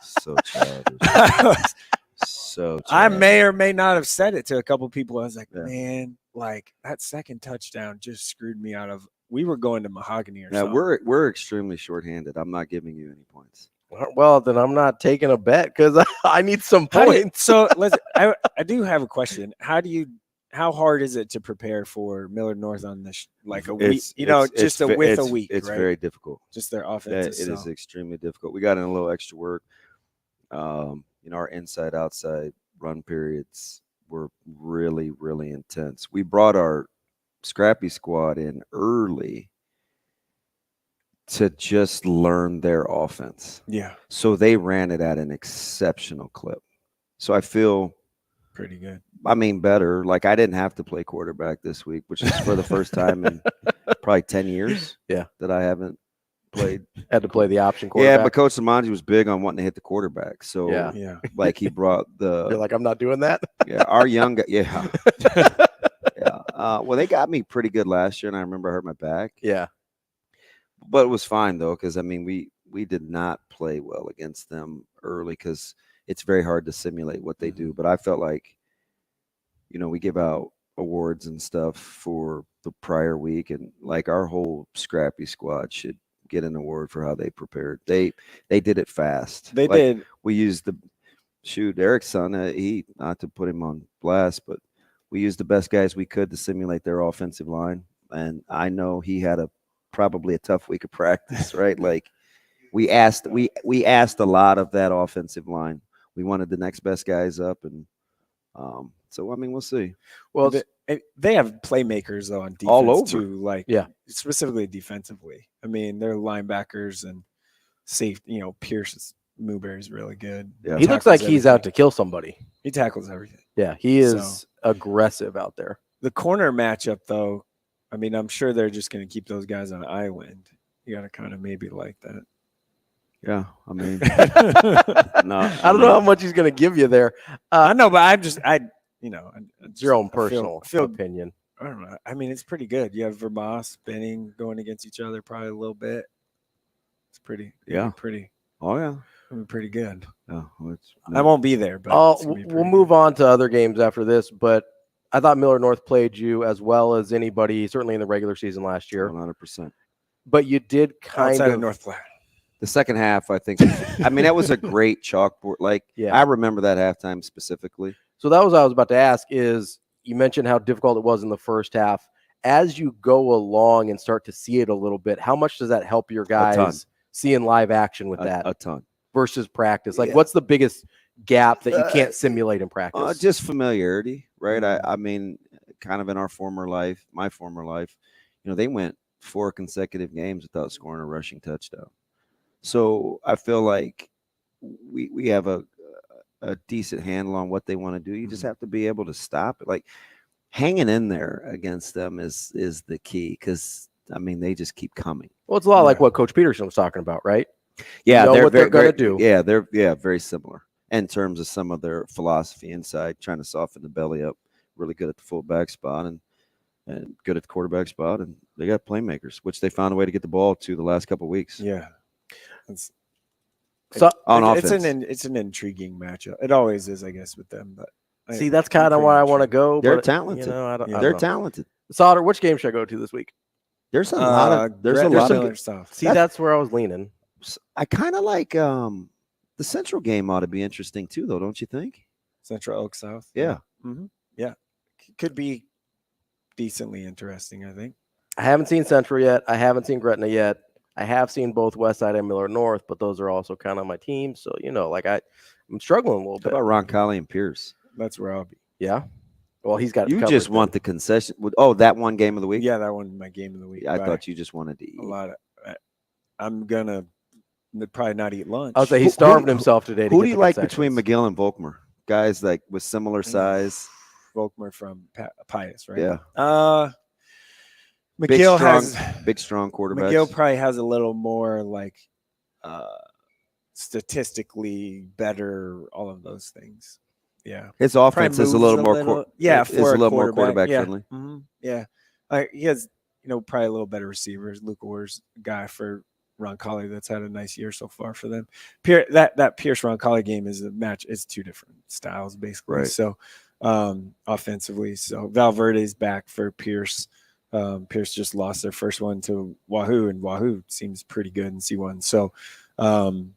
S6: So childish. So
S4: I
S6: childish.
S4: may or may not have said it to a couple people. I was like, man, like that second touchdown just screwed me out of. We were going to Mahogany or
S6: Now
S4: something.
S6: we're extremely shorthanded. I'm not giving you any points.
S5: Well, then I'm not taking a bet because I need some points.
S4: So listen, I do have a question. How hard is it to prepare for Millard North on this like a week? Just a week.
S6: It's
S4: right?
S6: very difficult.
S4: Just their offense.
S6: It is extremely difficult. We got in a little extra work. Our inside outside run periods were really, really intense. We brought our scrappy squad in early to just learn their offense.
S4: Yeah.
S6: So they ran it at an exceptional clip. So I feel
S4: pretty good.
S6: I mean, better. Like, I didn't have to play quarterback this week, which is for the first time in probably 10 years.
S5: Yeah.
S6: That I haven't played.
S5: Had to play the option quarterback.
S6: Yeah, but Coach Samanji was big on wanting to hit the quarterback. So,
S5: Yeah.
S6: like, he brought the.
S5: You're like, I'm not doing that.
S6: Yeah, our young guy. Yeah. Well, they got me pretty good last year, and I remember I hurt my back.
S5: Yeah.
S6: But it was fine, though, because, I mean, we did not play well against them early because it's very hard to simulate what they do. But I felt like, we give out awards and stuff for the prior week, and, like, our whole scrappy squad should get an award for how they prepared. They did it fast.
S4: They did.
S6: We used the shoot, Eric's son, he, not to put him on blast, but we used the best guys we could to simulate their offensive line. And I know he had probably a tough week of practice, right? Like we asked a lot of that offensive line. We wanted the next best guys up, and so I mean, we'll see.
S4: Well, they have playmakers though on defense
S6: all over
S4: too, like specifically defensively. I mean, they're linebackers and safe. You know, Pierce Mooberry's really good.
S5: Yeah. He looks like he's out to kill somebody.
S4: He tackles everything.
S5: Yeah, he is aggressive out there.
S4: The corner matchup, though, I mean, I'm sure they're just going to keep those guys on island. You got to kind of maybe like that.
S6: Yeah, I mean,
S5: I don't know how much he's going to give you there.
S4: I know, but it's
S5: your own personal opinion.
S4: I don't know. I mean, it's pretty good. You have Vermos, Benning going against each other probably a little bit. It's pretty. Pretty.
S6: Oh yeah.
S4: Pretty good.
S6: Oh,
S4: I won't be there, but
S5: we'll move on to other games after this. But I thought Miller North played you as well as anybody, certainly in the regular season last year.
S6: 100%.
S5: But you did kind of
S4: North Platte.
S6: The second half, I think. I mean, that was a great chalkboard. Like, I remember that halftime specifically.
S5: So that was what I was about to ask. Is you mentioned how difficult it was in the first half. As you go along and start to see it a little bit, how much does that help your guys seeing live action with that?
S6: A ton.
S5: Versus practice, like what's the biggest gap that you can't simulate in practice?
S6: Just familiarity, right? I mean, kind of in my former life, they went 4 consecutive games without scoring a rushing touchdown. So I feel like we have a decent handle on what they want to do. You just have to be able to stop it. Like hanging in there against them is the key, because I mean they just keep coming.
S5: Well, it's a lot like what Coach Peterson was talking about, right?
S6: Yeah,
S5: they're going to do.
S6: Yeah, they're very similar in terms of some of their philosophy inside, trying to soften the belly up. Really good at the fullback spot and good at the quarterback spot, and they got playmakers, which they found a way to get the ball to the last couple of weeks.
S4: Yeah,
S6: on offense,
S4: it's an intriguing matchup. It always is, I guess, with them. But
S5: see, that's kind of why I want to go.
S6: They're
S5: but,
S6: talented. They're talented.
S5: Sautter, which game should I go to this week?
S6: There's a lot of
S4: stuff.
S5: See, that's where I was leaning.
S6: I kind of like the Central game ought to be interesting too, though, don't you think?
S4: Central Oak South.
S6: Yeah.
S4: Mm-hmm. Yeah. Could be decently interesting, I think.
S5: I haven't seen Central yet. I haven't seen Gretna yet. I have seen both Westside and Miller North, but those are also kind of my team. So, I'm struggling a little bit.
S6: How about Roncalli and Pierce?
S4: That's where I'll be.
S5: Yeah. Well, he's got
S6: you just want the concession. That one game of the week?
S4: Yeah, that one my game of the week.
S6: I thought you just wanted to eat.
S4: A lot of I'm going to probably not eat lunch.
S5: I'll say he starved himself today.
S6: Who do you like between McGill and Volkmer? Guys like with similar size.
S4: Volkmer from Pius, right?
S6: Yeah.
S4: McGill has
S6: big, strong quarterbacks.
S4: McGill probably has a little more like statistically better, all of those things. Yeah.
S6: His offense is a little more quarterback friendly.
S4: Mm-hmm. Yeah. He has, probably a little better receivers. Luke Orr's guy for Roncalli that's had a nice year so far for them. That Pierce Roncalli game is a match. It's two different styles basically.
S6: Right.
S4: So offensively, so Valverde's back for Pierce. Pierce just lost their first one to Wahoo, and Wahoo seems pretty good in C1. So I'm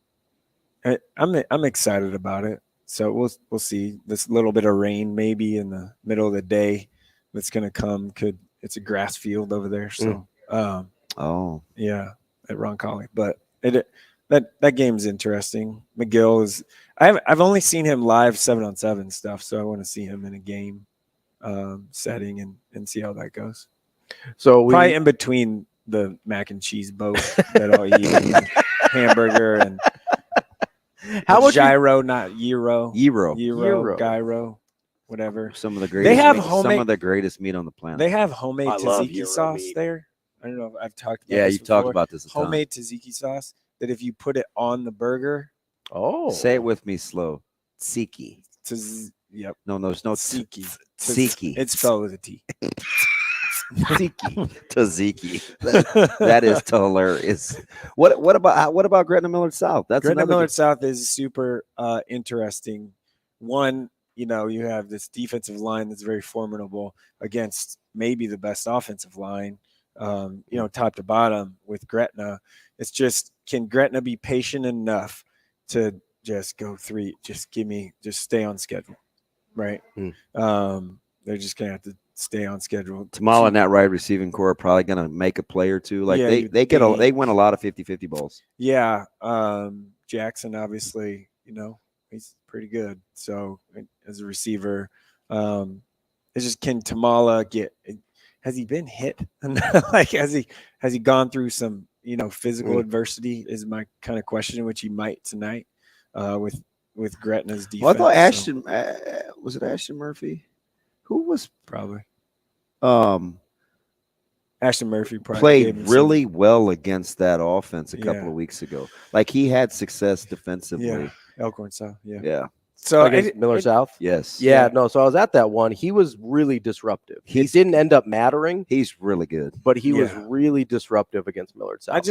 S4: excited about it. So we'll see. This little bit of rain maybe in the middle of the day that's going to come. It's a grass field over there. So yeah, at Roncalli. But that game's interesting. McGill is I've only seen him live 7-on-7 stuff, so I want to see him in a game setting and see how that goes.
S5: So
S4: probably in between the mac and cheese boat that I'll eat, and hamburger and
S5: how much
S4: gyro, not gyro,
S6: gyro,
S4: gyro, whatever.
S6: Some of the greatest.
S4: They have
S6: some of the greatest meat on the planet.
S4: They have homemade tzatziki sauce there. I don't know if I've talked about this
S6: you
S4: before.
S6: talked about this.
S4: Homemade tzatziki sauce that if you put it on the burger.
S6: Say it with me slow. Tzatziki.
S4: Yep.
S6: No, there's no
S4: tzatziki.
S6: Tzatziki.
S4: It's spelled with a T.
S6: Tzatziki. That is hilarious. What about Gretna Millard South? That's
S4: Gretna Millard South is super interesting. One, you have this defensive line that's very formidable against maybe the best offensive line. Top to bottom with Gretna. It's just, can Gretna be patient enough to just go 3. Just stay on schedule, right? They're just gonna have to stay on schedule.
S6: Tamala and that right receiving core are probably gonna make a play or two. Like they win a lot of 50-50 balls.
S4: Yeah, Jackson obviously, he's pretty good. So as a receiver, it's just, can Tamala has he been hit? Like has he gone through some physical adversity? Is my kind of question, which he might tonight with Gretna's defense.
S6: Well, I thought Ashton was it Ashton Murphy? Who was
S4: probably
S6: Ashton
S4: Murphy
S6: played really well against that offense a couple of weeks ago. Like he had success defensively.
S4: Yeah, Elkhorn South.
S6: Yeah.
S5: So against Miller South?
S6: Yes.
S5: Yeah, no. So I was at that one. He was really disruptive. He didn't end up mattering.
S6: He's really good.
S5: But he was really disruptive against Millard South.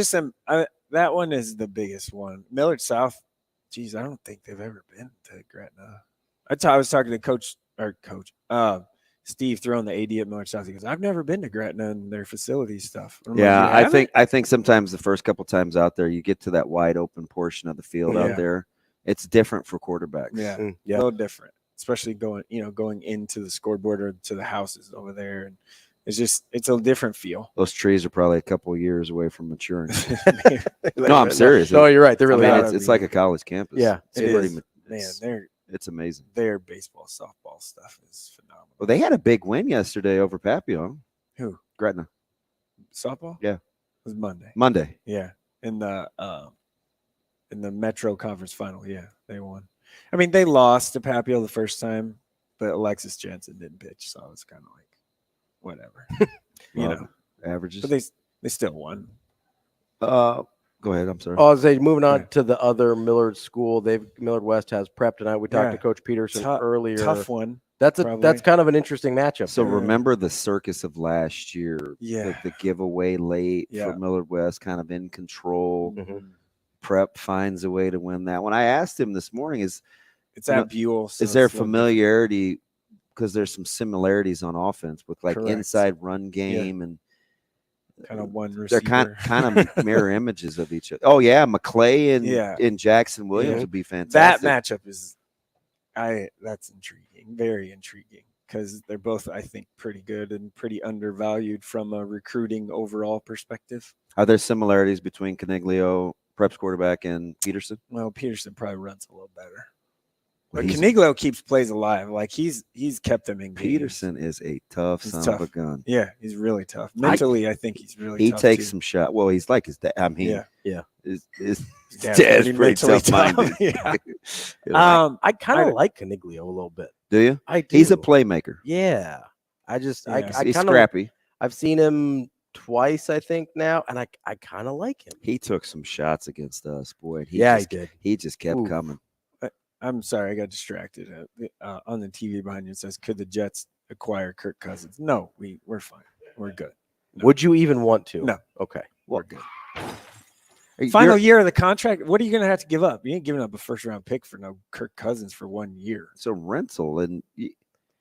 S4: That one is the biggest one. Millard South, geez, I don't think they've ever been to Gretna. I was talking to Steve throwing the AD at Millard South. He goes, I've never been to Gretna and their facility stuff.
S6: Yeah, I think sometimes the first couple times out there, you get to that wide open portion of the field out there. It's different for quarterbacks.
S4: Yeah, a little different, especially going into the scoreboard or to the houses over there. And it's a different feel.
S6: Those trees are probably a couple of years away from maturing. No, I'm serious.
S5: No, you're right. They really are.
S6: It's like a college campus.
S5: Yeah,
S6: it's amazing.
S4: Their baseball, softball stuff is phenomenal.
S6: Well, they had a big win yesterday over Papillon.
S4: Who?
S6: Gretna.
S4: Softball?
S6: Yeah.
S4: It was Monday.
S6: Monday.
S4: Yeah. In the Metro Conference Final, they won. I mean, they lost to Papio the first time, but Alexis Jensen didn't pitch, so it's kind of like whatever.
S6: Averages.
S4: But they still won.
S6: Go ahead. I'm sorry.
S5: I was saying, moving on to the other Millard school. Millard West has prep tonight. We talked to Coach Peterson earlier.
S4: Tough one.
S5: That's kind of an interesting matchup.
S6: So remember the circus of last year.
S4: Yeah.
S6: The giveaway late for Millard West, kind of in control.
S5: Mm-hmm.
S6: Prep finds a way to win that one. I asked him this morning, it's
S4: at Buell. So
S6: is there familiarity? Because there's some similarities on offense with like inside run game and
S4: kind of one receiver.
S6: They're kind of mirror images of each other. Oh yeah, McClay and Jackson Williams would be fantastic.
S4: That matchup is, that's intriguing, very intriguing, because they're both, I think, pretty good and pretty undervalued from a recruiting overall perspective.
S6: Are there similarities between Caniglio, Prep's quarterback, and Peterson?
S4: Well, Peterson probably runs a little better. But Caniglio keeps plays alive. Like he's kept them in games.
S6: Peterson is a tough son of a gun.
S4: Yeah, he's really tough. Mentally, I think he's really
S6: he
S4: tough.
S6: He takes some shot. Well, he's like his dad. I mean, his
S4: dad's
S6: pretty tough-minded.
S5: I kind of like Caniglio a little bit.
S6: Do you?
S5: I do.
S6: He's a playmaker.
S5: Yeah.
S6: He's scrappy.
S5: I've seen him twice, I think, now, and I kind of like him.
S6: He took some shots against us, boy.
S5: He did.
S6: He just kept coming.
S4: I'm sorry, I got distracted. On the TV behind you, it says, could the Jets acquire Kirk Cousins? No, we're fine. We're good. No.
S5: Would you even want to?
S4: No.
S5: Okay.
S4: We're good. Final year of the contract, what are you going to have to give up? You ain't giving up a first-round pick for no Kirk Cousins for 1 year.
S6: It's a rental, and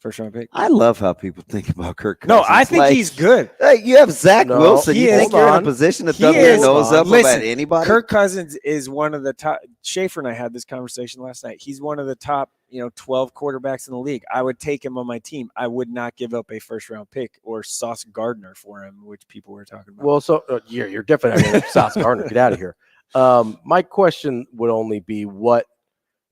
S4: first-round pick.
S6: I love how people think about Kirk Cousins.
S4: No, I think he's good.
S6: Hey, you have Zach Wilson. You think you're in a position to thumb your nose up about anybody?
S4: Kirk Cousins is one of the top. Schaefer and I had this conversation last night. He's one of the top, 12 quarterbacks in the league. I would take him on my team. I would not give up a first-round pick or Sauce Gardner for him, which people were talking about.
S5: Well, so you're different. I mean, Sauce Gardner, get out of here. My question would only be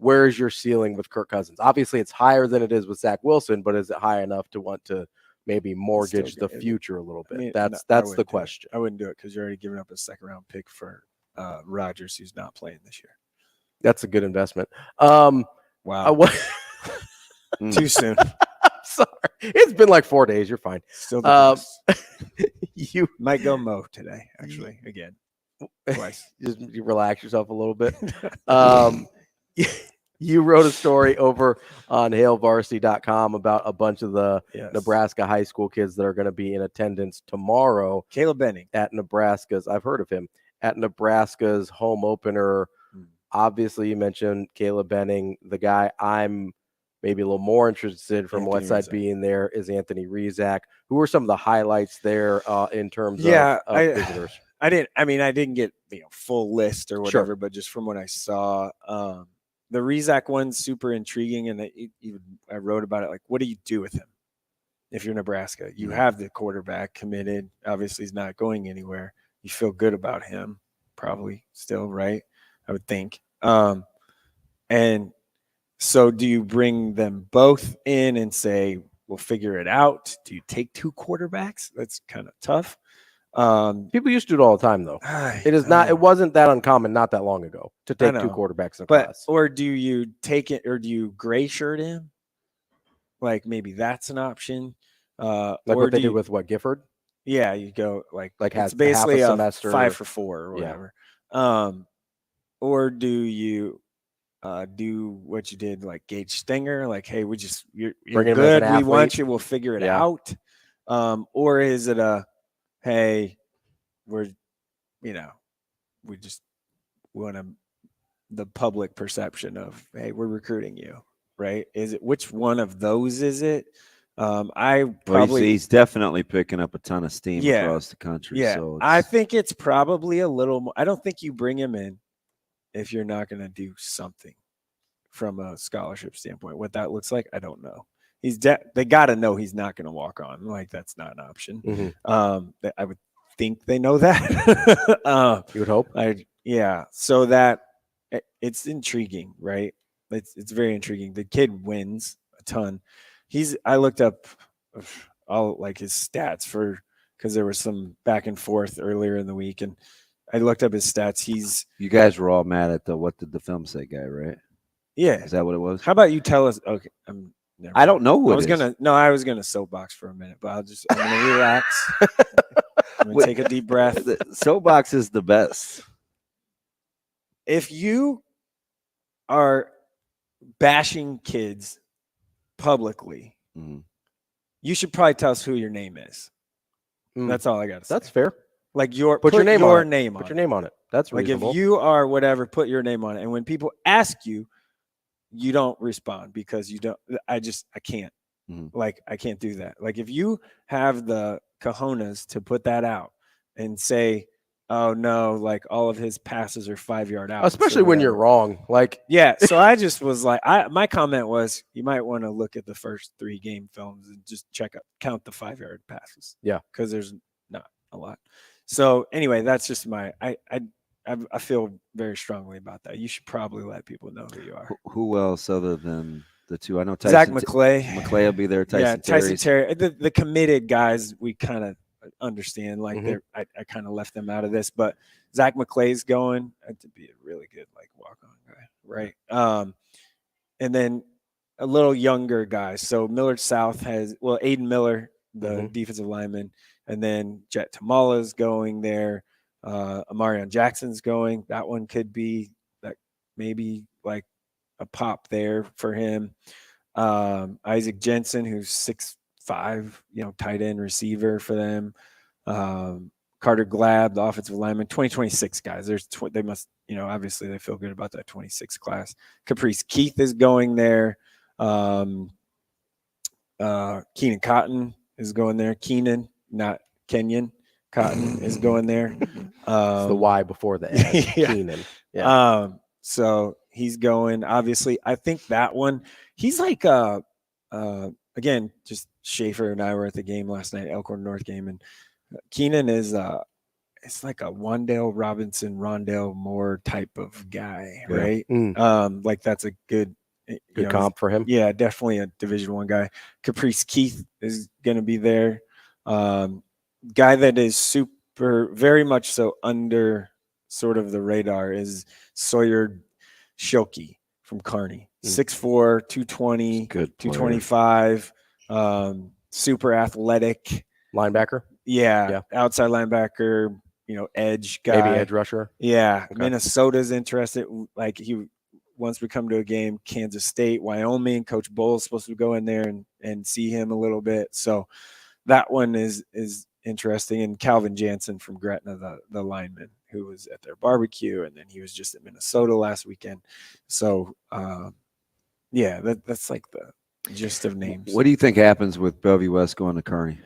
S5: where is your ceiling with Kirk Cousins? Obviously, it's higher than it is with Zach Wilson, but is it high enough to want to maybe mortgage the future a little bit? I mean, that's the question.
S4: I wouldn't do it because you're already giving up a second-round pick for Rodgers, who's not playing this year.
S5: That's a good investment.
S4: Wow. Too soon.
S5: I'm sorry. It's been like 4 days. You're fine.
S4: Still
S5: you
S4: might go mow today, actually, again. Twice.
S5: Just you relax yourself a little bit. You wrote a story over on HailVarsity.com about a bunch of the Nebraska high school kids that are going to be in attendance tomorrow.
S4: Caleb Benning
S5: at Nebraska's. I've heard of him at Nebraska's home opener. Obviously, you mentioned Caleb Benning. The guy I'm maybe a little more interested from Westside being there is Anthony Rizak. Who are some of the highlights there in terms of visitors?
S4: I didn't get full list or whatever, but just from what I saw, the Rizak one's super intriguing, and I wrote about it. Like, what do you do with him if you're Nebraska? You have the quarterback committed. Obviously, he's not going anywhere. You feel good about him, probably still, right? I would think. And so do you bring them both in and say, we'll figure it out? Do you take 2 quarterbacks? That's kind of tough.
S5: People used to do it all the time, though. It wasn't that uncommon not that long ago to take 2 quarterbacks in a class.
S4: Or do you take it, or do you gray shirt him? Like, maybe that's an option.
S5: Like what they did with Gifford?
S4: Yeah, you go like
S5: has
S4: it's basically
S5: half a
S4: a
S5: semester,
S4: 5 for 4 or whatever. Or do you do what you did like Gage Stenger? Like, hey, you're good. We want you. We'll figure it out. Or is it hey, we just want the public perception of, hey, we're recruiting you, right? Is it, which one of those is it?
S6: He's definitely picking up a ton of steam across the country.
S4: Yeah,
S6: so
S4: I think it's probably a little more. I don't think you bring him in if you're not going to do something from a scholarship standpoint. What that looks like, I don't know. They got to know he's not going to walk on. Like, that's not an option. I would think they know that.
S5: You would hope.
S4: So that it's intriguing, right? It's very intriguing. The kid wins a ton. I looked up all like his stats because there was some back and forth earlier in the week, and I looked up his stats.
S6: You guys were all mad at the what did the film say guy, right?
S4: Yeah.
S6: Is that what it was?
S4: How about you tell us? Okay.
S6: I don't know who
S4: I was gonna soapbox for a minute, but I'm gonna relax. I'm gonna take a deep breath.
S6: The soapbox is the best.
S4: If you are bashing kids publicly, you should probably tell us who your name is. That's all I got to say.
S5: That's fair.
S4: Like
S5: put your name on it. That's
S4: Like,
S5: reasonable.
S4: if you are whatever, put your name on it. And when people ask you, you don't respond because you don't. I can't. Like, I can't do that. Like, if you have the cojones to put that out and say, oh no, like all of his passes are 5-yard out,
S5: especially when you're wrong. Like,
S4: yeah. So I just was like, my comment was, you might want to look at the first 3 game films and just count the 5-yard passes.
S5: Yeah,
S4: because there's not a lot. So anyway, that's just I feel very strongly about that. You should probably let people know who you are.
S6: Who else other than the 2? I know Tyson,
S4: Zach McClay.
S6: McClay will be there.
S4: Tyson Terry. The committed guys, we kind of understand. Like, I kind of left them out of this, but Zach McClay's going to be a really good like walk-on guy, right? And then a little younger guys. So Millard South has Aiden Miller, the defensive lineman, and then Jet Tamala's going there. Amarion Jackson's going. That one could be that maybe like a pop there for him. Isaac Jensen, who's 6'5", tight end receiver for them. Carter Glab, the offensive lineman. 2026 guys. They must, obviously they feel good about that 26 class. Caprice Keith is going there. Keenan Cotton is going there. Keenan, not Kenyon. Cotton is going there.
S5: It's the Y before the N. Keenan.
S4: Yeah. So he's going. Obviously, I think that one. He's like again, just Schaefer and I were at the game last night, Elkhorn North game, and Keenan is it's like a Wandale Robinson, Rondale Moore type of guy, right? Like, that's a good
S5: comp for him.
S4: Yeah, definitely a Division I guy. Caprice Keith is going to be there. Guy that is very much so under sort of the radar is Sawyer Shilkey from Kearney. 6'4", 220, 225, super athletic.
S5: Linebacker?
S4: Yeah. Outside linebacker, edge guy.
S5: Maybe edge rusher?
S4: Yeah. Okay. Minnesota's interested. Like, he wants to come to a game. Kansas State, Wyoming. Coach Bull's supposed to go in there and see him a little bit. So that one is interesting. And Calvin Jansen from Gretna, the lineman, who was at their barbecue, and then he was just at Minnesota last weekend. So, that's like the gist of names.
S6: What do you think happens with Bellevue West going to Kearney?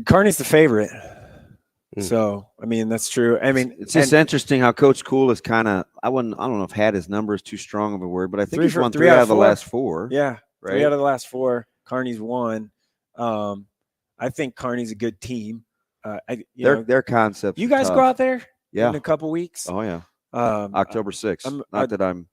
S4: Kearney's the favorite. So, I mean, that's true. I mean,
S6: it's just interesting how Coach Cool is kind of, I don't know if had his number is too strong of a word, but I think he's won 3 out of the last 4.
S4: Yeah.
S6: Right?
S4: 3 out of the last 4. Kearney's won. I think Kearney's a good team.
S6: Their concept.
S4: You guys
S6: tough.
S4: go out there
S6: in
S4: a couple weeks?
S6: Oh, yeah. October 6th.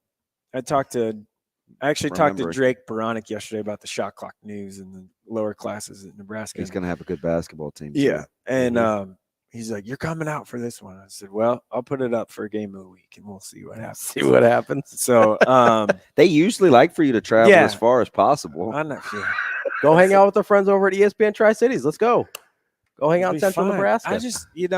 S4: I actually talked to Drake Baronic yesterday about the shot clock news and the lower classes at Nebraska.
S6: He's going to have a good basketball team.
S4: Yeah.
S6: Too.
S4: And he's like, you're coming out for this one. I said, well, I'll put it up for a game of the week and we'll see what happens. So
S6: they usually like for you to travel as far as possible.
S4: I'm not sure.
S5: Go hang out with our friends over at ESPN Tri-Cities. Let's go. Go hang out in Central Nebraska.
S4: I just,
S6: yeah,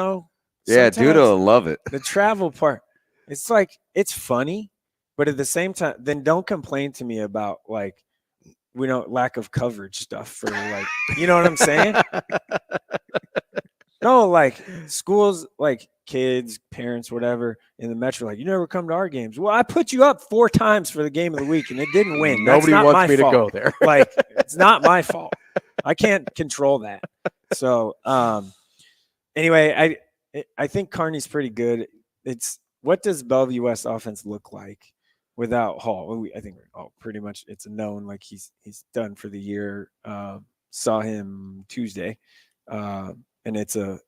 S6: dude will love it.
S4: The travel part, it's like, it's funny, but at the same time, then don't complain to me about like, lack of coverage stuff for like, you know what I'm saying? No, like schools, like kids, parents, whatever in the metro, like, you never come to our games. Well, I put you up 4 times for the game of the week and it didn't win.
S5: Nobody wants me to go there.
S4: Like, it's not my fault. I can't control that. So, anyway, I think Kearney's pretty good. It's what does Bellevue West offense look like without Hall? I think pretty much it's a known. Like he's done for the year. Saw him Tuesday, and it's a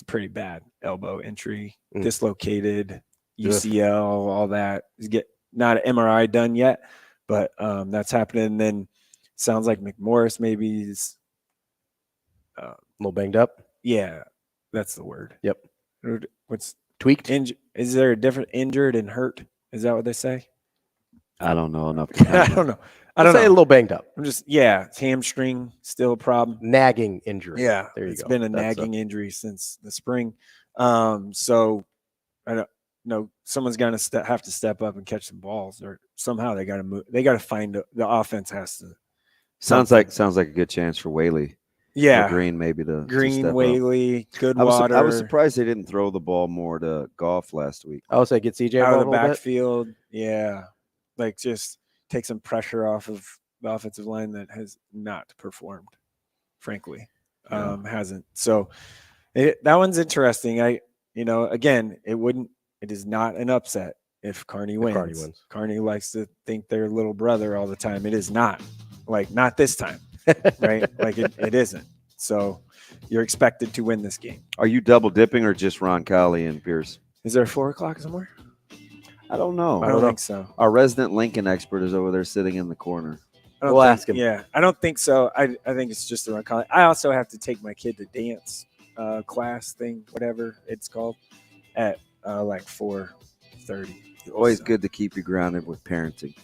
S4: pretty bad elbow injury, dislocated UCL, all that. Not an MRI done yet, but that's happening. And then sounds like McMorris maybe is
S5: a little banged up.
S4: Yeah, that's the word.
S5: Yep.
S4: What's
S5: tweaked?
S4: Is there a different injured and hurt? Is that what they say?
S6: I don't know enough.
S4: I don't know. I don't
S5: say
S4: know.
S5: A little banged up.
S4: I'm just it's hamstring still a problem.
S5: Nagging injury.
S4: Yeah,
S5: there you go.
S4: It's been a nagging injury since the spring. So I don't know. Someone's gonna have to step up and catch some balls, or somehow they got to move. They got to find the offense has to.
S6: Sounds like a good chance for Whaley.
S4: Yeah,
S6: Green maybe to
S4: Green,
S6: step
S4: Whaley,
S6: up.
S4: Goodwater.
S6: I was surprised they didn't throw the ball more to Goff last week.
S5: I would say get CJ
S4: out of the
S5: bit.
S4: backfield. Yeah, like just take some pressure off of the offensive line that has not performed. Frankly, hasn't. So that one's interesting. Again, it is not an upset if Kearney wins. Kearney likes to think they're little brother all the time. It is not. Like, not this time, right? Like, it isn't. So you're expected to win this game.
S6: Are you double dipping or just Roncalli and Pierce?
S4: Is there 4 o'clock somewhere?
S6: I don't know.
S4: I don't think so.
S6: Our resident Lincoln expert is over there sitting in the corner.
S5: We'll ask him.
S4: Yeah, I don't think so. I think it's just the Roncalli. I also have to take my kid to dance class thing, whatever it's called, at like 4:30.
S6: Always good to keep you grounded with parenting.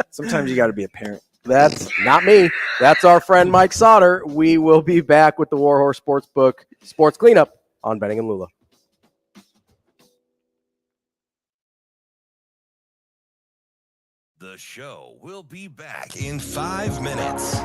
S4: Sometimes you got to be a parent.
S5: That's not me. That's our friend Mike Sautter. We will be back with the Warhorse Sportsbook Sports Cleanup on Benning and Lulla.
S1: The show will be back in 5 minutes.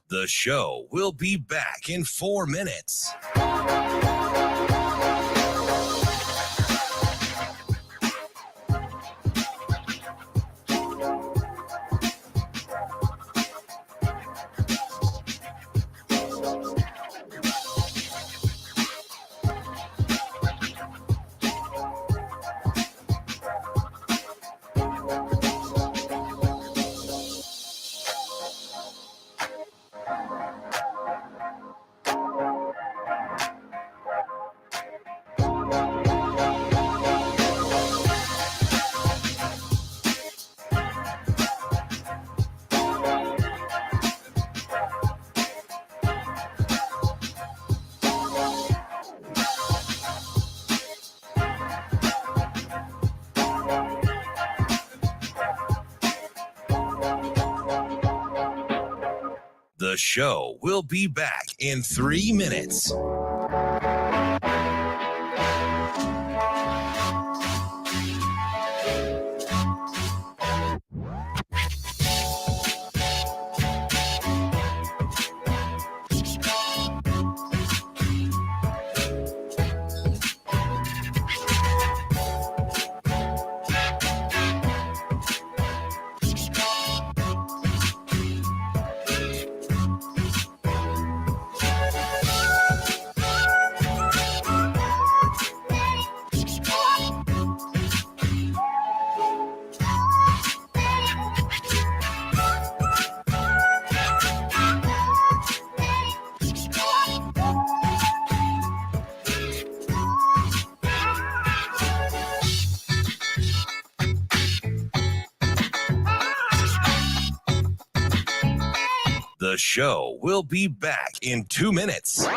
S1: The show will be back in 4 minutes. show will be back in 3 minutes. The show will be back in 2 minutes.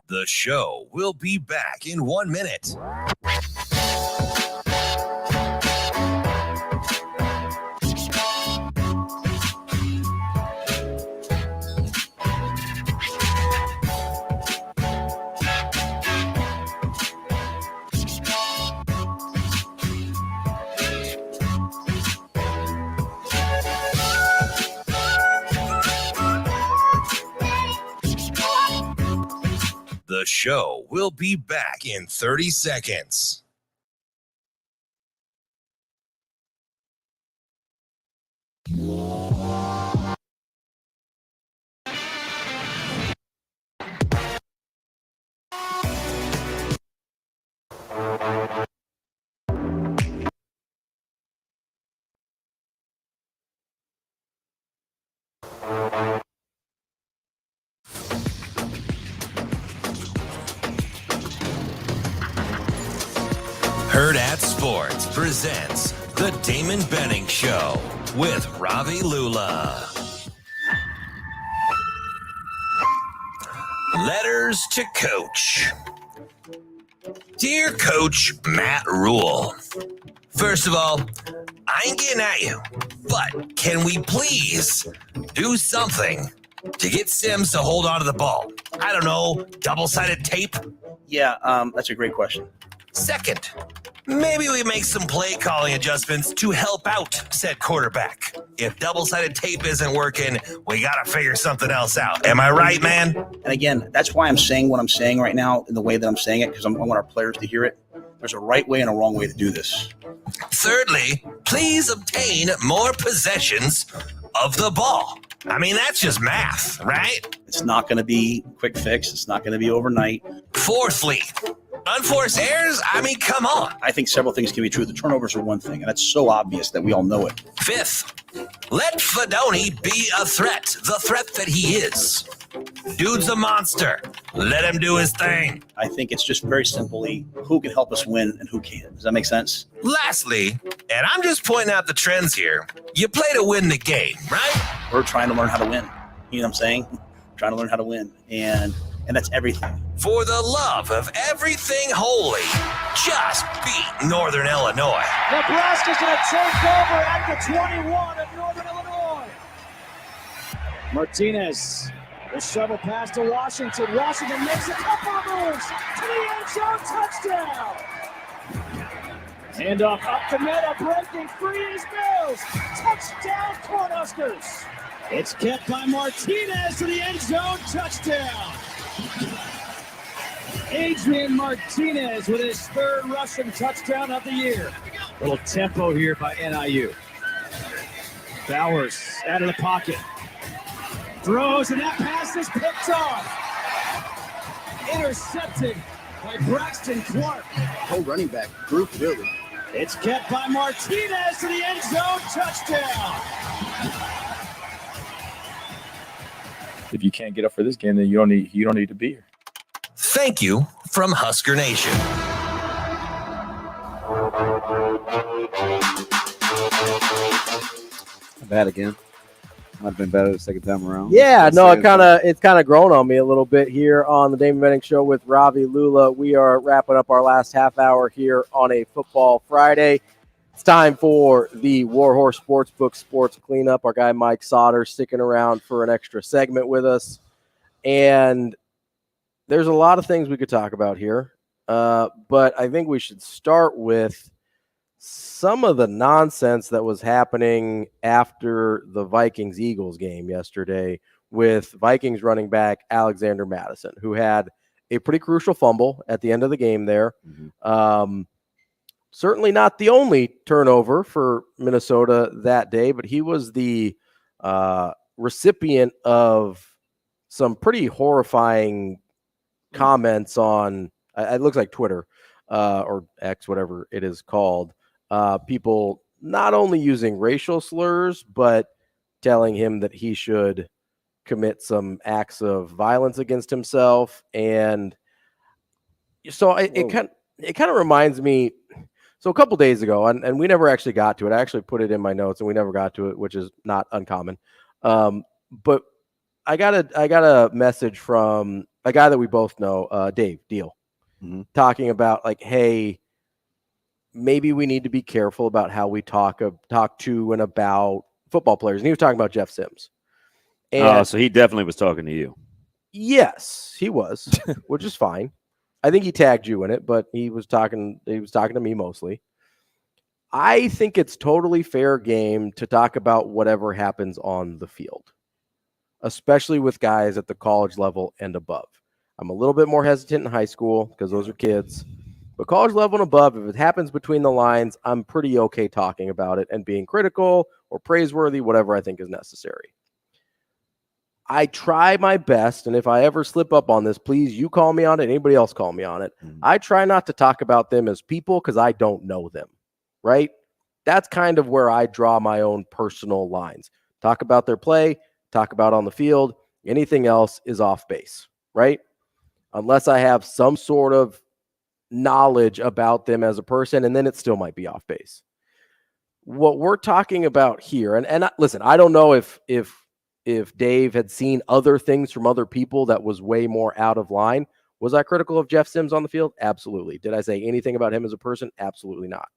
S1: The show will be back in 1 minute. The show will be back in 30 seconds. Hurrdat Sports presents the Damon Benning Show with Ravi Lulla. Letters to Coach. Dear Coach Matt Rhule, first of all, I ain't getting at you, but can we please do something to get Sims to hold on to the ball? I don't know, double-sided tape?
S2: Yeah, that's a great question.
S1: Second, maybe we make some play calling adjustments to help out said quarterback. If double-sided tape isn't working, we got to figure something else out. Am I right, man?
S2: And again, that's why I'm saying what I'm saying right now in the way that I'm saying it, because I want our players to hear it. There's a right way and a wrong way to do this.
S1: Thirdly, please obtain more possessions of the ball. I mean, that's just math, right?
S2: It's not going to be quick fix. It's not going to be overnight.
S1: Fourthly, unforced errors? I mean, come on.
S2: I think several things can be true. The turnovers are one thing, and that's so obvious that we all know it.
S1: Fifth, let Fedoni be a threat, the threat that he is. Dude's a monster. Let him do his thing.
S2: I think it's just very simply who can help us win and who can't. Does that make sense?
S1: Lastly, and I'm just pointing out the trends here, you play to win the game, right?
S2: We're trying to learn how to win. You know what I'm saying? Trying to learn how to win. And that's everything.
S1: For the love of everything holy, just beat Northern Illinois.
S3: Nebraska's going to take over at the 21 of Northern Illinois. Martinez. The shovel pass to Washington. Washington makes a couple of moves to the end zone. Touchdown. Handoff up the middle. Breaking free is Mills. Touchdown, Cornhuskers. It's kept by Martinez to the end zone. Touchdown. Adrian Martinez with his third rushing touchdown of the year. Little tempo here by NIU. Bowers out of the pocket. Throws, and that pass is picked off. Intercepted by Braxton Clark.
S2: Whole running back group, really.
S3: It's kept by Martinez to the end zone. Touchdown.
S7: If you can't get up for this game, then you don't need to be here.
S1: Thank you from Husker Nation.
S6: Bad again. Might have been better the second time around.
S5: Yeah, no, it's kind of grown on me a little bit here on the Damon Benning Show with Ravi Lulla. We are wrapping up our last half hour here on a Football Friday. It's time for the Warhorse Sportsbook Sports Cleanup. Our guy Mike Sautter sticking around for an extra segment with us. And there's a lot of things we could talk about here, but I think we should start with some of the nonsense that was happening after the Vikings-Eagles game yesterday with Vikings running back Alexander Madison, who had a pretty crucial fumble at the end of the game there. Certainly not the only turnover for Minnesota that day, but he was the recipient of some pretty horrifying comments on, it looks like Twitter or X, whatever it is called. People not only using racial slurs, but telling him that he should commit some acts of violence against himself. And so it kind of reminds me. So a couple days ago, and we never actually got to it. I actually put it in my notes, and we never got to it, which is not uncommon. But I got a message from a guy that we both know, Dave Deal, talking about like, hey, maybe we need to be careful about how we talk to and about football players. And he was talking about Jeff Sims. And
S6: so he definitely was talking to you.
S5: Yes, he was, which is fine. I think he tagged you in it, but he was talking to me mostly. I think it's totally fair game to talk about whatever happens on the field, especially with guys at the college level and above. I'm a little bit more hesitant in high school because those are kids. But college level and above, if it happens between the lines, I'm pretty okay talking about it and being critical or praiseworthy, whatever I think is necessary. I try my best, and if I ever slip up on this, please, you call me on it, anybody else call me on it. I try not to talk about them as people because I don't know them, right? That's kind of where I draw my own personal lines. Talk about their play, talk about on the field. Anything else is off base, right? Unless I have some sort of knowledge about them as a person, and then it still might be off base. What we're talking about here, and listen, I don't know if Dave had seen other things from other people that was way more out of line. Was I critical of Jeff Sims on the field? Absolutely. Did I say anything about him as a person? Absolutely not.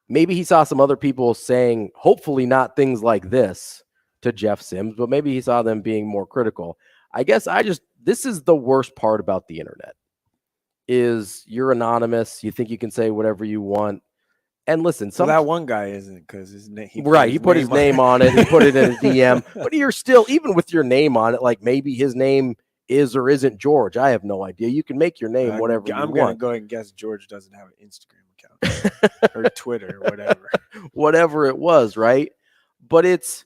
S5: Maybe he saw some other people saying, hopefully not things like this to Jeff Sims, but maybe he saw them being more critical. I guess this is the worst part about the internet. Is you're anonymous. You think you can say whatever you want. And listen,
S4: that one guy isn't because his name.
S5: He put his name on it. He put it in his DM. But you're still, even with your name on it, like maybe his name is or isn't George. I have no idea. You can make your name whatever you want.
S4: I'm going to go and guess George doesn't have an Instagram account or Twitter or whatever.
S5: Whatever it was, right? But it's,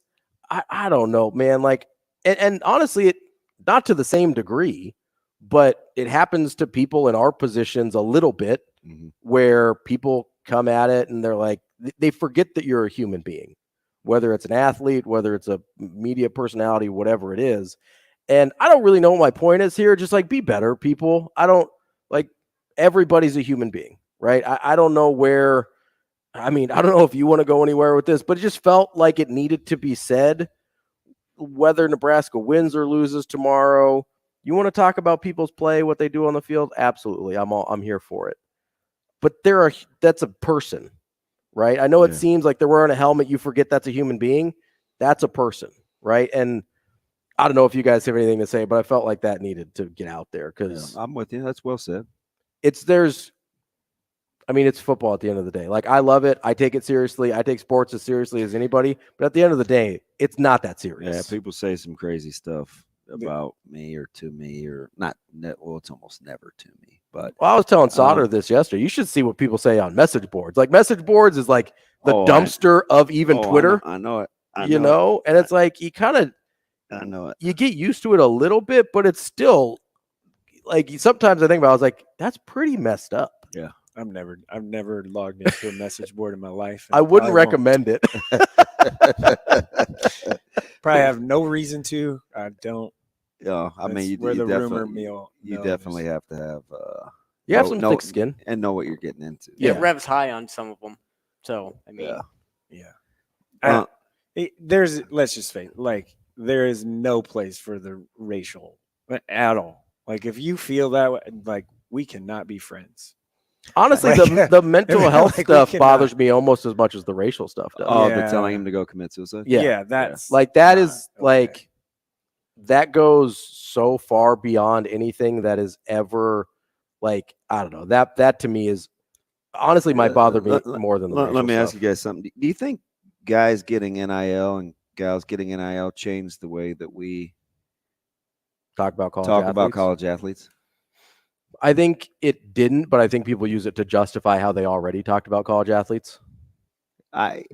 S5: I don't know, man. Like, and honestly, it not to the same degree, but it happens to people in our positions a little bit where people come at it and they're like, they forget that you're a human being, whether it's an athlete, whether it's a media personality, whatever it is. And I don't really know what my point is here. Just like, be better, people. I don't like, everybody's a human being, right? I don't know where, I don't know if you want to go anywhere with this, but it just felt like it needed to be said. Whether Nebraska wins or loses tomorrow, you want to talk about people's play, what they do on the field? Absolutely. I'm here for it. But that's a person, right? I know it seems like they're wearing a helmet. You forget that's a human being. That's a person, right? And I don't know if you guys have anything to say, but I felt like that needed to get out there because
S6: I'm with you. That's well said.
S5: It's football at the end of the day. Like, I love it. I take it seriously. I take sports as seriously as anybody. But at the end of the day, it's not that serious.
S6: Yeah, people say some crazy stuff. about me or to me or not. Well, it's almost never to me. But
S5: I was telling Sautter this yesterday. You should see what people say on message boards. Like message boards is like the dumpster of even Twitter.
S6: I know it.
S5: And it's like you kind of.
S6: I know it.
S5: You get used to it a little bit, but it's still like sometimes I think about it, I was like, that's pretty messed up.
S6: Yeah.
S4: I've never logged into a message board in my life.
S5: I wouldn't recommend it.
S4: Probably have no reason to. I don't.
S6: Yeah, I mean, you
S4: rumor mill.
S6: You definitely have to have.
S5: You have some thick skin
S6: and know what you're getting into.
S10: It revs high on some of them. So I mean,
S4: let's just face it, like there is no place for the racial at all. Like if you feel that way, like we cannot be friends.
S5: Honestly, the mental health stuff bothers me almost as much as the racial stuff does.
S6: Oh, they're telling him to go commit suicide?
S4: Yeah, that's
S5: like that is like that goes so far beyond anything that is ever like I don't know. That to me is honestly might bother me more than the racial
S6: Let me ask
S5: stuff.
S6: you guys something. Do you think guys getting NIL and gals getting NIL changed the way that we
S5: talk about college
S6: athletes?
S5: I think it didn't, but I think people use it to justify how they already talked about college athletes.
S6: I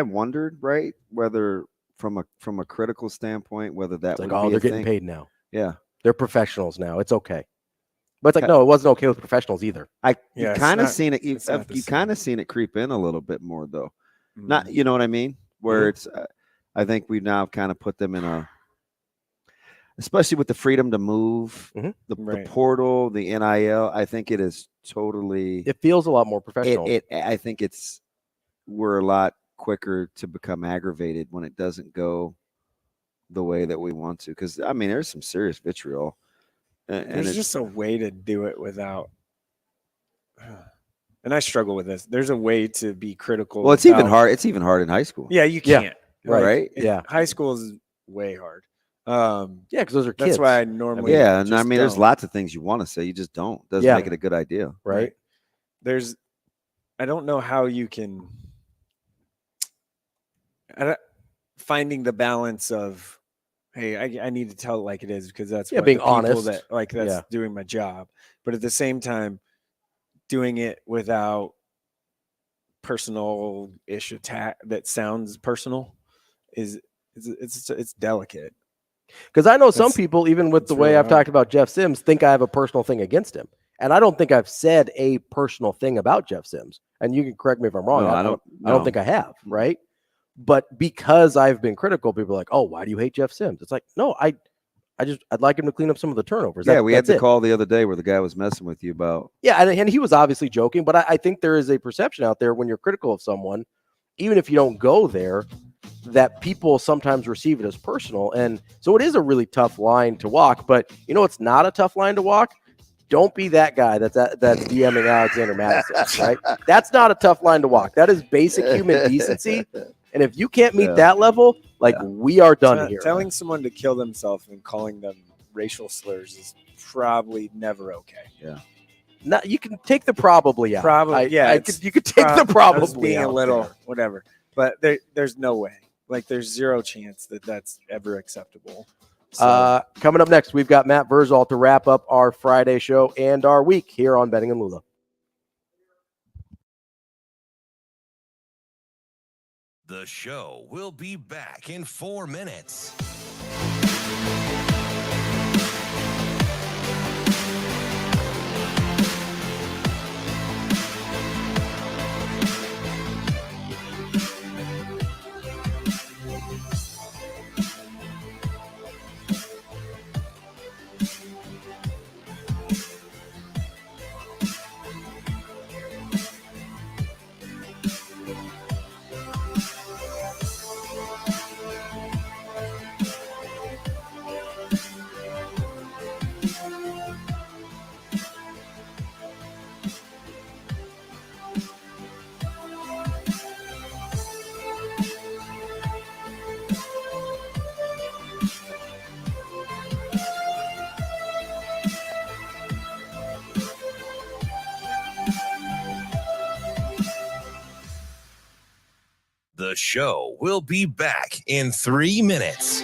S6: wondered, right, whether from a critical standpoint, whether that would be
S5: they're getting paid now.
S6: Yeah,
S5: they're professionals now. It's okay. But it's like no, it wasn't okay with professionals either.
S6: You kind of seen it. You kind of seen it creep in a little bit more though.
S4: Mm-hmm.
S6: Not, you know what I mean? Where it's, I think we've now kind of put them in a. Especially with the freedom to move, the portal, the NIL, I think it is totally.
S5: It feels a lot more professional.
S6: I think we're a lot quicker to become aggravated when it doesn't go the way that we want to. Because I mean, there's some serious vitriol, and
S4: there's just a way to do it without. And I struggle with this. There's a way to be critical.
S6: Well, it's even hard. It's even hard in high school.
S4: Yeah, you can't.
S6: Right.
S4: Yeah, high school is way hard.
S5: Because those are kids.
S4: That's why I normally.
S6: Yeah, and I mean, there's lots of things you want to say, you just don't. Doesn't make it a good idea,
S5: right?
S4: I don't know how you can. Finding the balance of, hey, I need to tell it like it is because that's
S5: being honest.
S4: That's doing my job, but at the same time, doing it without personal-ish attack that sounds personal it's delicate.
S5: Because I know some people, even with the way I've talked about Jeff Sims, think I have a personal thing against him. And I don't think I've said a personal thing about Jeff Sims. And you can correct me if I'm wrong.
S6: No,
S5: I don't think I have, right? But because I've been critical, people are like, oh, why do you hate Jeff Sims? It's like, no, I'd like him to clean up some of the turnovers.
S6: We had the call the other day where the guy was messing with you about.
S5: Yeah, and he was obviously joking, but I think there is a perception out there when you're critical of someone, even if you don't go there, that people sometimes receive it as personal. And so it is a really tough line to walk. But you know it's not a tough line to walk? Don't be that guy that's DMing Alexander Madison, right? That's not a tough line to walk. That is basic human decency. And if you can't meet that level, we are done here.
S4: Telling someone to kill themselves and calling them racial slurs is probably never okay.
S6: Yeah.
S5: No, you can take the probably out. You could take the probably
S4: being
S5: out
S4: a little
S5: there.
S4: whatever. But there's no way. Like there's zero chance that that's ever acceptable. So.
S5: Coming up next, we've got Matt Vrzal to wrap up our Friday show and our week here on Benning and Lulla.
S1: The show will be back in 4 minutes. The show will be back in 3 minutes.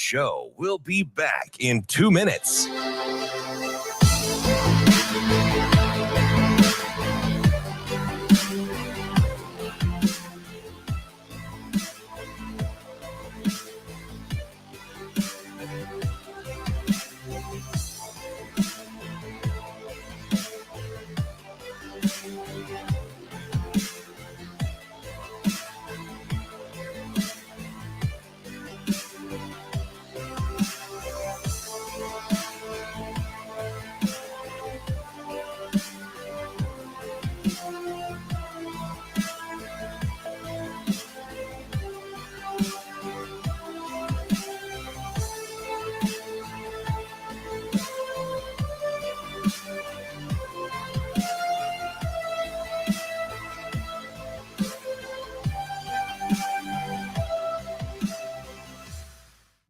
S1: show will be back in 2 minutes.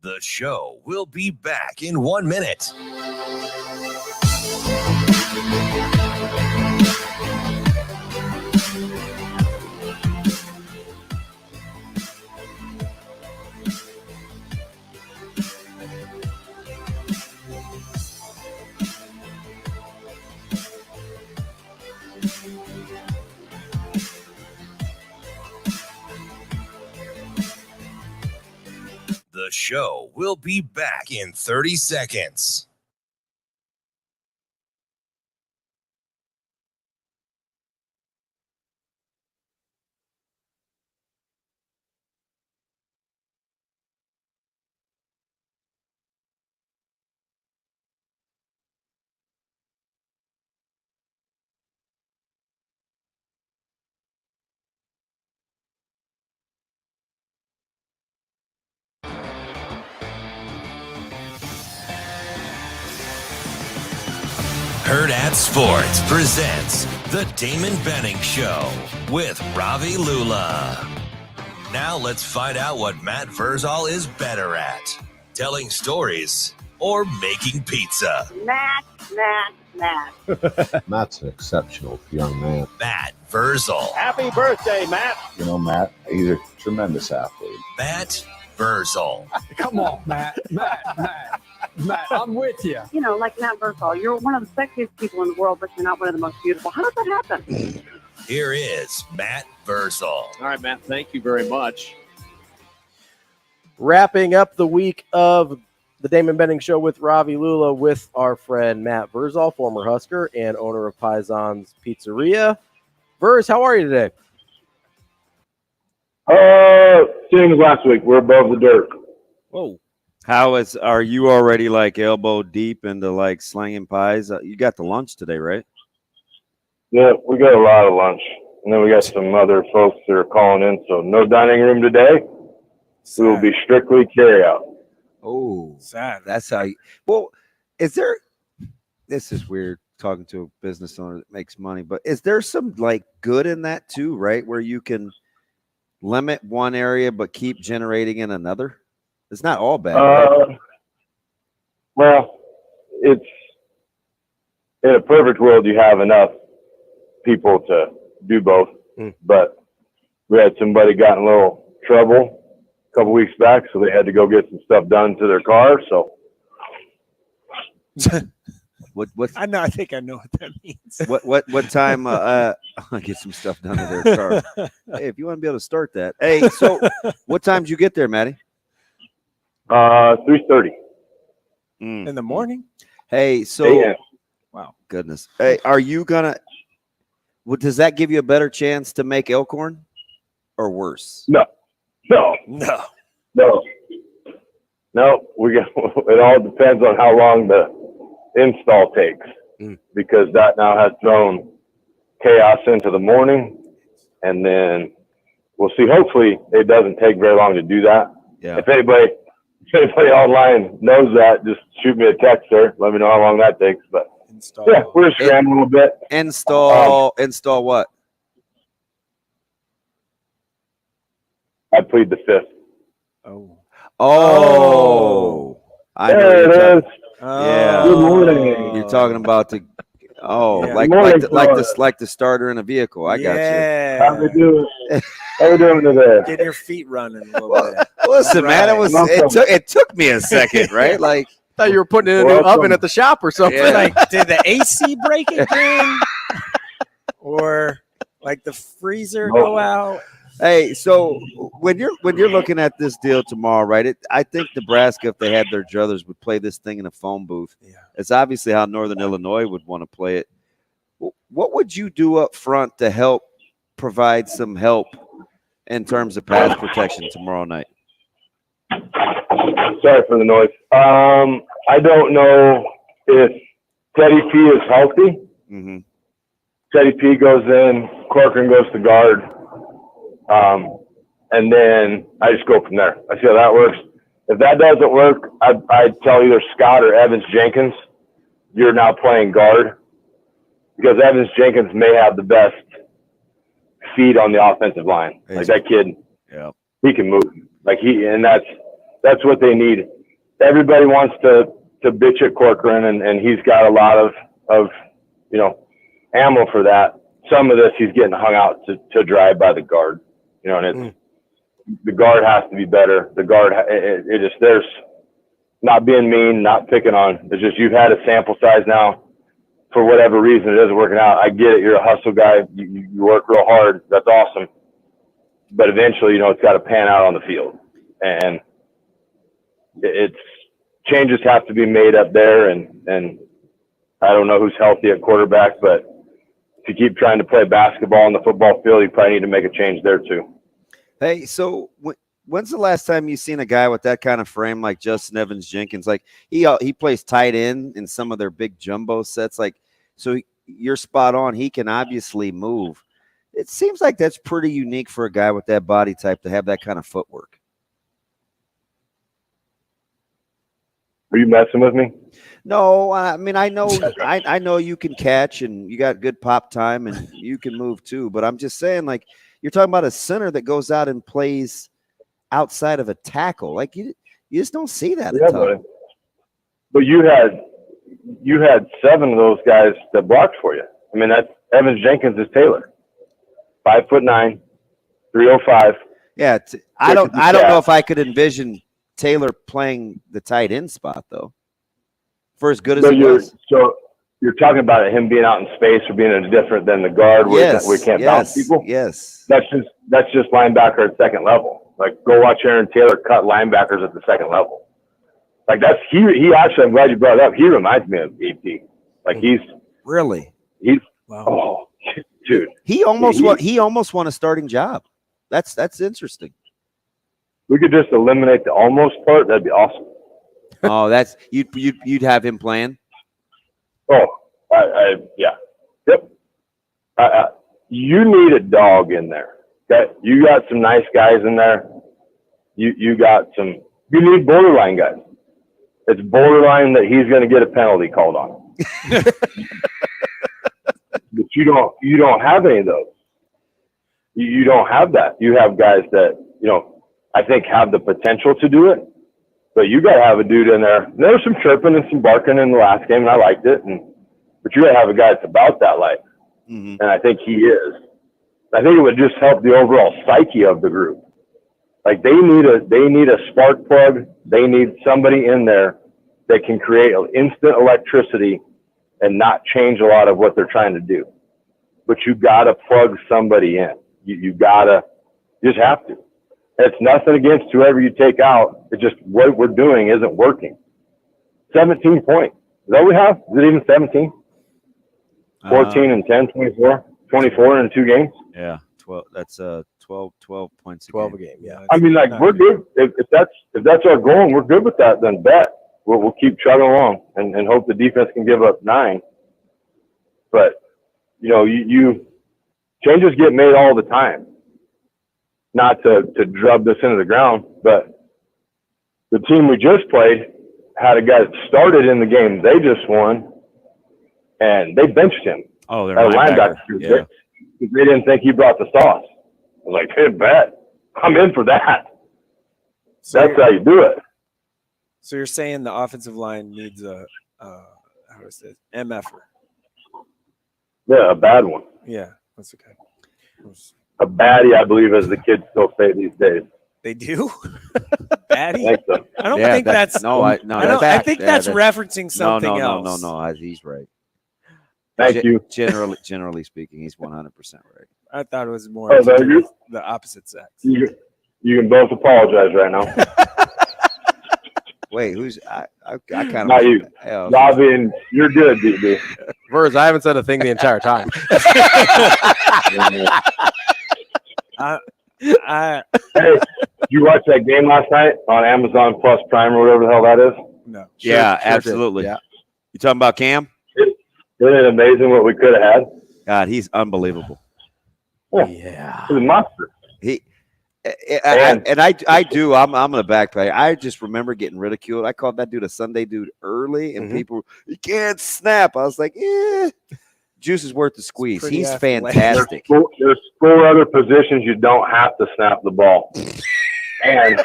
S1: The show will be back in 1 minute. The show will be back in 30 seconds. Hurrdat Sports presents the Damon Benning Show with Ravi Lulla. Now let's find out what Matt Vrzal is better at, telling stories or making pizza.
S8: Matt.
S22: Matt's an exceptional young man.
S1: Matt Vrzal.
S22: Happy birthday, Matt. You know, Matt, he's a tremendous athlete.
S1: Matt Vrzal.
S3: Come on, Matt, I'm with you.
S8: You know, like Matt Vrzal, you're one of the sexiest people in the world, but you're not one of the most beautiful. How does that happen?
S1: Here is Matt Vrzal.
S22: All right, Matt, thank you very much.
S5: Wrapping up the week of the Damon Benning Show with Ravi Lulla with our friend Matt Vrzal, former Husker and owner of Paisan's Pizzeria. Verz, how are you today?
S22: Same as last week. We're above the dirt.
S5: Whoa.
S6: Are you already like elbow deep into like slanging pies? You got the lunch today, right?
S22: Yeah, we got a lot of lunch. And then we got some other folks that are calling in. So no dining room today. We will be strictly carry out.
S6: Oh, sad. That's how you. Well, this is weird talking to a business owner that makes money, but is there some like good in that too, right? Where you can limit one area but keep generating in another? It's not all bad. Right?
S22: Well, it's in a perfect world, you have enough people to do both. But we had somebody got in a little trouble a couple weeks back, so they had to go get some stuff done to their car. So
S6: what?
S4: I think I know what that means.
S6: What time? I get some stuff done to their car. Hey, if you want to be able to start that. Hey, so what time did you get there, Matty?
S22: 3:30
S4: in the morning.
S6: Hey, so
S22: yeah.
S6: Wow, goodness. Hey, are you gonna? Does that give you a better chance to make Elkhorn, or worse?
S22: No. We got. It all depends on how long the install takes, because that now has thrown chaos into the morning, and then we'll see. Hopefully, it doesn't take very long to do that.
S6: Yeah.
S22: If anybody online knows that, just shoot me a text there. Let me know how long that takes. But yeah, we're just scrambling a little bit.
S6: Install what?
S22: I plead the fifth.
S6: Oh, I know
S22: there
S6: you're
S22: it is.
S6: Yeah.
S22: Good morning.
S6: You're talking about the Oh,
S4: Yeah.
S6: like the starter in a vehicle. I got you.
S22: How we doing? How we doing today?
S4: Get your feet running a little bit.
S6: Listen, man,
S4: Right.
S6: it took me a second, right? Like,
S5: I thought you were putting in a new oven at the shop or something.
S6: Yeah.
S4: Like, did the AC break again? Or like the freezer go out?
S6: hey, so when you're looking at this deal tomorrow, right? I think Nebraska, if they had their druthers, would play this thing in a phone booth.
S4: Yeah.
S6: It's obviously how Northern Illinois would want to play it. What would you do up front to help provide some help in terms of pass protection tomorrow night?
S22: Sorry for the noise. I don't know if Teddy P is healthy.
S6: Mm-hmm.
S22: Teddy P goes in, Corcoran goes to guard, and then I just go from there. I see how that works. If that doesn't work, I'd tell either Scott or Evans Jenkins, you're now playing guard, because Evans Jenkins may have the best feet on the offensive line. Like that kid,
S6: yeah,
S22: he can move. And that's what they need. Everybody wants to bitch at Corcoran, and he's got a lot of ammo for that. Some of this he's getting hung out to dry by the guard, and the guard has to be better. The guard, there's not being mean, not picking on. It's just you've had a sample size now. For whatever reason, it isn't working out. I get it. You're a hustle guy. You work real hard. That's awesome. But eventually, it's got to pan out on the field. And changes have to be made up there. And I don't know who's healthy at quarterback, but if you keep trying to play basketball on the football field, you probably need to make a change there too.
S6: Hey, so when's the last time you seen a guy with that kind of frame like Justin Evans Jenkins? Like he plays tight end in some of their big jumbo sets. Like, so you're spot on. He can obviously move. It seems like that's pretty unique for a guy with that body type to have that kind of footwork.
S22: Are you messing with me?
S6: No, I mean, I know you can catch and you got good pop time and you can move too. But I'm just saying, like, you're talking about a center that goes out and plays outside of a tackle. Like you just don't see that.
S22: But you had 7 of those guys that blocked for you. I mean, that's Evans Jenkins is Taylor, 5'9", 305.
S6: Yeah, I don't know if I could envision Taylor playing the tight end spot though. For as good as he was.
S22: So you're talking about him being out in space or being different than the guard where we can't bounce people?
S6: Yes.
S22: That's just linebacker at second level. Like, go watch Aaron Taylor cut linebackers at the second level. Like, he actually, I'm glad you brought it up. He reminds me of AP. Like, he's
S6: wow.
S22: Oh, dude.
S6: He almost won a starting job. That's interesting.
S22: We could just eliminate the almost part. That'd be awesome.
S6: Oh, that's you'd have him playing.
S22: Oh, yeah, yep. You need a dog in there. Okay? You got some nice guys in there. You need borderline guys. It's borderline that he's going to get a penalty called on. But you don't have any of those. You don't have that. You have guys that I think have the potential to do it. But you got to have a dude in there. There was some chirping and some barking in the last game, and I liked it. But you got to have a guy that's about that life.
S6: Mm-hmm.
S22: And I think he is. I think it would just help the overall psyche of the group. Like, they need a spark plug. They need somebody in there that can create instant electricity and not change a lot of what they're trying to do. But you got to plug somebody in. You just have to. It's nothing against whoever you take out. It's just what we're doing isn't working. 17 points. Is that what we have? Is it even 17? 14 and 10, 24? 24 in 2 games?
S6: Yeah, 12. That's 12 points.
S4: 12 a game. Yeah.
S22: I mean, like, we're good. If that's our goal and we're good with that, then we'll keep chugging along and hope the defense can give up 9. But you changes get made all the time. Not to drub this into the ground, but the team we just played had a guy that started in the game they just won, and they benched him.
S6: Oh, they're
S22: linebacker.
S6: Yeah.
S22: They didn't think he brought the sauce. I was like, hey, bet. I'm in for that.
S4: So
S22: that's how you do it.
S4: So you're saying the offensive line needs a MF'er?
S22: Yeah, a bad one.
S4: Yeah, that's okay.
S22: A baddie, I believe, as the kids still say these days.
S4: They do? Baddie?
S22: I think so.
S4: I don't think that's I think that's referencing something else.
S6: No, he's right.
S22: Thank you.
S6: Generally speaking, he's 100% right.
S4: I thought it was more
S22: the
S4: opposite sex.
S22: You can both apologize right now.
S6: Wait, who's I kind of
S22: not you, Robin. You're good, DB.
S5: Verz, I haven't said a thing the entire time.
S22: Hey, did you watch that game last night on Amazon Plus Prime or whatever the hell that is?
S4: No.
S6: Yeah, absolutely.
S5: Yeah.
S6: You talking about Cam?
S22: Isn't it amazing what we could have had?
S6: God, he's unbelievable.
S22: Yeah. He's a monster.
S6: I'm gonna backpack. I just remember getting ridiculed. I called that dude a Sunday dude early, and people, you can't snap. I was like, juice is worth the squeeze. He's fantastic.
S22: There's 4 other positions you don't have to snap the ball, and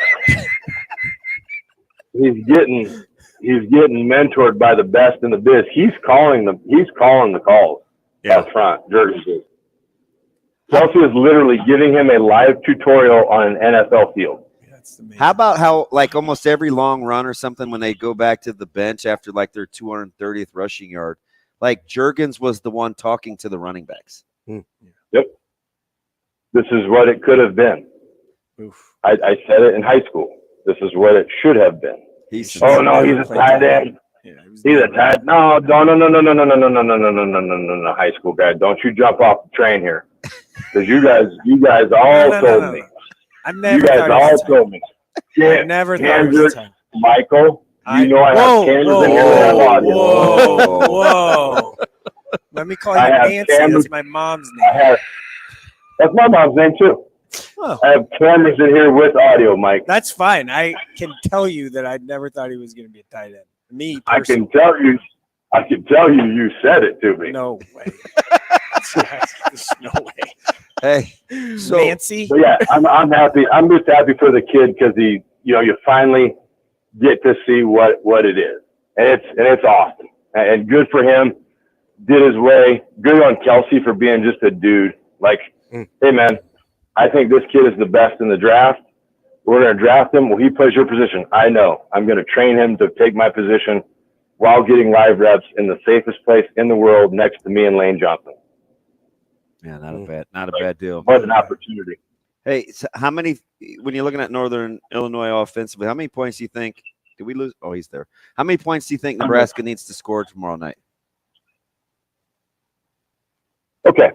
S22: he's getting mentored by the best in the biz. He's calling the calls up front. Jurgens is. Chelsea is literally giving him a live tutorial on an NFL field.
S6: How about how, like, almost every long run or something, when they go back to the bench after, like, their 230th rushing yard, like, Jurgens was the one talking to the running backs.
S22: Yep. This is what it could have been. I said it in high school. This is what it should have been. He's a tight end. He's a tight. No, high school guy. Don't you jump off the train here. Because you guys all told me.
S4: I never.
S22: You guys all told me.
S4: I never thought it was a time.
S22: Michael, you know I have cameras in here that have audio.
S4: Whoa. Let me call you Nancy. That's my mom's name.
S22: That's my mom's name too.
S4: Oh.
S22: I have cameras in here with audio, Mike.
S4: That's fine. I can tell you that I never thought he was going to be a tight end. Me personally.
S22: I can tell you you said it to me.
S4: No way. There's no way.
S6: Hey,
S22: so
S4: Nancy.
S22: So yeah, I'm happy. I'm just happy for the kid because you finally get to see what it is, and it's awesome and good for him. Did his way. Good on Kelsey for being just a dude. Like, hey man, I think this kid is the best in the draft. We're going to draft him. Well, he plays your position. I know. I'm going to train him to take my position while getting live reps in the safest place in the world next to me and Lane Johnson.
S6: Yeah, not a bad deal.
S22: What an opportunity.
S6: Hey, so how many, when you're looking at Northern Illinois offensively, how many points do you think, did we lose? Oh, he's there. How many points do you think Nebraska needs to score tomorrow night?
S22: Okay.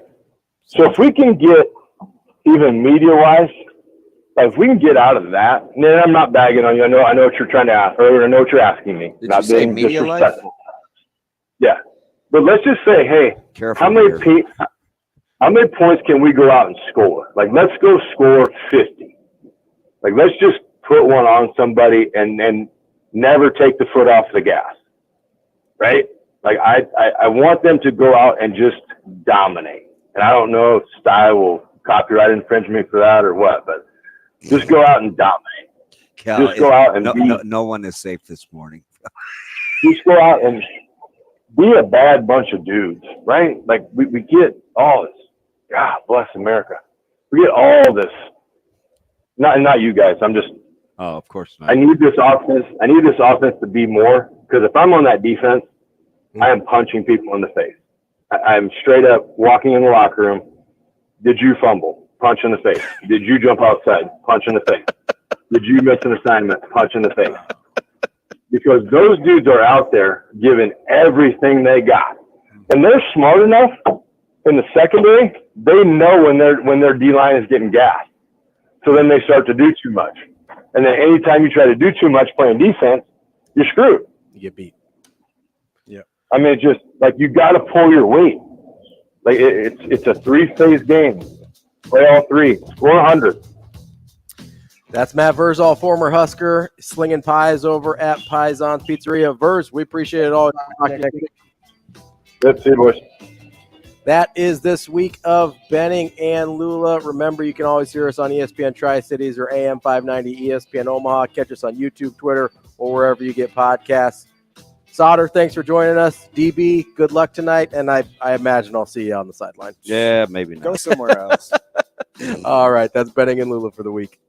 S22: So if we can get, even media-wise, if we can get out of that, and then I'm not bagging on you. I know what you're trying to ask, or I know what you're asking me.
S6: Did
S22: not
S6: you say
S22: being
S6: media
S22: disrespectful. Yeah. But let's just say, hey, how many points can we go out and score? Like, let's go score 50. Like, let's just put one on somebody and never take the foot off the gas. Right? Like, I want them to go out and just dominate. And I don't know if Style will copyright infringe me for that or what, but just go out and dominate.
S6: Cal,
S22: just go out and
S6: no one is safe this morning.
S22: Just go out and be a bad bunch of dudes, right? Like, we get all this. God bless America. We get all this. Not you guys. I'm just.
S6: Oh, of course not.
S22: I need this offense to be more, because if I'm on that defense, I am punching people in the face. I'm straight up walking in the locker room. Did you fumble? Punch in the face. Did you jump outside? Punch in the face. Did you miss an assignment? Punch in the face. Because those dudes are out there giving everything they got. And they're smart enough in the secondary, they know when their D-line is getting gassed. So then they start to do too much. And then anytime you try to do too much playing defense, you're screwed.
S5: You get beat. Yeah.
S22: I mean, it's just like you got to pull your weight. Like it's a 3-phase game. Play all 3. Score 100.
S5: That's Matt Vrzal, former Husker, slinging pies over at Pison's Pizzeria. Verz, we appreciate it all.
S22: Let's see, boys.
S5: That is this week of Benning and Lulla. Remember, you can always hear us on ESPN Tri-Cities or AM 590 ESPN Omaha. Catch us on YouTube, Twitter, or wherever you get podcasts. Sautter, thanks for joining us. DB, good luck tonight, and I imagine I'll see you on the sideline.
S6: Yeah, maybe not.
S4: Go somewhere else.
S5: All right, that's Benning and Lulla for the week.